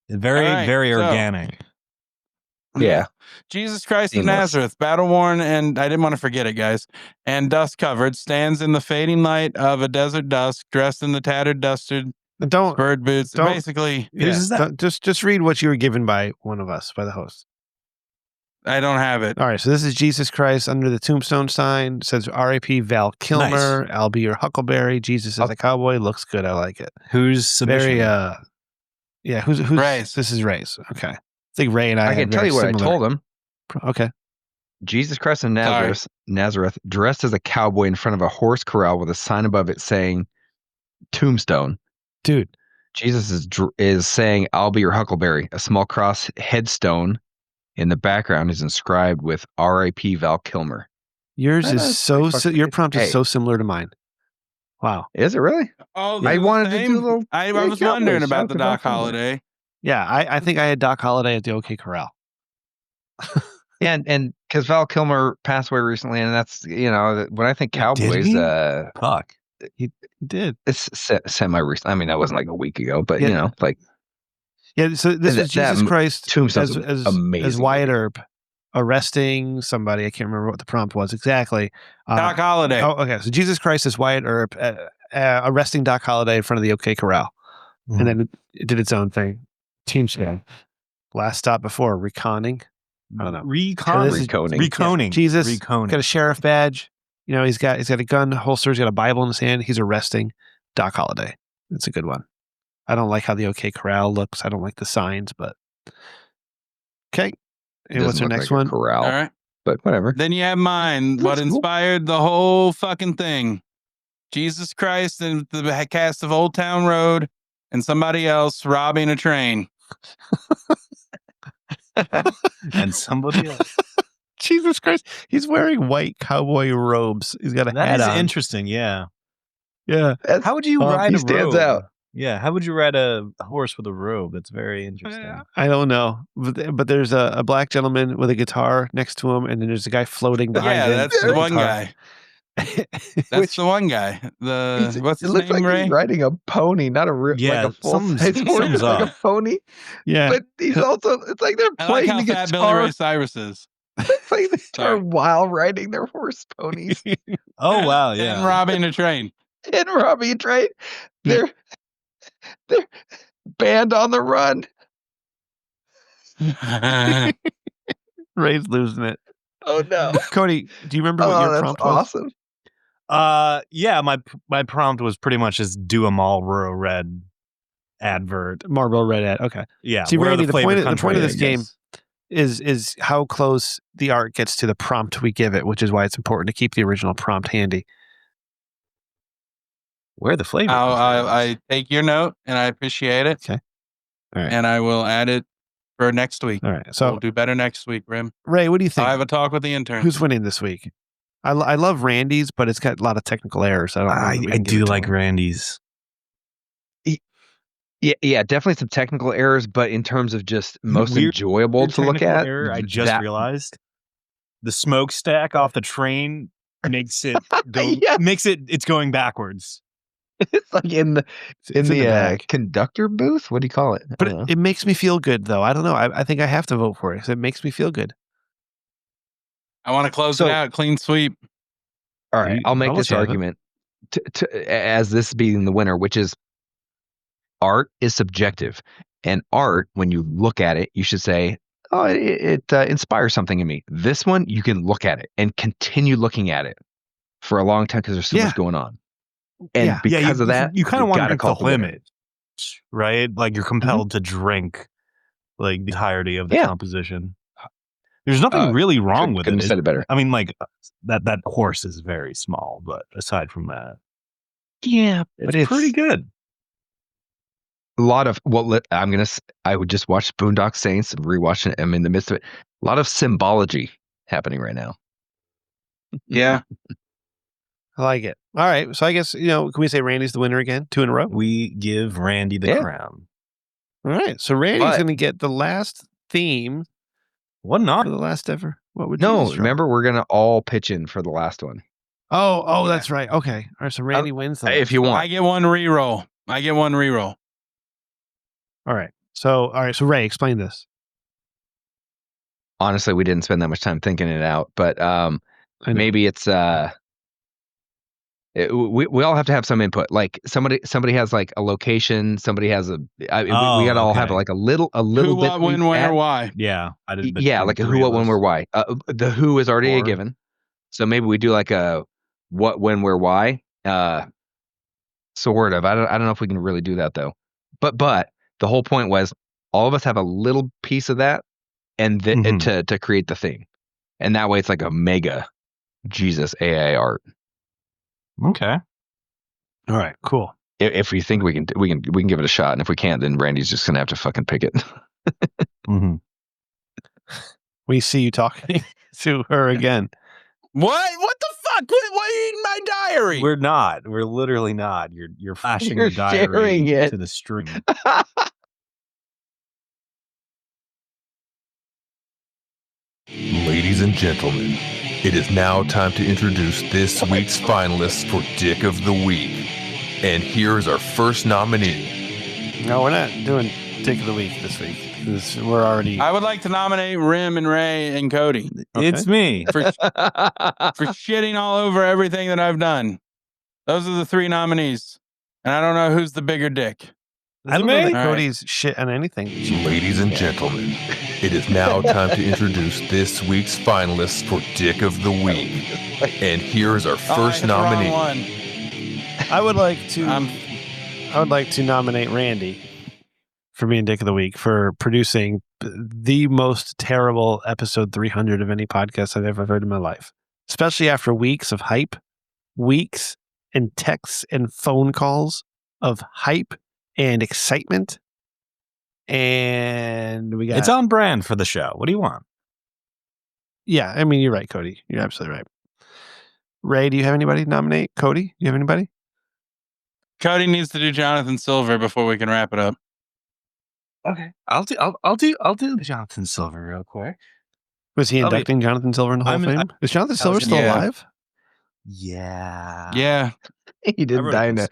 Very, All right, very so- organic. Yeah. Jesus Christ of Seamless. Nazareth, battle worn, and I didn't want to forget it, guys. And dust covered, stands in the fading light of a desert dusk, dressed in the tattered, dusted bird boots. don't- Basically, Just read what you were given by one of us, by the host. I don't have it. All right, so this is Jesus Christ under the tombstone sign. It says R.I.P. Val Kilmer. I'll be your Huckleberry. Jesus is a cowboy. Looks good. I like it. Who's submission? Very yeah. Who's Ray's? This is Ray's. Okay, I think Ray and I. I can had tell very you what I similar- told him. Okay. Jesus Christ of Nazareth, dressed as a cowboy in front of a horse corral with a sign above it saying "Tombstone." Dude, Jesus is saying, "I'll be your Huckleberry." A small cross headstone in the background is inscribed with R.I.P. Val Kilmer. Yours That's is so. pretty fucking- Your prompt Hey. is so similar to mine. Wow. Is it really? Oh, I they're the wanted to same? do a little. I Hey, was wondering Cowboys, about shout the out to Val Doc Kilmer. Holiday. Yeah, I think I had Doc Holliday at the OK Corral. Yeah, and because Val Kilmer passed away recently, and that's when I think Cowboys, he? Fuck, he did. It's semi recent. I mean, that wasn't like a week ago, but Yeah. Yeah, so this And is Jesus Christ Tombstone's as amazing. Wyatt Earp arresting somebody. I can't remember what the prompt was exactly. Doc Holliday. Oh, okay. So Jesus Christ as Wyatt Earp arresting Doc Holliday in front of the OK Corral. Mhm. And then it did its own thing. Team Shan. Last stop before reconning. I don't know. Reconing. Jesus Reconing. got a sheriff badge. He's got a gun holster. He's got a Bible in his hand. He's arresting Doc Holliday. It's a good one. I don't like how the OK Corral looks. I don't like the signs, but okay. And what's our next one? Corral. All right. But whatever. Then you have mine. What inspired the whole fucking thing? Jesus Christ and the cast of Old Town Road and somebody else robbing a train. And somebody else. Jesus Christ. He's wearing white cowboy robes. He's got a That hat is on. interesting. Yeah. Yeah. How would you ride he a stands robe? out. Yeah. How would you ride a horse with a robe? That's very interesting. I don't know. But there's a black gentleman with a guitar next to him, and then there's a guy floating behind Yeah, him. that's the with a one guitar. guy. That's the one guy. What's It his looks name, like Ray? he's riding a pony, not a Yeah, like a full size horse, something's like a up. pony. Yeah. But he's also it's like they're I like playing how the fat Billy guitar. Ray Cyrus is. It's like they Sorry. are while riding their horse ponies Oh wow, And yeah. robbing a train. and robbing a train. They're band on the run. Ray's losing it. Oh no. Cody, do you remember what Oh, your that's prompt was? awesome. Yeah, my prompt was pretty much just do a Marlboro Red advert. Marlboro Red ad. Okay. Yeah. See, where Randy, the flavor point of country this is. game is how close the art gets to the prompt we give it, which is why it's important to keep the original prompt handy. Where the flavor. I take your note and I appreciate it. Okay. All right. And I will add it for next week. All right. So We'll do better next week, Rim. Ray, what do you I'll think? have a talk with the intern. Who's winning this week? I love Randy's, but it's got a lot of technical errors. I don't know. that we I can give do it to like him. Randy's. Yeah, definitely some technical errors, but in terms of just most Weird- enjoyable Weird to look technical at, error, I just that- realized the smokestack off the train makes it go. Yeah. Makes it. It's going backwards. It's like in the It's in the back. conductor booth. What do you call it? I But don't know. it makes me feel good, though. I don't know. I think I have to vote for it because it makes me feel good. I want to close So- it out. Clean sweep. All right, I'll make I'll this let you have it. argument as this being the winner, which is art is subjective, and art, when you look at it, you should say, "Oh, it inspires something in me." This one, you can look at it and continue looking at it for a long time because there's so Yeah. much going on, and Yeah. because of that, you kind of want gotta to call the the winner. limit, right? Like you're compelled to drink like the entirety of the Yeah. composition. There's nothing really wrong with couldn't it. have said it better. I mean, like that horse is very small, but aside from that, Yeah, but it's pretty good. A lot of I would just watch Boondock Saints, rewatching it. I'm in the midst of it. A lot of symbology happening right now. Yeah. I like it. All right. So I guess, can we say Randy's the winner again? 2 in a row? We give Randy the crown. All right. So Randy's But- going to get the last theme. What not? For the last ever. What would you No, describe? remember, we're going to all pitch in for the last one. Oh, that's right. Okay. All right. So Randy wins. If you want. I get one reroll. All right. So Ray, explain this. Honestly, we didn't spend that much time thinking it out, but maybe it's we all have to have some input. Like somebody has like a location, somebody has we got to all have like a little Who, bit. what, when, where, why. Yeah, I did. Yeah, like a who, what, when, where, why. The who is already a given, so maybe we do like a what, when, where, why. Sort of. I don't know if we can really do that though. But the whole point was all of us have a little piece of that, and to create the thing, and that way it's like a mega Jesus AI art. Okay. All right. Cool. If we think we can give it a shot, and if we can't, then Randy's just gonna have to fucking pick it. We see you talking to her again. What? What the fuck? What in my diary? We're not. We're literally not. You're flashing You're the diary sharing it. to the stream. Ladies and gentlemen, it is now time to introduce this week's finalists for Dick of the Week. And here's our first nominee. No, we're not doing Dick of the Week this week. We're already. I would like to nominate Rim and Ray and Cody. It's me. For shitting all over everything that I've done. Those are the 3 nominees. And I don't know who's the bigger dick. I don't know that All right. Cody's shit on anything. Ladies and gentlemen, it is now time to introduce this week's finalists for Dick of the Week. And here's our first nominee. I would like to nominate Randy for being Dick of the Week for producing the most terrible episode 300 of any podcast I've ever heard in my life. Especially after weeks of hype, weeks and texts and phone calls of hype and excitement. And we got It's on brand for the show. What do you want? Yeah, I mean, you're right, Cody. You're absolutely right. Ray, do you have anybody to nominate? Cody, do you have anybody? Cody needs to do Jonathan Silver before we can wrap it up. Okay, I'll do Jonathan Silver real quick. Was he inducting Jonathan Silver in the Hall of Fame? Is Jonathan Silver still alive? Yeah. Yeah. He didn't die in an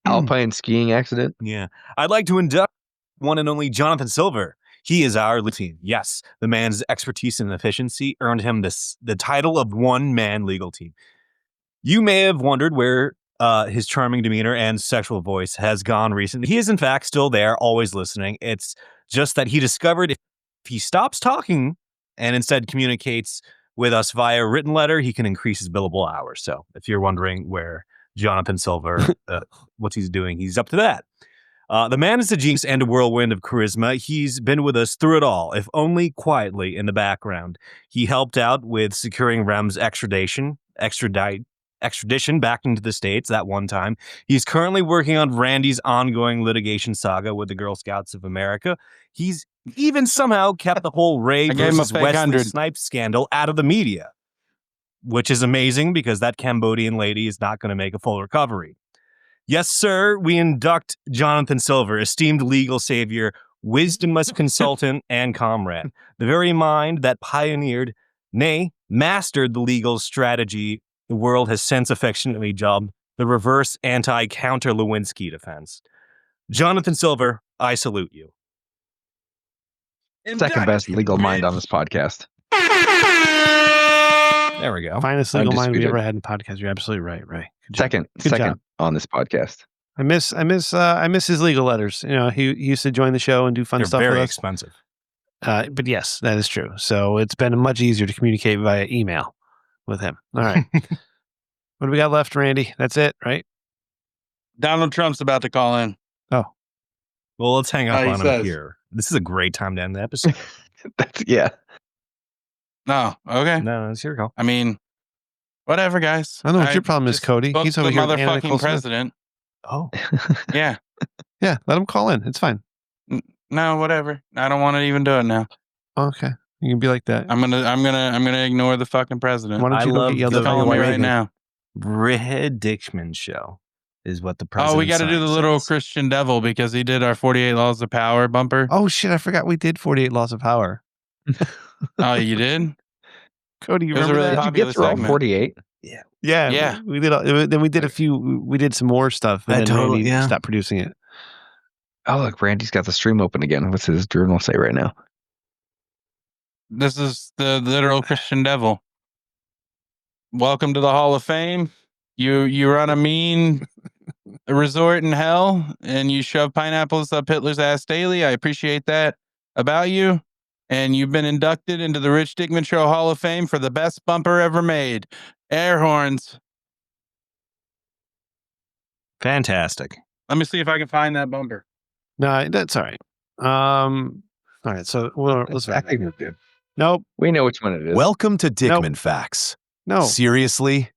alpine skiing accident. Yeah. I'd like to induct one and only Jonathan Silver. He is our lead team. Yes, the man's expertise and efficiency earned him the title of one-man legal team. You may have wondered where his charming demeanor and sexual voice has gone recently. He is, in fact, still there, always listening. It's just that he discovered if he stops talking and instead communicates with us via written letter, he can increase his billable hours. So if you're wondering where Jonathan Silver, what he's doing, he's up to that. The man is a genius and a whirlwind of charisma. He's been with us through it all, if only quietly in the background. He helped out with securing Rem's extradition back into the States that one time. He's currently working on Randy's ongoing litigation saga with the Girl Scouts of America. He's even somehow kept the whole Ray I gave him a versus fake Wesley 100. Snipes scandal out of the media, which is amazing because that Cambodian lady is not going to make a full recovery. Yes, sir, we induct Jonathan Silver, esteemed legal savior, wisdomless consultant, and comrade. The very mind that pioneered, nay, mastered the legal strategy the world has since affectionately dubbed the reverse anti-counter Lewinsky defense. Jonathan Silver, I salute you. Second best legal mind on this podcast. There we go. Finest legal mind we Undisputed. ever had in podcast. You're absolutely right, Ray. Good job. Second Good job. on this podcast. I miss his legal letters. You know, he used to join the show and do fun They're stuff very with us. expensive. But yes, that is true. So it's been much easier to communicate via email with him. All right. What do we got left, Randy? That's it, right? Donald Trump's about to call in. Oh. Well, let's hang up He on him says. here. This is a great time to end the episode. Yeah. No, okay. No, it's your call. I mean, whatever, guys. I don't know what your problem is, just Cody. booked He's over the here with Anna motherfucking Nicole Smith. president. Oh. Yeah. Yeah, let him call in. It's fine. No, whatever. I don't want to even do it now. Okay. You can be like that. I'm gonna ignore the fucking president. Why don't you go get yelled He's at by calling your me wife? right now. Red Dickman Show is what the president. Oh, we got to do the little says. Christian devil because he did our 48 Laws of Power bumper. Oh shit! I forgot we did 48 Laws of Power. Oh, you did? Cody, you It was a remember really that? popular Get through all segment. 48. Yeah, Yeah. We did. Then we did a few. We did some more stuff, and That then totally- Randy yeah. stopped producing it. Oh, look, Randy's got the stream open again. What's his journal say right now? This is the literal Christian devil. Welcome to the Hall of Fame. You run a mean resort in hell, and you shove pineapples up Hitler's ass daily. I appreciate that about you. And you've been inducted into the Rich Dickman Show Hall of Fame for the best bumper ever made. Air horns. Fantastic. Let me see if I can find that bumper. No, that's all right. All right, so let's back. Nope. We know which one it is. Welcome to Dickman Facts. No. Seriously?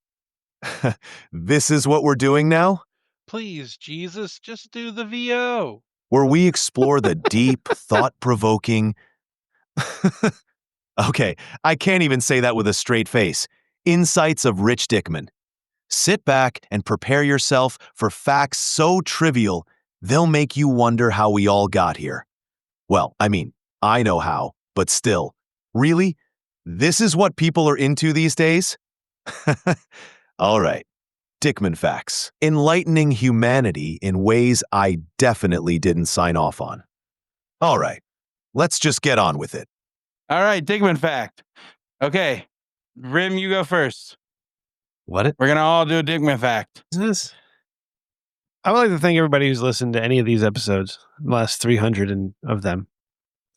This is what we're doing now? Please, Jesus, just do the VO. Where we explore the deep, thought-provoking... Okay, I can't even say that with a straight face. Insights of Rich Dickman. Sit back and prepare yourself for facts so trivial, they'll make you wonder how we all got here. Well, I mean, I know how, but still. Really? This is what people are into these days? All right. Dickman Facts. Enlightening humanity in ways I definitely didn't sign off on. All right. Let's just get on with it. All right, Dickman fact. Okay, Rim, you go first. What? We're going to all do a Dickman fact. I would like to thank everybody who's listened to any of these episodes, the last 300 of them.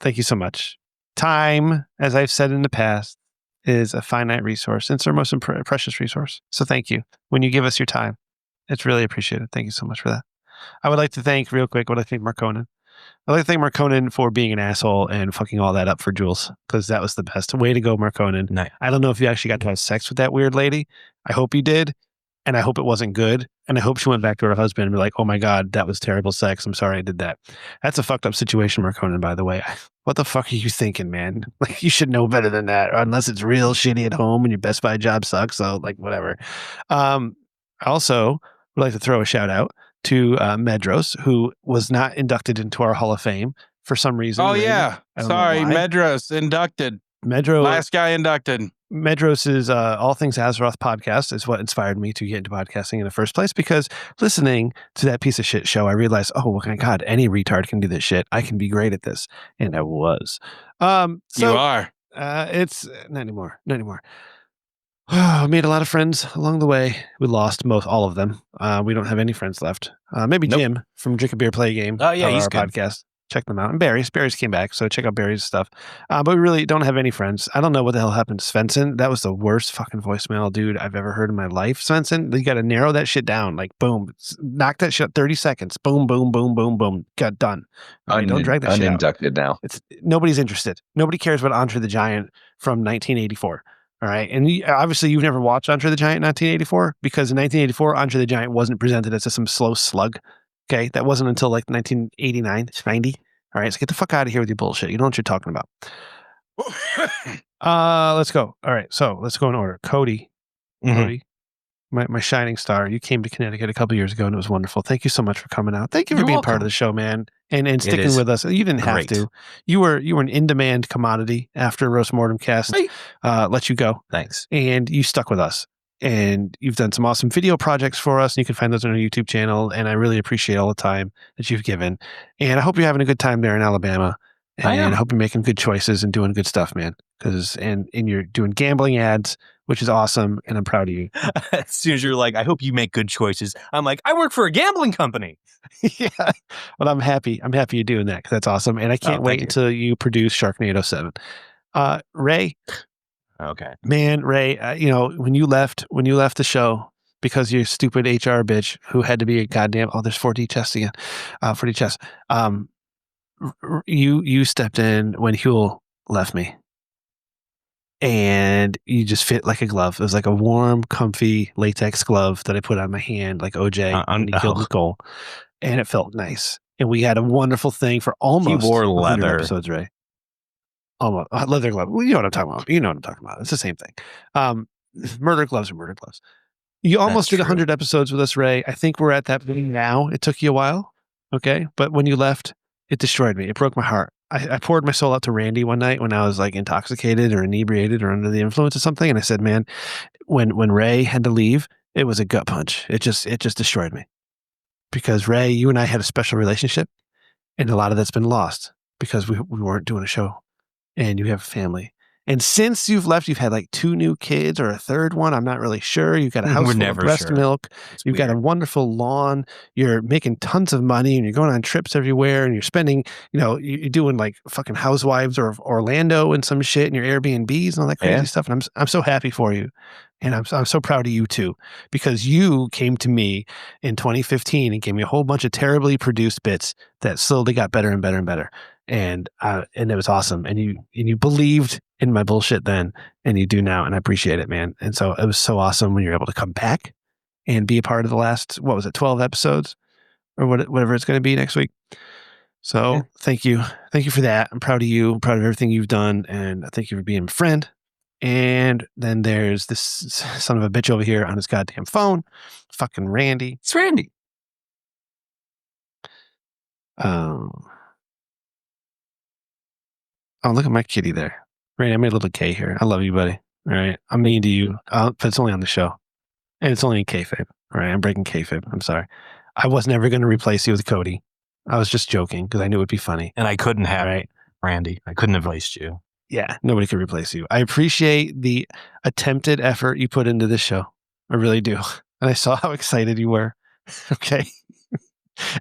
Thank you so much. Time, as I've said in the past, is a finite resource. It's our most precious resource. So thank you. When you give us your time, it's really appreciated. Thank you so much for that. I would like to thank, real quick, Mark Conan. I'd like to thank Mark Conan for being an asshole and fucking all that up for Jules, because that was the best. Way to go, Mark Conan. Nice. I don't know if you actually got to have sex with that weird lady. I hope you did. And I hope it wasn't good. And I hope she went back to her husband and be like, oh my God, that was terrible sex. I'm sorry I did that. That's a fucked up situation, Mark Conan, by the way. What the fuck are you thinking, man? Like, you should know better than that, unless it's real shitty at home and your Best Buy job sucks. So, like, whatever. Also, would like to throw a shout out to Medros, who was not inducted into our Hall of Fame for some reason. Oh, Randy. yeah. I don't know Sorry, why. Medros inducted. Medro, Last guy inducted. Medros' All Things Azeroth podcast is what inspired me to get into podcasting in the first place, because listening to that piece of shit show, I realized, oh my God, any retard can do this shit. I can be great at this. And I was. So, You are. It's not anymore. Not anymore. I made a lot of friends along the way. We lost all of them. We don't have any friends left. Maybe Nope. Jim from Drink a Beer, Play a Game. Oh, yeah, our he's good. podcast. Check them out. And Barry's came back, so check out Barry's stuff. But we really don't have any friends. I don't know what the hell happened to Svensson. That was the worst fucking voicemail, dude, I've ever heard in my life. Svensson, you got to narrow that shit down. Like, boom, knock that shit 30 seconds. Boom, boom, boom, boom, boom. Got done. Okay, don't drag that shit out. Uninducted now. Nobody's interested. Nobody cares about Andre the Giant from 1984. All right. And obviously you've never watched Andre the Giant in 1984, because in 1984, Andre the Giant wasn't presented as some slow slug. Okay. That wasn't until like 1989, 90. All right. So get the fuck out of here with your bullshit. You know what you're talking about. Let's go. All right. So let's go in order. Cody. Cody. My shining star. You came to Connecticut a couple years ago and it was wonderful. Thank you so much for coming out. Thank you for You're being part welcome. of the show, man. And sticking is with us. You didn't great. have to. You were an in-demand commodity after Roast Mortem Cast let you go. Thanks. And you stuck with us. And you've done some awesome video projects for us. And you can find those on our YouTube channel. And I really appreciate all the time that you've given. And I hope you're having a good time there in Alabama. And I am. I hope you're making good choices and doing good stuff, man. And you're doing gambling ads, which is awesome. And I'm proud of you. As soon as you're like, I hope you make good choices, I'm like, I work for a gambling company. Yeah. Well, I'm happy. I'm happy you're doing that, because that's awesome. And I can't wait until you produce Sharknado 7. Ray. Okay. Man, Ray, when you left the show because you're a stupid HR bitch who had to be a goddamn, there's 4D chess again. 4D chess. You stepped in when Huel left me. And you just fit like a glove. It was like a warm, comfy latex glove that I put on my hand, like OJ when he killed Nicole. And it felt nice. And we had a wonderful thing for almost He wore 100 leather. episodes, Ray. Almost leather glove. Well, you know what I'm talking about. It's the same thing. Murder gloves are murder gloves. You almost That's did true. 100 episodes with us, Ray. I think we're at that point now. It took you a while. Okay. But when you left, it destroyed me. It broke my heart. I poured my soul out to Randy one night when I was like intoxicated or inebriated or under the influence of something. And I said, man, when Ray had to leave, it was a gut punch. It just destroyed me. Because Ray, you and I had a special relationship, and a lot of that's been lost because we weren't doing a show, and you have a family. And since you've left, you've had like 2 new kids or a third one. I'm not really sure. You've got a house We're full of never breast sure. milk. It's You've got a wonderful lawn. You're making tons of money, and you're going on trips everywhere, and you're spending, you're doing like fucking Housewives or Orlando and some shit, and your Airbnbs and all that crazy Yeah. stuff. And I'm so happy for you, and I'm so proud of you too, because you came to me in 2015 and gave me a whole bunch of terribly produced bits that slowly got better and better and better. And it was awesome. And you believed in my bullshit then, and you do now. And I appreciate it, man. And so it was so awesome when you're able to come back and be a part of the last, 12 episodes or whatever it's going to be next week. So thank you. Thank you for that. I'm proud of you. I'm proud of everything you've done. And thank you for being a friend. And then there's this son of a bitch over here on his goddamn phone. Fucking Randy. It's Randy. Oh, look at my kitty there. Randy, I made a little K here. I love you, buddy. All right. I'm mean to you, but it's only on the show. And it's only in kayfabe. All right. I'm breaking kayfabe. I'm sorry. I was never going to replace you with Cody. I was just joking because I knew it would be funny. And I couldn't have Randy. I couldn't have laced you. Yeah. Nobody could replace you. I appreciate the attempted effort you put into this show. I really do. And I saw how excited you were. Okay.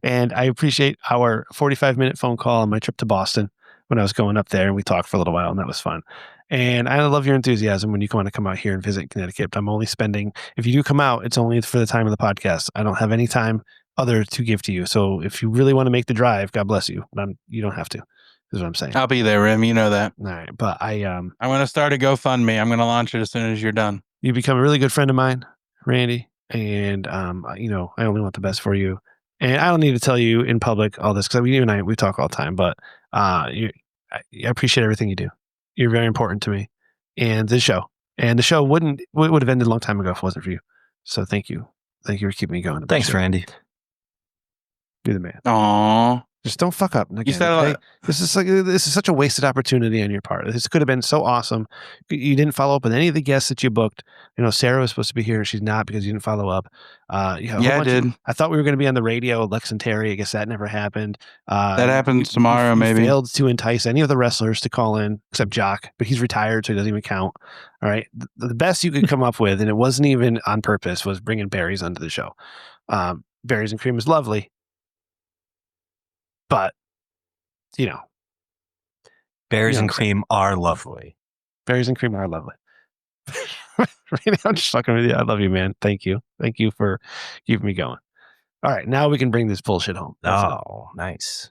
And I appreciate our 45-minute phone call on my trip to Boston when I was going up there, and we talked for a little while, and that was fun. And I love your enthusiasm when you want to come out here and visit Connecticut. I'm only spending, if you do come out, it's only for the time of the podcast. I don't have any time other to give to you. So if you really want to make the drive, God bless you. But you don't have to, is what I'm saying. I'll be there, Rim. You know that. All right. But I'm going to start a GoFundMe. I'm going to launch it as soon as you're done. You become a really good friend of mine, Randy. And, I only want the best for you. And I don't need to tell you in public all this because you and I, we talk all the time, but I appreciate everything you do. You're very important to me and the show. And the show would have ended a long time ago if it wasn't for you. So thank you. Thank you for keeping me going. Thanks, Randy. You're the man. Aww. Just don't fuck up. Again, You said okay? This is such a wasted opportunity on your part. This could have been so awesome. You didn't follow up with any of the guests that you booked. Sarah was supposed to be here. She's not because you didn't follow up. I did. I thought we were going to be on the radio, Lex and Terry. I guess that never happened. That happens tomorrow, you maybe. Failed to entice any of the wrestlers to call in except Jock, but he's retired, so he doesn't even count. All right. The best you could come up with, and it wasn't even on purpose, was bringing berries onto the show. Berries and cream is lovely, but berries and cream are lovely. Berries and cream are lovely. Right now, I'm just fucking with you. I love you, man. Thank you. Thank you for keeping me going. All right, now we can bring this bullshit home. Nice.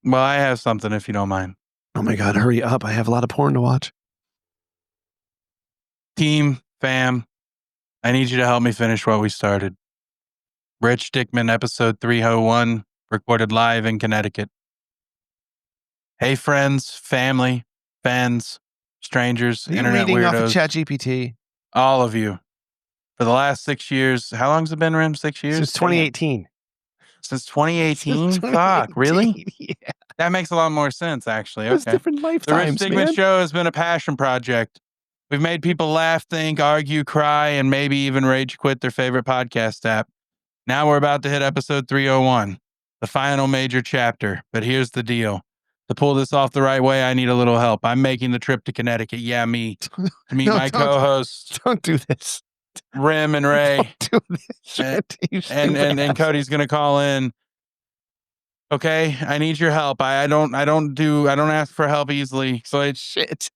Well, I have something if you don't mind. Oh my God, hurry up. I have a lot of porn to watch. Team, fam, I need you to help me finish what we started. Rich Dickman, episode 301, recorded live in Connecticut. Hey, friends, family, fans, strangers, Are you internet reading off of weirdos, ChatGPT? all of you. For the last 6 years, how long's it been, Rim? 6 years? Since 2018. Since 2018? Since Fuck, really? 2018, yeah. That makes a lot more sense, actually. It's Okay. different The Rich lifetimes, Dickman man. Show has been a passion project. We've made people laugh, think, argue, cry, and maybe even rage quit their favorite podcast app. Now we're about to hit episode 301, the final major chapter. But here's the deal. To pull this off the right way, I need a little help. I'm making the trip to Connecticut. Yeah, me. To meet No, my don't- co-hosts, Don't do this. Rim and Ray. Don't do this. You and stupid ass. Cody's gonna call in. Okay, I need your help. I don't ask for help easily. So it's shit.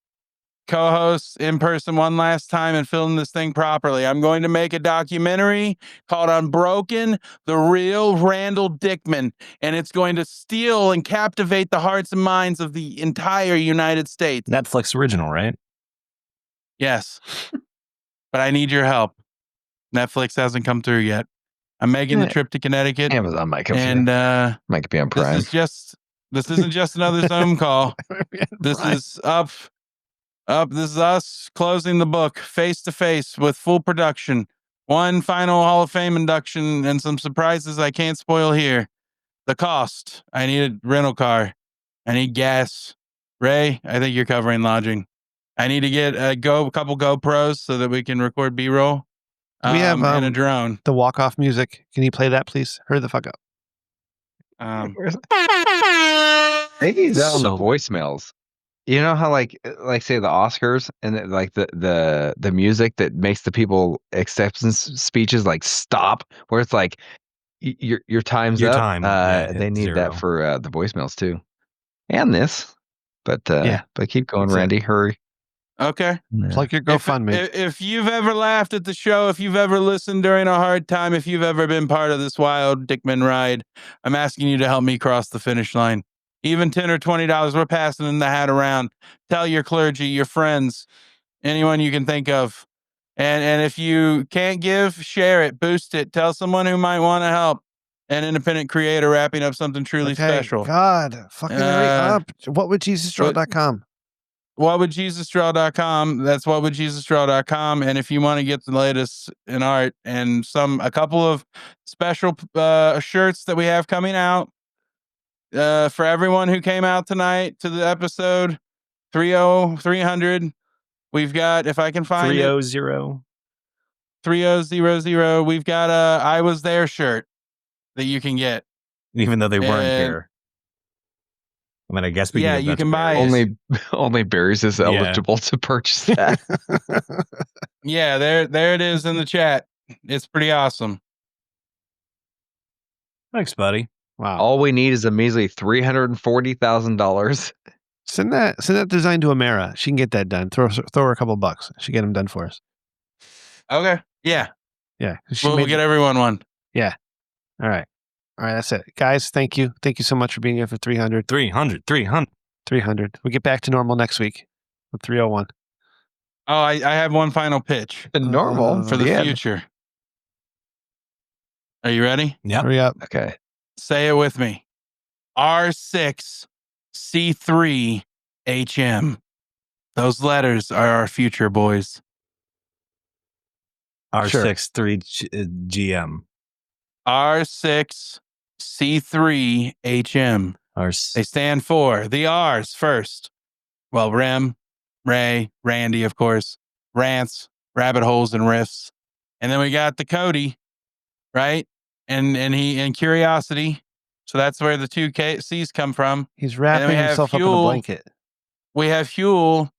Co-hosts in person one last time and film this thing properly. I'm going to make a documentary called Unbroken, the real Randall Dickman, and it's going to steal and captivate the hearts and minds of the entire United States. Netflix original, right? Yes. But I need your help. Netflix hasn't come through yet. I'm making the trip to Connecticut. Amazon might come and through. Might be on Prime. This isn't just another Zoom call. This is up. This is us closing the book face to face with full production. one final Hall of Fame induction and some surprises I can't spoil here. The cost. I need a rental car. I need gas. Ray, I think you're covering lodging. I need to get a couple GoPros so that we can record B-roll. We have and a drone. The walk-off music. Can you play that, please? Hurry the fuck up. Maybe that on the voicemails. You know how like say the Oscars and the music that makes the people acceptance speeches like stop, where it's like your time's Your up. time, yeah, they need 0. that for the voicemails too, and this. But Yeah. but keep going, That's it. Randy. Hurry. Okay. Plug your GoFundMe. If you've ever laughed at the show, if you've ever listened during a hard time, if you've ever been part of this wild Dickman ride, I'm asking you to help me cross the finish line. Even $10 or $20, we're passing in the hat around. Tell your clergy, your friends, anyone you can think of. And if you can't give, share it, boost it. Tell someone who might want to help. An independent creator wrapping up something truly special. God, fucking hurry up. Whatwouljesusdraw.com. Whatwouljesusdraw.com. That's whatwouljesusdraw.com. And if you want to get the latest in art and a couple of special shirts that we have coming out for everyone who came out tonight to the episode 300. We've got, if I can find 300. 3000. We've got a I Was There shirt that you can get. Even though they weren't And- here. I mean, I guess we Yeah, can. you can buy it. Only Barry's is eligible to purchase that. Yeah, there it is in the chat. It's pretty awesome. Thanks, buddy. Wow. All we need is a measly $340,000. Send that design to Amara. She can get that done. Throw her a couple bucks. She get them done for us. Okay. Yeah. Yeah. We'll get everyone one. Yeah. All right. That's it. Guys, thank you. Thank you so much for being here for 300. 300. 300. We get back to normal next week with 301. Oh, I have one final pitch. Normal for the future. Are you ready? Yeah. Hurry up. Okay. Say it with me. R6C3HM. Those letters are our future, boys. R63GM. R6C3HM. They stand for the R's first. Well, Rem, Ray, Randy, of course, rants, rabbit holes, and riffs. And then we got the Cody, right? And curiosity. So that's where the two C's come from. He's And then wrapping we have himself up in a Huel. blanket. We have Huel,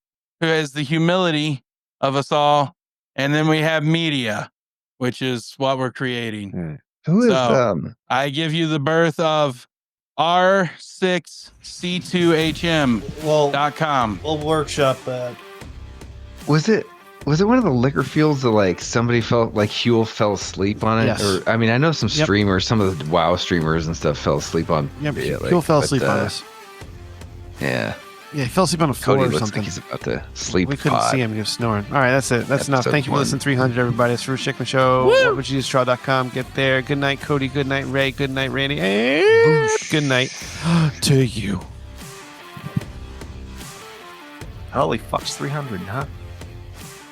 who has the humility of us all. And then we have media, which is what we're creating. Who is I give you the birth of R6C2HM.com. We'll workshop that. Was it one of the liquor fields that like somebody felt like Huel fell asleep on it? Yes. Or I mean, I know some Yep. streamers, some of the WoW streamers and stuff fell asleep on. Yep. it, Huel fell but, asleep on us. Yeah. Yeah, he fell asleep on the floor Cody or looks something. like he's about to sleep. We couldn't pod. see him. He was snoring. All right, that's it. That's enough. Episode Thank you for 1. listening. 300, everybody. It's Fruit Chicken Show. WhatWouldJesusDraw.com. Get there. Good night, Cody. Good night, Ray. Good night, Randy. And good night to you. Holy fuck's 300, huh?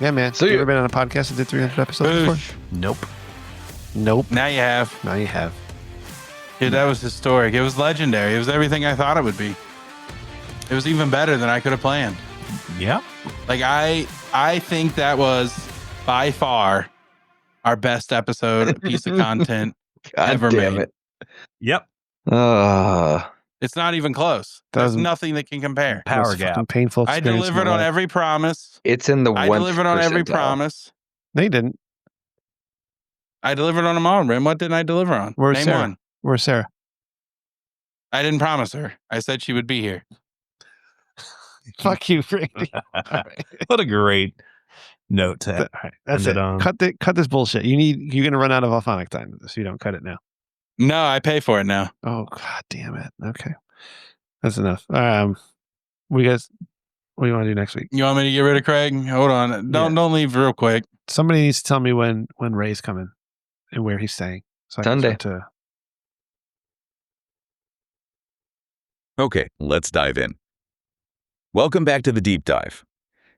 Yeah, man. See you ya. ever been on a podcast that did 300 episodes before? Nope. Nope. Now you have. Now you have. Dude, that was historic. It was legendary. It was everything I thought it would be. It was even better than I could have planned. Yeah. Like I think that was by far our best episode piece of content ever damn made. it. Yep. It's not even close. There's Doesn't- nothing that can compare. Power Most gap. fucking painful I experience delivered in my on life. every promise. It's in the I one. delivered on every promise. No, you didn't. I delivered on them all, Rim. What didn't I deliver on? Where's Name Sarah? one. Where's Sarah? I didn't promise her. I said she would be here. Fuck you, Randy. What a great note to All right, that's end it. on. Cut this bullshit. You're gonna run out of Alphonic time, so you don't cut it now. No, I pay for it now. Oh god damn it. Okay. That's enough. What do you want to do next week? You want me to get rid of Craig? Hold on. Don't leave real quick. Somebody needs to tell me when Ray's coming and where he's staying. So I can Sunday. start to Okay, let's dive in. Welcome back to the deep dive.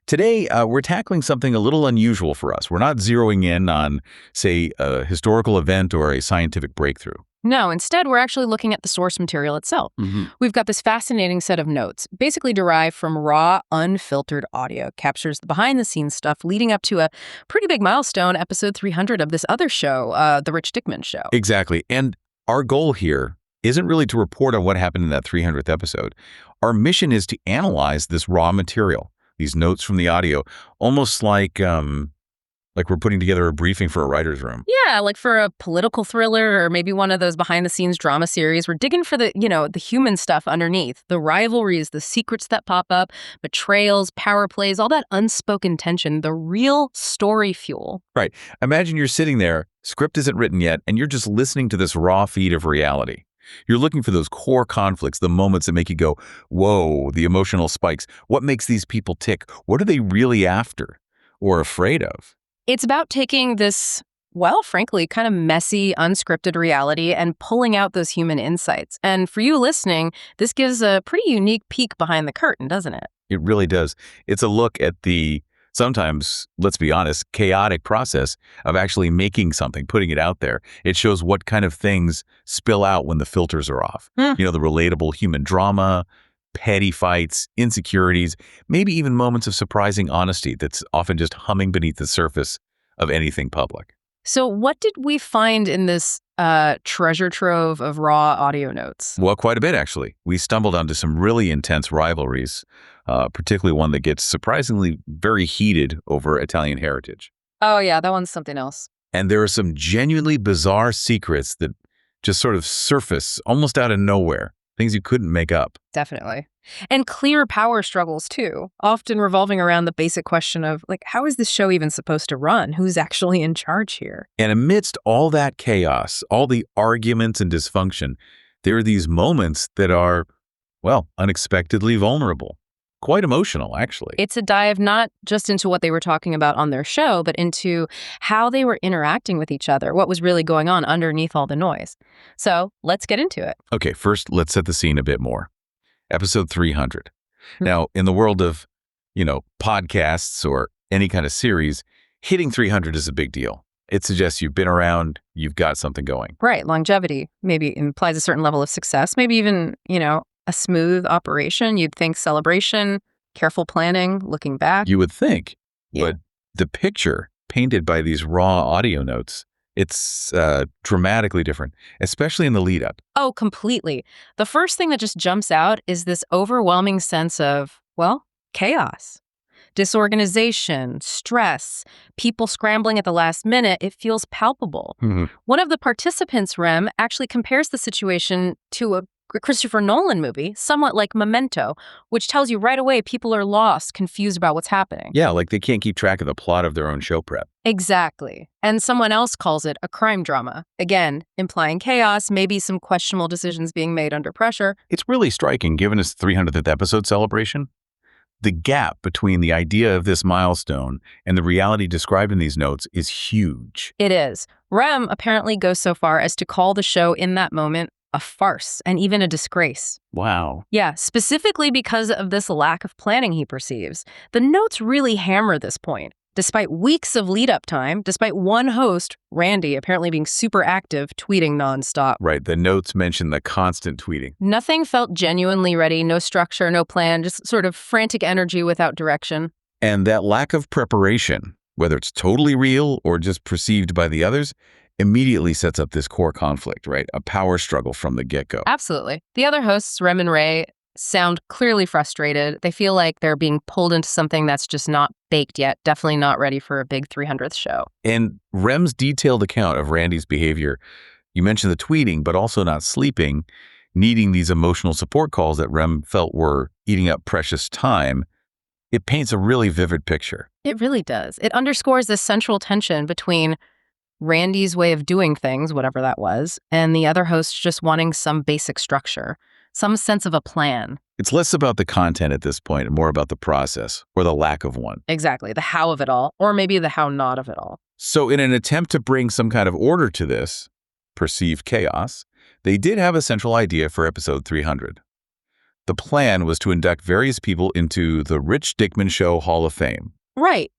Today, we're tackling something a little unusual for us. We're not zeroing in on, say, a historical event or a scientific breakthrough. No, instead, we're actually looking at the source material itself. We've got this fascinating set of notes, basically derived from raw, unfiltered audio. Captures the behind-the-scenes stuff leading up to a pretty big milestone, episode 300 of this other show, The Rich Dickman Show. Exactly. And our goal here isn't really to report on what happened in that 300th episode. Our mission is to analyze this raw material, these notes from the audio, almost like we're putting together a briefing for a writer's room. Yeah, like for a political thriller or maybe one of those behind-the-scenes drama series. We're digging for the human stuff underneath, the rivalries, the secrets that pop up, betrayals, power plays, all that unspoken tension, the real story fuel. Right. Imagine you're sitting there, script isn't written yet, and you're just listening to this raw feed of reality. You're looking for those core conflicts, the moments that make you go, whoa, the emotional spikes. What makes these people tick? What are they really after or afraid of? It's about taking this, well, frankly, kind of messy, unscripted reality and pulling out those human insights. And for you listening, this gives a pretty unique peek behind the curtain, doesn't it? It really does. It's a look at the, sometimes, let's be honest, chaotic process of actually making something, putting it out there. It shows what kind of things spill out when the filters are off. The relatable human drama, petty fights, insecurities, maybe even moments of surprising honesty that's often just humming beneath the surface of anything public. So what did we find in this treasure trove of raw audio notes? Well, quite a bit, actually. We stumbled onto some really intense rivalries, particularly one that gets surprisingly very heated over Italian heritage. Oh, yeah, that one's something else. And there are some genuinely bizarre secrets that just sort of surface almost out of nowhere. Things you couldn't make up. Definitely. And clear power struggles, too, often revolving around the basic question of, how is this show even supposed to run? Who's actually in charge here? And amidst all that chaos, all the arguments and dysfunction, there are these moments that are, well, unexpectedly vulnerable. Quite emotional, actually. It's a dive not just into what they were talking about on their show, but into how they were interacting with each other, what was really going on underneath all the noise. So let's get into it. Okay, first, let's set the scene a bit more. Episode 300. Now, in the world of, podcasts or any kind of series, hitting 300 is a big deal. It suggests you've been around, you've got something going. Right. Longevity maybe implies a certain level of success, maybe even, a smooth operation. You'd think celebration, careful planning, looking back. You would think, but the picture painted by these raw audio notes, it's dramatically different, especially in the lead up. Oh, completely. The first thing that just jumps out is this overwhelming sense of, chaos. Disorganization, stress, people scrambling at the last minute. It feels palpable. One of the participants, Rem, actually compares the situation to a Christopher Nolan movie, somewhat like Memento, which tells you right away people are lost, confused about what's happening. Yeah, like they can't keep track of the plot of their own show prep. Exactly. And someone else calls it a crime drama. Again, implying chaos, maybe some questionable decisions being made under pressure. It's really striking, given its 300th episode celebration. The gap between the idea of this milestone and the reality described in these notes is huge. It is. Rem apparently goes so far as to call the show in that moment a farce and even a disgrace. Wow. Yeah, specifically because of this lack of planning he perceives. The notes really hammer this point. Despite weeks of lead-up time, despite one host, Randy, apparently being super active, tweeting nonstop. Right, the notes mention the constant tweeting. Nothing felt genuinely ready, no structure, no plan, just sort of frantic energy without direction. And that lack of preparation, whether it's totally real or just perceived by the others, immediately sets up this core conflict, right? A power struggle from the get-go. Absolutely. The other hosts, Rem and Ray, sound clearly frustrated. They feel like they're being pulled into something that's just not baked yet, definitely not ready for a big 300th show. And Rem's detailed account of Randy's behavior, you mentioned the tweeting, but also not sleeping, needing these emotional support calls that Rem felt were eating up precious time. It paints a really vivid picture. It really does. It underscores this central tension between Randy's way of doing things, whatever that was, and the other hosts just wanting some basic structure, some sense of a plan. It's less about the content at this point and more about the process or the lack of one. Exactly. The how of it all, or maybe the how not of it all. So in an attempt to bring some kind of order to this perceived chaos, they did have a central idea for episode 300. The plan was to induct various people into the Rich Dickman Show Hall of Fame. Right.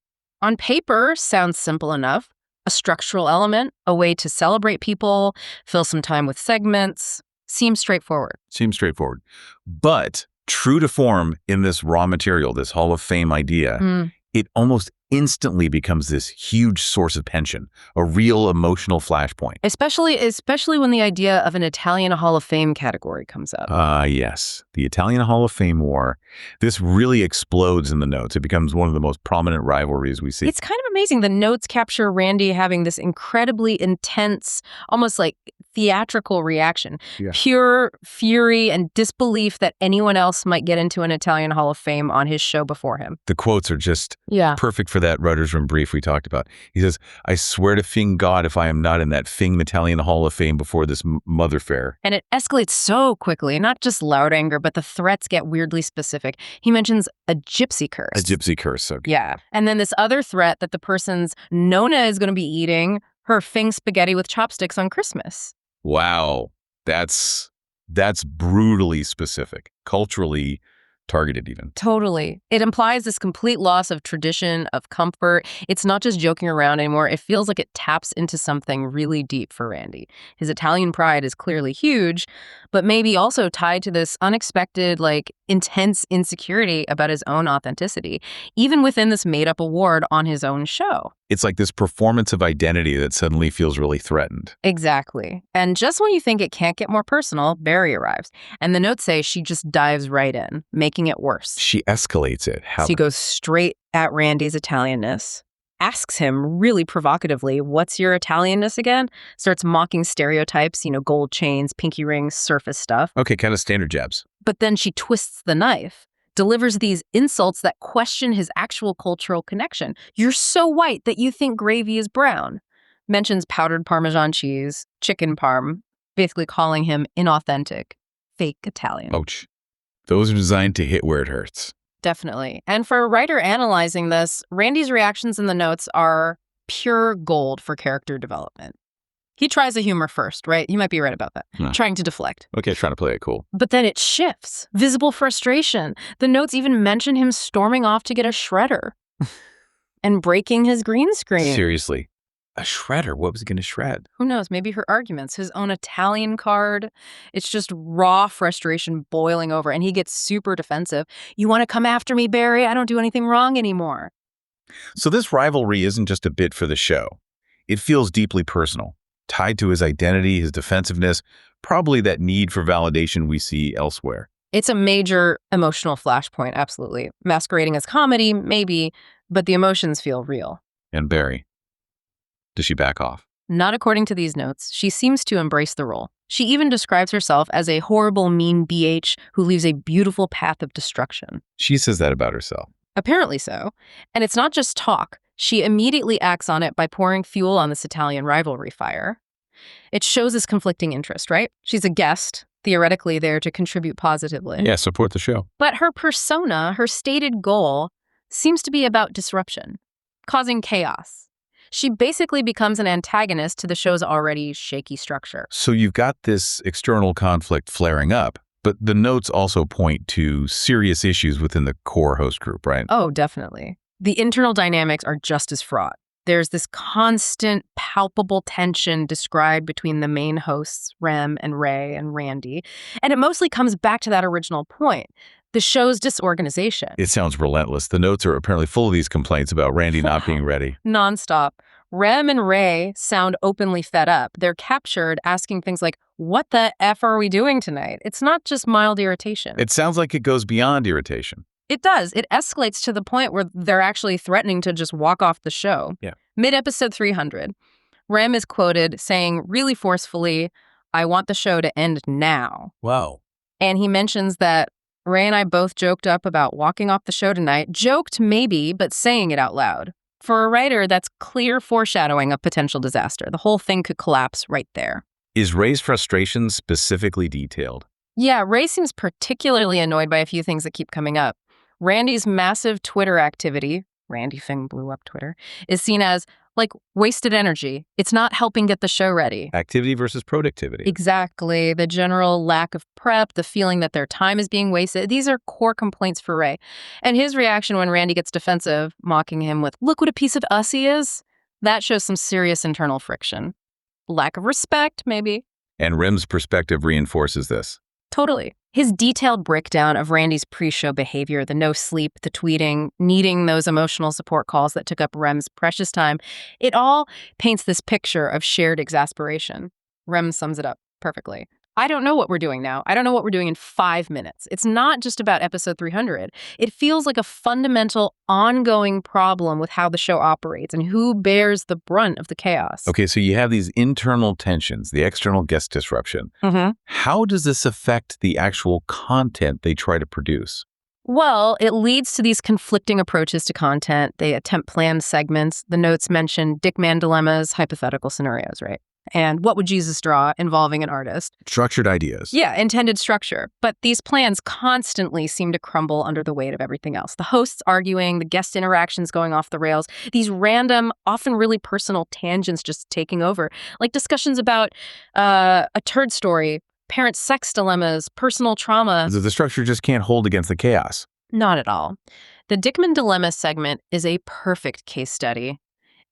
On paper, sounds simple enough. A structural element, a way to celebrate people, fill some time with segments. Seems straightforward. Seems straightforward. But true to form in this raw material, this Hall of Fame idea, it almost instantly becomes this huge source of tension, a real emotional flashpoint. Especially when the idea of an Italian Hall of Fame category comes up. Yes, the Italian Hall of Fame war. This really explodes in the notes. It becomes one of the most prominent rivalries we see. It's kind of amazing. The notes capture Randy having this incredibly intense, almost like theatrical reaction. Yeah. Pure fury and disbelief that anyone else might get into an Italian Hall of Fame on his show before him. The quotes are just Yeah. perfect for that Writers' Room brief we talked about. He says, "I swear to Fing God if I am not in that Fing Italian Hall of Fame before this mother fair." And it escalates so quickly, not just loud anger, but the threats get weirdly specific. He mentions a gypsy curse. A gypsy curse. Okay. Yeah. And then this other threat that the person's Nona is going to be eating her Fing spaghetti with chopsticks on Christmas. Wow. That's brutally specific, culturally targeted even. Totally. It implies this complete loss of tradition, of comfort. It's not just joking around anymore. It feels like it taps into something really deep for Randy. His Italian pride is clearly huge, but maybe also tied to this unexpected, intense insecurity about his own authenticity, even within this made-up award on his own show. It's like this performance of identity that suddenly feels really threatened. Exactly. And just when you think it can't get more personal, Barry arrives. And the notes say she just dives right in, making it worse. She escalates it. How? She goes straight at Randy's Italianness, asks him really provocatively, "What's your Italianness again?" Starts mocking stereotypes, gold chains, pinky rings, surface stuff. Okay, kind of standard jabs. But then she twists the knife, delivers these insults that question his actual cultural connection. "You're so white that you think gravy is brown." Mentions powdered Parmesan cheese, chicken parm, basically calling him inauthentic, fake Italian. Ouch. Those are designed to hit where it hurts. Definitely. And for a writer analyzing this, Randy's reactions in the notes are pure gold for character development. He tries the humor first, right? You might be right about that. Yeah. Trying to deflect. Okay, trying to play it cool. But then it shifts. Visible frustration. The notes even mention him storming off to get a shredder and breaking his green screen. Seriously. A shredder? What was he going to shred? Who knows? Maybe her arguments, his own Italian card. It's just raw frustration boiling over, and he gets super defensive. "You want to come after me, Barry? I don't do anything wrong anymore." So this rivalry isn't just a bit for the show. It feels deeply personal, tied to his identity, his defensiveness, probably that need for validation we see elsewhere. It's a major emotional flashpoint, absolutely. Masquerading as comedy, maybe, but the emotions feel real. And Barry, does she back off? Not according to these notes. She seems to embrace the role. She even describes herself as a horrible, mean BH who leaves a beautiful path of destruction. She says that about herself. Apparently so. And it's not just talk. She immediately acts on it by pouring fuel on this Italian rivalry fire. It shows this conflicting interest, right? She's a guest, theoretically there to contribute positively. Yeah, support the show. But her persona, her stated goal, seems to be about disruption, causing chaos. She basically becomes an antagonist to the show's already shaky structure. So you've got this external conflict flaring up, but the notes also point to serious issues within the core host group, right? Oh, definitely. The internal dynamics are just as fraught. There's this constant, palpable tension described between the main hosts, Rem and Ray and Randy, and it mostly comes back to that original point, the show's disorganization. It sounds relentless. The notes are apparently full of these complaints about Randy not being ready. Nonstop. Rem and Ray sound openly fed up. They're captured asking things like, "What the F are we doing tonight?" It's not just mild irritation. It sounds like it goes beyond irritation. It does. It escalates to the point where they're actually threatening to just walk off the show. Yeah. Mid-episode 300, Rem is quoted saying really forcefully, "I want the show to end now." Wow. And he mentions that Ray and I both joked up about walking off the show tonight. Joked maybe, but saying it out loud. For a writer, that's clear foreshadowing of potential disaster. The whole thing could collapse right there. Is Ray's frustration specifically detailed? Yeah, Ray seems particularly annoyed by a few things that keep coming up. Randy's massive Twitter activity, Randy Fing blew up Twitter, is seen as Like wasted energy. It's not helping get the show ready. Activity versus productivity. Exactly. The general lack of prep, the feeling that their time is being wasted. These are core complaints for Ray. And his reaction when Randy gets defensive, mocking him with, "Look what a piece of us he is," that shows some serious internal friction. Lack of respect, maybe. And Rim's perspective reinforces this. Totally. His detailed breakdown of Randy's pre-show behavior, the no sleep, the tweeting, needing those emotional support calls that took up Rem's precious time, it all paints this picture of shared exasperation. Rem sums it up perfectly. I don't know what we're doing now. I don't know what we're doing in 5 minutes. It's not just about episode 300. It feels like a fundamental, ongoing problem with how the show operates and who bears the brunt of the chaos. Okay, so you have these internal tensions, the external guest disruption. Mm-hmm. How does this affect the actual content they try to produce? Well, it leads to these conflicting approaches to content. They attempt planned segments. The notes mention Dickman dilemmas, hypothetical scenarios, right? And what would Jesus draw involving an artist? Structured ideas. Yeah, intended structure. But these plans constantly seem to crumble under the weight of everything else. The hosts arguing, the guest interactions going off the rails, these random, often really personal tangents just taking over, like discussions about a turd story, parent sex dilemmas, personal trauma. The structure just can't hold against the chaos. Not at all. The Dickman Dilemma segment is a perfect case study.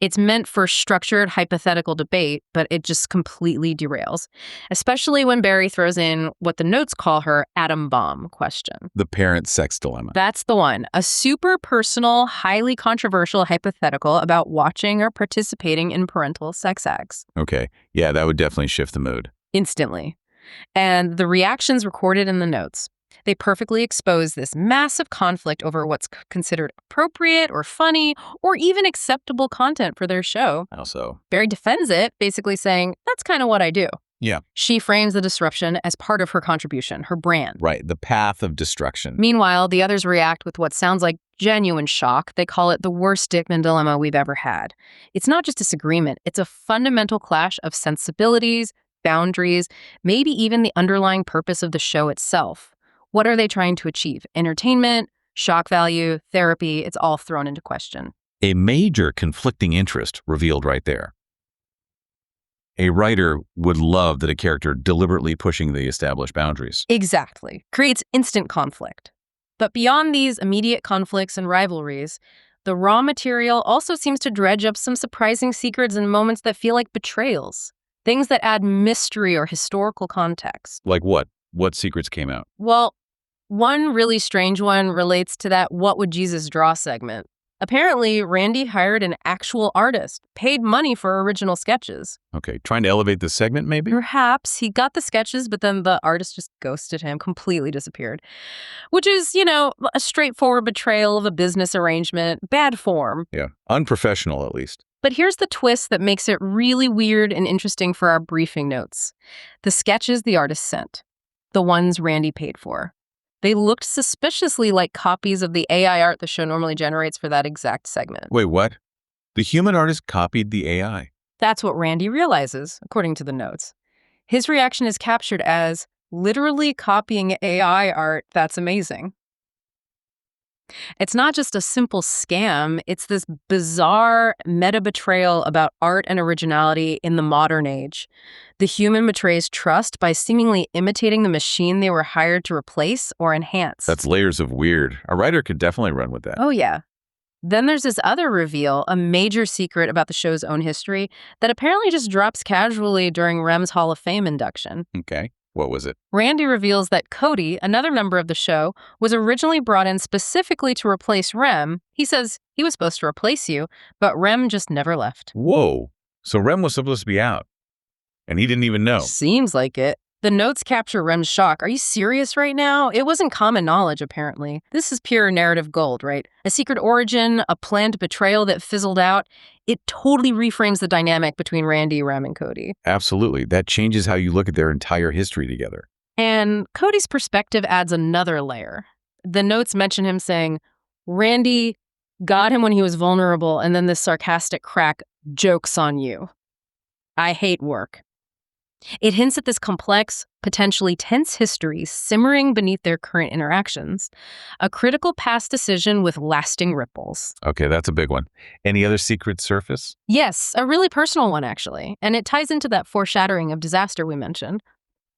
It's meant for structured hypothetical debate, but it just completely derails, especially when Barry throws in what the notes call her atom bomb question. The parent sex dilemma. That's the one. A super personal, highly controversial hypothetical about watching or participating in parental sex acts. Okay. Yeah, that would definitely shift the mood. Instantly. And the reactions recorded in the notes. They perfectly expose this massive conflict over what's considered appropriate or funny or even acceptable content for their show. How so? Barry defends it, basically saying, that's kind of what I do. Yeah. She frames the disruption as part of her contribution, her brand. Right, the path of destruction. Meanwhile, the others react with what sounds like genuine shock. They call it the worst Dickman dilemma we've ever had. It's not just disagreement, it's a fundamental clash of sensibilities, boundaries, maybe even the underlying purpose of the show itself. What are they trying to achieve? Entertainment, shock value, therapy, it's all thrown into question. A major conflicting interest revealed right there. A writer would love that a character deliberately pushing the established boundaries. Exactly. Creates instant conflict. But beyond these immediate conflicts and rivalries, the raw material also seems to dredge up some surprising secrets and moments that feel like betrayals. Things that add mystery or historical context. Like what? What secrets came out? Well, one really strange one relates to that What Would Jesus Draw segment. Apparently, Randy hired an actual artist, paid money for original sketches. Okay, trying to elevate the segment, maybe? Perhaps he got the sketches, but then the artist just ghosted him, completely disappeared. Which is, you know, a straightforward betrayal of a business arrangement, bad form. Yeah, unprofessional at least. But here's the twist that makes it really weird and interesting for our briefing notes. The sketches the artist sent, the ones Randy paid for. They looked suspiciously like copies of the AI art the show normally generates for that exact segment. Wait, what? The human artist copied the AI. That's what Randy realizes, according to the notes. His reaction is captured as literally copying AI art. That's amazing. It's not just a simple scam, it's this bizarre meta-betrayal about art and originality in the modern age. The human betrays trust by seemingly imitating the machine they were hired to replace or enhance. That's layers of weird. A writer could definitely run with that. Oh, yeah. Then there's this other reveal, a major secret about the show's own history that apparently just drops casually during Rem's Hall of Fame induction. Okay. What was it? Randy reveals that Cody, another member of the show, was originally brought in specifically to replace Rem. He says he was supposed to replace you, but Rem just never left. Whoa. So Rem was supposed to be out. And he didn't even know. Seems like it. The notes capture Rem's shock. Are you serious right now? It wasn't common knowledge, apparently. This is pure narrative gold, right? A secret origin, a planned betrayal that fizzled out. It totally reframes the dynamic between Randy, Rem, and Cody. Absolutely. That changes how you look at their entire history together. And Cody's perspective adds another layer. The notes mention him saying, Randy got him when he was vulnerable, and then this sarcastic crack, joke's on you. I hate work. It hints at this complex, potentially tense history simmering beneath their current interactions, a critical past decision with lasting ripples. Okay, that's a big one. Any other secrets surface? Yes, a really personal one, actually, and it ties into that foreshadowing of disaster we mentioned.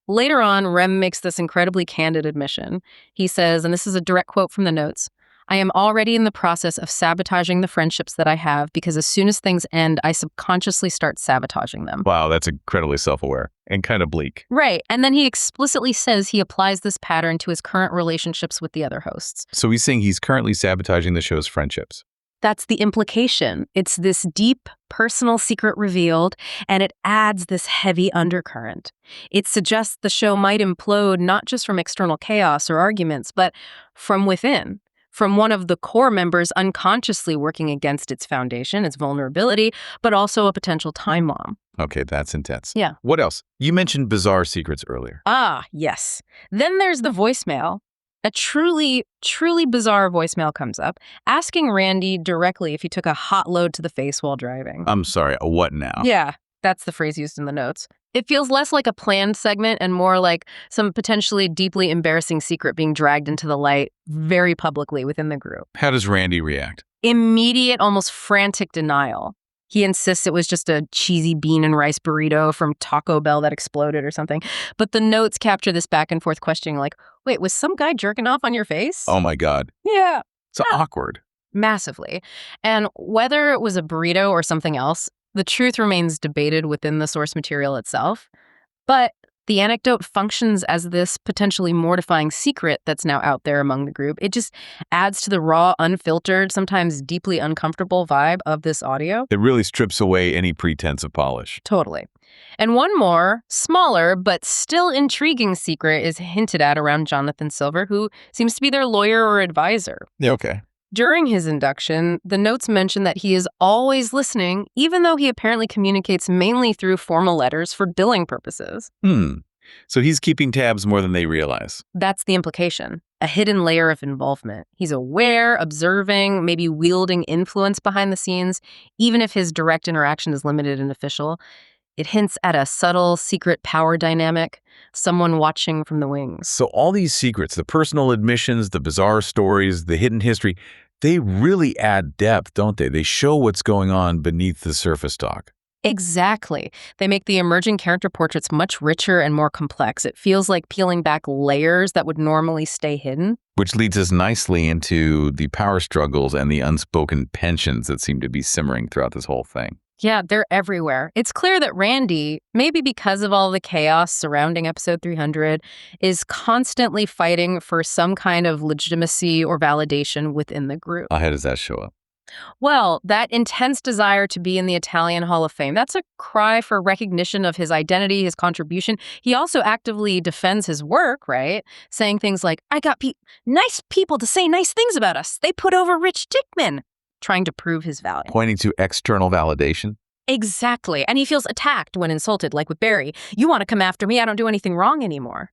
Later on, Rem makes this incredibly candid admission. He says, and this is a direct quote from the notes, "I am already in the process of sabotaging the friendships that I have because as soon as things end, I subconsciously start sabotaging them." Wow, that's incredibly self-aware and kind of bleak. Right. And then he explicitly says he applies this pattern to his current relationships with the other hosts. So he's saying he's currently sabotaging the show's friendships. That's the implication. It's this deep, personal secret revealed, and it adds this heavy undercurrent. It suggests the show might implode not just from external chaos or arguments, but from within. From one of the core members unconsciously working against its foundation, its vulnerability, but also a potential time bomb. Okay, that's intense. Yeah. What else? You mentioned bizarre secrets earlier. Ah, yes. Then there's the voicemail. A truly, truly bizarre voicemail comes up, asking Randy directly if he took a hot load to the face while driving. I'm sorry, a what now? Yeah, that's the phrase used in the notes. It feels less like a planned segment and more like some potentially deeply embarrassing secret being dragged into the light very publicly within the group. How does Randy react? Immediate, almost frantic denial. He insists it was just a cheesy bean and rice burrito from Taco Bell that exploded or something. But the notes capture this back and forth questioning like, wait, was some guy jerking off on your face? Oh my God. Yeah. It's awkward. Massively. And whether it was a burrito or something else, the truth remains debated within the source material itself. But the anecdote functions as this potentially mortifying secret that's now out there among the group. It just adds to the raw, unfiltered, sometimes deeply uncomfortable vibe of this audio. It really strips away any pretense of polish. Totally. And one more, smaller, but still intriguing secret is hinted at around Jonathan Silver, who seems to be their lawyer or advisor. Yeah, okay. During his induction, the notes mention that he is always listening, even though he apparently communicates mainly through formal letters for billing purposes. So he's keeping tabs more than they realize. That's the implication. A hidden layer of involvement. He's aware, observing, maybe wielding influence behind the scenes, even if his direct interaction is limited and official. It hints at a subtle, secret power dynamic, someone watching from the wings. So all these secrets, the personal admissions, the bizarre stories, the hidden history, they really add depth, don't they? They show what's going on beneath the surface talk. Exactly. They make the emerging character portraits much richer and more complex. It feels like peeling back layers that would normally stay hidden. Which leads us nicely into the power struggles and the unspoken tensions that seem to be simmering throughout this whole thing. Yeah, they're everywhere. It's clear that Randy, maybe because of all the chaos surrounding episode 300, is constantly fighting for some kind of legitimacy or validation within the group. How does that show up? Well, that intense desire to be in the Italian Hall of Fame, that's a cry for recognition of his identity, his contribution. He also actively defends his work, right? Saying things like, I got nice people to say nice things about us. They put over Rich Dickman. Trying to prove his value. Pointing to external validation? Exactly. And he feels attacked when insulted, like with Barry. You want to come after me? I don't do anything wrong anymore.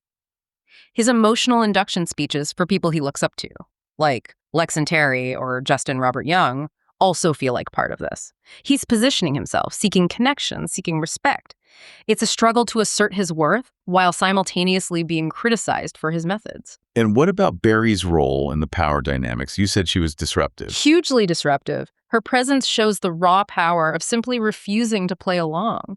His emotional induction speeches for people he looks up to, like Lex and Terry or Justin Robert Young, also feel like part of this. He's positioning himself, seeking connection, seeking respect. It's a struggle to assert his worth while simultaneously being criticized for his methods. And what about Barry's role in the power dynamics? You said she was disruptive. Hugely disruptive. Her presence shows the raw power of simply refusing to play along.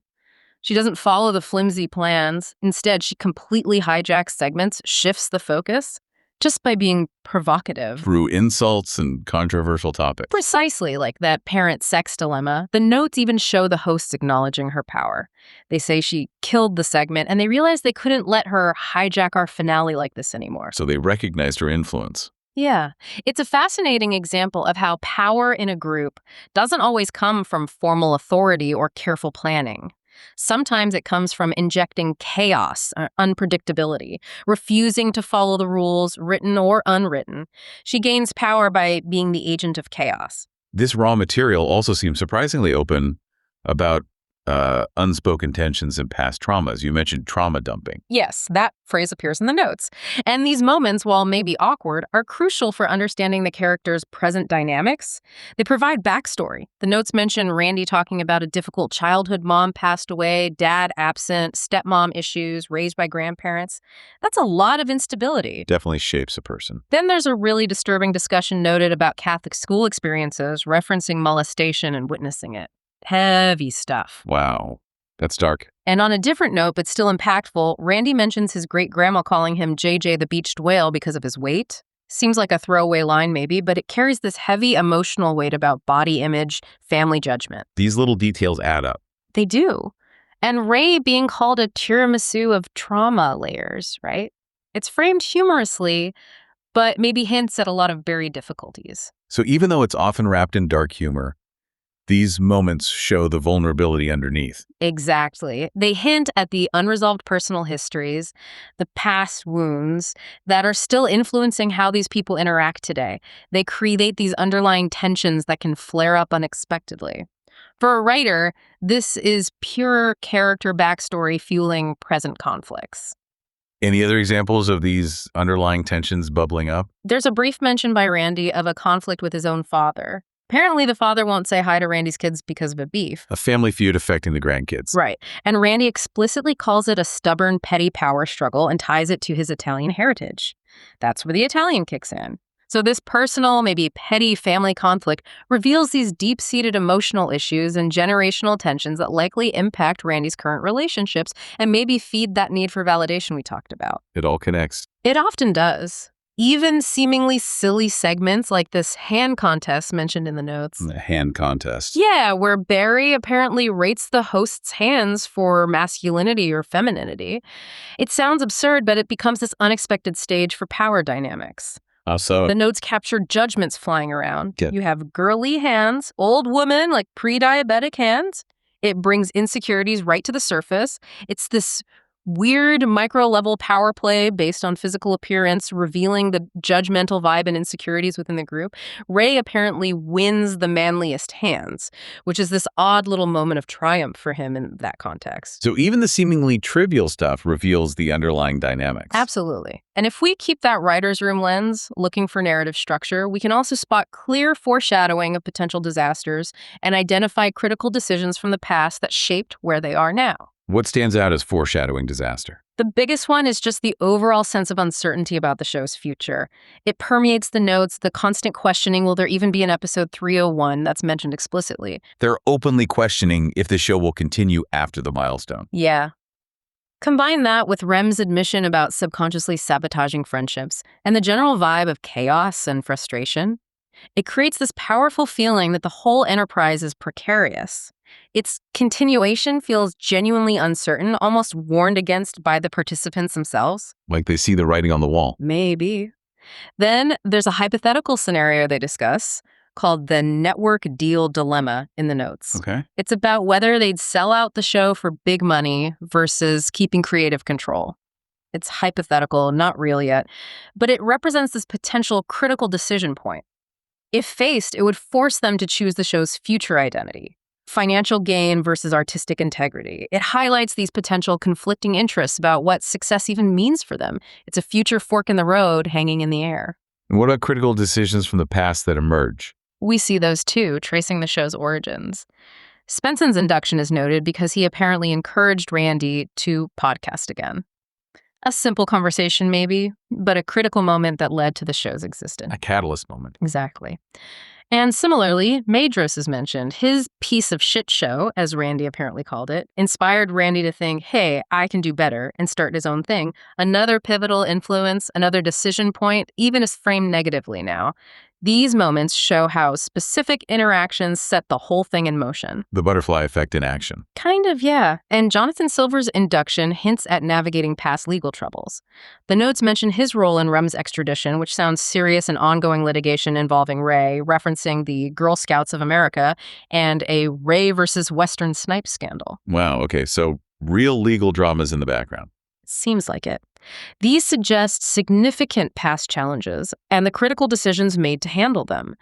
She doesn't follow the flimsy plans. Instead, she completely hijacks segments, shifts the focus, just by being provocative. Through insults and controversial topics. Precisely like that parent-sex dilemma. The notes even show the hosts acknowledging her power. They say she killed the segment, and they realize they couldn't let her hijack our finale like this anymore. So they recognized her influence. Yeah. It's a fascinating example of how power in a group doesn't always come from formal authority or careful planning. Sometimes it comes from injecting chaos, unpredictability, refusing to follow the rules, written or unwritten. She gains power by being the agent of chaos. This raw material also seems surprisingly open about unspoken tensions and past traumas. You mentioned trauma dumping. Yes, that phrase appears in the notes. And these moments, while maybe awkward, are crucial for understanding the character's present dynamics. They provide backstory. The notes mention Randy talking about a difficult childhood, mom passed away, dad absent, stepmom issues, raised by grandparents. That's a lot of instability. Definitely shapes a person. Then there's a really disturbing discussion noted about Catholic school experiences, referencing molestation and witnessing it. Heavy stuff. Wow. That's dark. And on a different note, but still impactful, Randy mentions his great-grandma calling him JJ the beached whale because of his weight. Seems like a throwaway line maybe, but it carries this heavy emotional weight about body image, family judgment. These little details add up. They do. And Ray being called a tiramisu of trauma layers, right? It's framed humorously, but maybe hints at a lot of buried difficulties. So even though it's often wrapped in dark humor, these moments show the vulnerability underneath. Exactly. They hint at the unresolved personal histories, the past wounds that are still influencing how these people interact today. They create these underlying tensions that can flare up unexpectedly. For a writer, this is pure character backstory fueling present conflicts. Any other examples of these underlying tensions bubbling up? There's a brief mention by Randy of a conflict with his own father. Apparently, the father won't say hi to Randy's kids because of a beef. A family feud affecting the grandkids. Right. And Randy explicitly calls it a stubborn, petty power struggle and ties it to his Italian heritage. That's where the Italian kicks in. So this personal, maybe petty family conflict reveals these deep-seated emotional issues and generational tensions that likely impact Randy's current relationships and maybe feed that need for validation we talked about. It all connects. It often does. Even seemingly silly segments like this hand contest mentioned in the notes. The hand contest. Yeah, where Barry apparently rates the host's hands for masculinity or femininity. It sounds absurd, but it becomes this unexpected stage for power dynamics. How so? The notes capture judgments flying around. Good. You have girly hands, old woman, like pre-diabetic hands. It brings insecurities right to the surface. It's this weird micro-level power play based on physical appearance, revealing the judgmental vibe and insecurities within the group. Ray apparently wins the manliest hands, which is this odd little moment of triumph for him in that context. So even the seemingly trivial stuff reveals the underlying dynamics. Absolutely. And if we keep that writer's room lens, looking for narrative structure, we can also spot clear foreshadowing of potential disasters and identify critical decisions from the past that shaped where they are now. What stands out as foreshadowing disaster? The biggest one is just the overall sense of uncertainty about the show's future. It permeates the notes, the constant questioning, will there even be an episode 301 that's mentioned explicitly? They're openly questioning if the show will continue after the milestone. Yeah. Combine that with Rem's admission about subconsciously sabotaging friendships and the general vibe of chaos and frustration. It creates this powerful feeling that the whole enterprise is precarious. Its continuation feels genuinely uncertain, almost warned against by the participants themselves. Like they see the writing on the wall. Maybe. Then there's a hypothetical scenario they discuss called the network deal dilemma in the notes. Okay. It's about whether they'd sell out the show for big money versus keeping creative control. It's hypothetical, not real yet, but it represents this potential critical decision point. If faced, it would force them to choose the show's future identity. Financial gain versus artistic integrity. It highlights these potential conflicting interests about what success even means for them. It's a future fork in the road hanging in the air. And what about critical decisions from the past that emerge? We see those too, tracing the show's origins. Spenson's induction is noted because he apparently encouraged Randy to podcast again. A simple conversation maybe, but a critical moment that led to the show's existence. A catalyst moment. Exactly. And similarly, Madros is mentioned. His piece of shit show, as Randy apparently called it, inspired Randy to think, hey, I can do better, and start his own thing. Another pivotal influence, another decision point, even is framed negatively now. These moments show how specific interactions set the whole thing in motion. The butterfly effect in action. Kind of, yeah. And Jonathan Silver's induction hints at navigating past legal troubles. The notes mention his role in Rem's extradition, which sounds serious and ongoing litigation involving Ray, referencing the Girl Scouts of America and a Ray versus Western Snipes scandal. Wow, okay, so real legal dramas in the background. Seems like it. These suggest significant past challenges and the critical decisions made to handle them.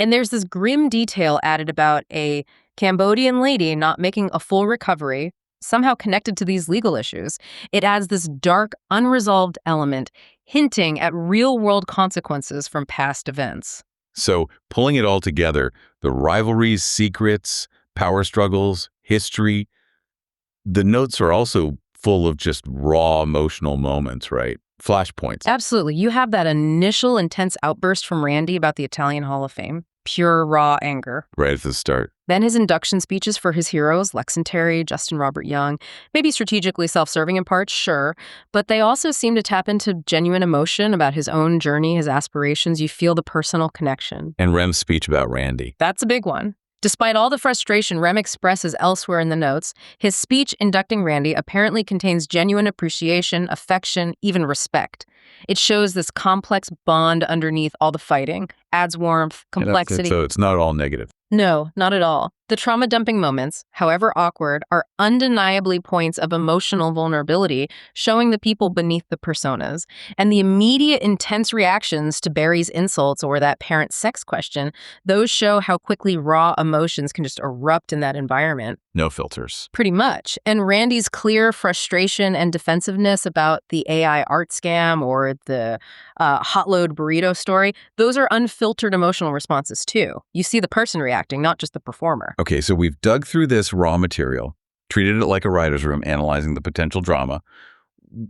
And there's this grim detail added about a Cambodian lady not making a full recovery, somehow connected to these legal issues. It adds this dark, unresolved element, hinting at real-world consequences from past events. So, pulling it all together, the rivalries, secrets, power struggles, history, the notes are also full of just raw emotional moments, right? Flashpoints. Absolutely. You have that initial intense outburst from Randy about the Italian Hall of Fame. Pure, raw anger. Right at the start. Then his induction speeches for his heroes, Lex and Terry, Justin Robert Young, maybe strategically self-serving in parts, sure, but they also seem to tap into genuine emotion about his own journey, his aspirations. You feel the personal connection. And Rem's speech about Randy. That's a big one. Despite all the frustration Rem expresses elsewhere in the notes, his speech inducting Randy apparently contains genuine appreciation, affection, even respect. It shows this complex bond underneath all the fighting, adds warmth, complexity. So it's not all negative. No, not at all. The trauma-dumping moments, however awkward, are undeniably points of emotional vulnerability, showing the people beneath the personas. And the immediate intense reactions to Barry's insults or that parent sex question, those show how quickly raw emotions can just erupt in that environment. No filters. Pretty much. And Randy's clear frustration and defensiveness about the AI art scam or the hot load burrito story, those are unfiltered emotional responses too. You see the person reacting, not just the performer. Okay, so we've dug through this raw material, treated it like a writer's room, analyzing the potential drama.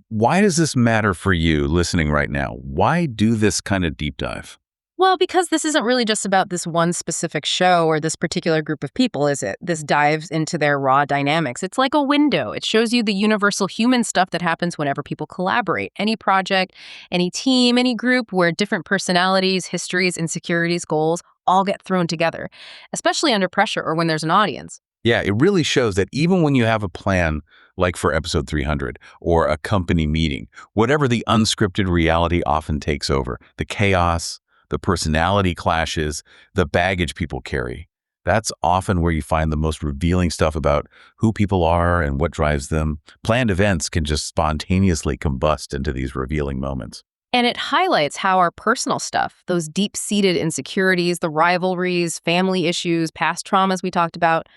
Why does this matter for you listening right now? Why do this kind of deep dive? Well, because this isn't really just about this one specific show or this particular group of people, is it? This dives into their raw dynamics. It's like a window. It shows you the universal human stuff that happens whenever people collaborate. Any project, any team, any group where different personalities, histories, insecurities, goals all get thrown together, especially under pressure or when there's an audience. Yeah, it really shows that even when you have a plan, like for episode 300, or a company meeting, whatever the unscripted reality often takes over, the chaos, the personality clashes, the baggage people carry. That's often where you find the most revealing stuff about who people are and what drives them. Planned events can just spontaneously combust into these revealing moments. And it highlights how our personal stuff, those deep-seated insecurities, the rivalries, family issues, past traumas we talked about,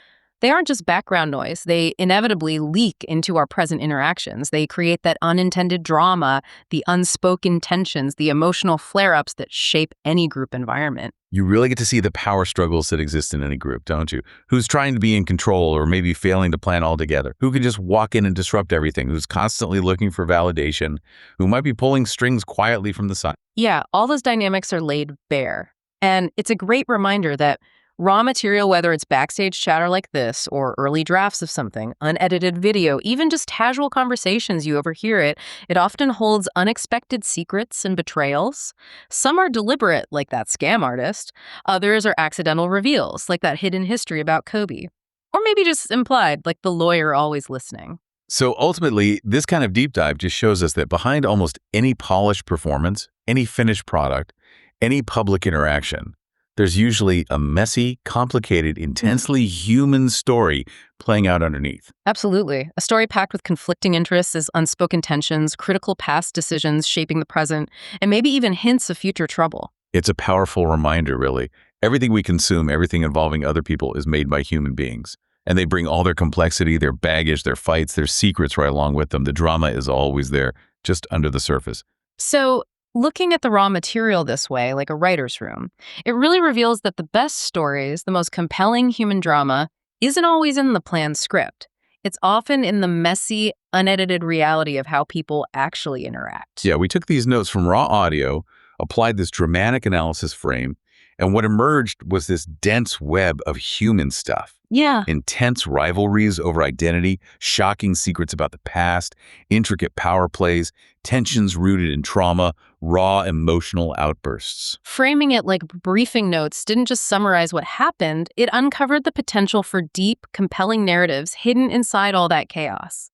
they aren't just background noise. They inevitably leak into our present interactions. They create that unintended drama, the unspoken tensions, the emotional flare-ups that shape any group environment. You really get to see the power struggles that exist in any group, don't you? Who's trying to be in control or maybe failing to plan altogether? Who can just walk in and disrupt everything? Who's constantly looking for validation? Who might be pulling strings quietly from the side? Yeah, all those dynamics are laid bare. And it's a great reminder that raw material, whether it's backstage chatter like this or early drafts of something, unedited video, even just casual conversations you overhear it often holds unexpected secrets and betrayals. Some are deliberate, like that scam artist. Others are accidental reveals, like that hidden history about Kobe. Or maybe just implied, like the lawyer always listening. So ultimately, this kind of deep dive just shows us that behind almost any polished performance, any finished product, any public interaction, there's usually a messy, complicated, intensely human story playing out underneath. Absolutely. A story packed with conflicting interests as unspoken tensions, critical past decisions shaping the present, and maybe even hints of future trouble. It's a powerful reminder, really. Everything we consume, everything involving other people is made by human beings. And they bring all their complexity, their baggage, their fights, their secrets right along with them. The drama is always there, just under the surface. So, looking at the raw material this way, like a writer's room, it really reveals that the best stories, the most compelling human drama, isn't always in the planned script. It's often in the messy, unedited reality of how people actually interact. Yeah, we took these notes from raw audio, applied this dramatic analysis frame, and what emerged was this dense web of human stuff. Yeah. Intense rivalries over identity, shocking secrets about the past, intricate power plays, tensions rooted in trauma, raw emotional outbursts. Framing it like briefing notes didn't just summarize what happened, it uncovered the potential for deep, compelling narratives hidden inside all that chaos.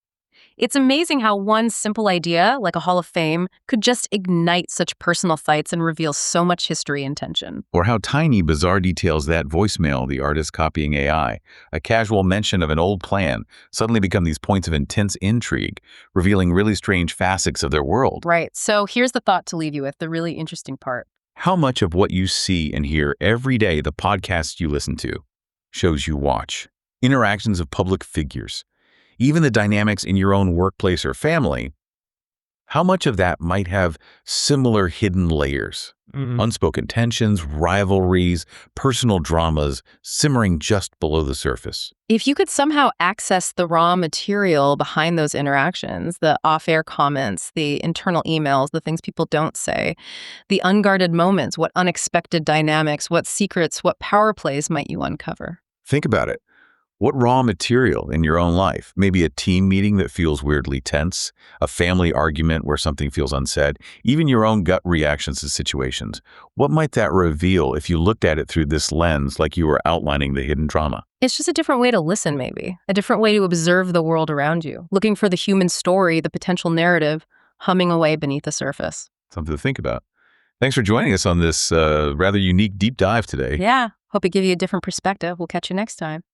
It's amazing how one simple idea, like a Hall of Fame, could just ignite such personal fights and reveal so much history and tension. Or how tiny, bizarre details that voicemail, the artist copying AI, a casual mention of an old plan, suddenly become these points of intense intrigue, revealing really strange facets of their world. Right. So here's the thought to leave you with, the really interesting part. how much of what you see and hear every day, the podcasts you listen to, shows you watch, interactions of public figures, even the dynamics in your own workplace or family, how much of that might have similar hidden layers, unspoken tensions, rivalries, personal dramas simmering just below the surface? If you could somehow access the raw material behind those interactions, the off-air comments, the internal emails, the things people don't say, the unguarded moments, what unexpected dynamics, what secrets, what power plays might you uncover? Think about it. What raw material in your own life, maybe a team meeting that feels weirdly tense, a family argument where something feels unsaid, even your own gut reactions to situations, what might that reveal if you looked at it through this lens like you were outlining the hidden drama? It's just a different way to listen, maybe. A different way to observe the world around you, looking for the human story, the potential narrative, humming away beneath the surface. Something to think about. Thanks for joining us on this rather unique deep dive today. Yeah. Hope it gives you a different perspective. We'll catch you next time.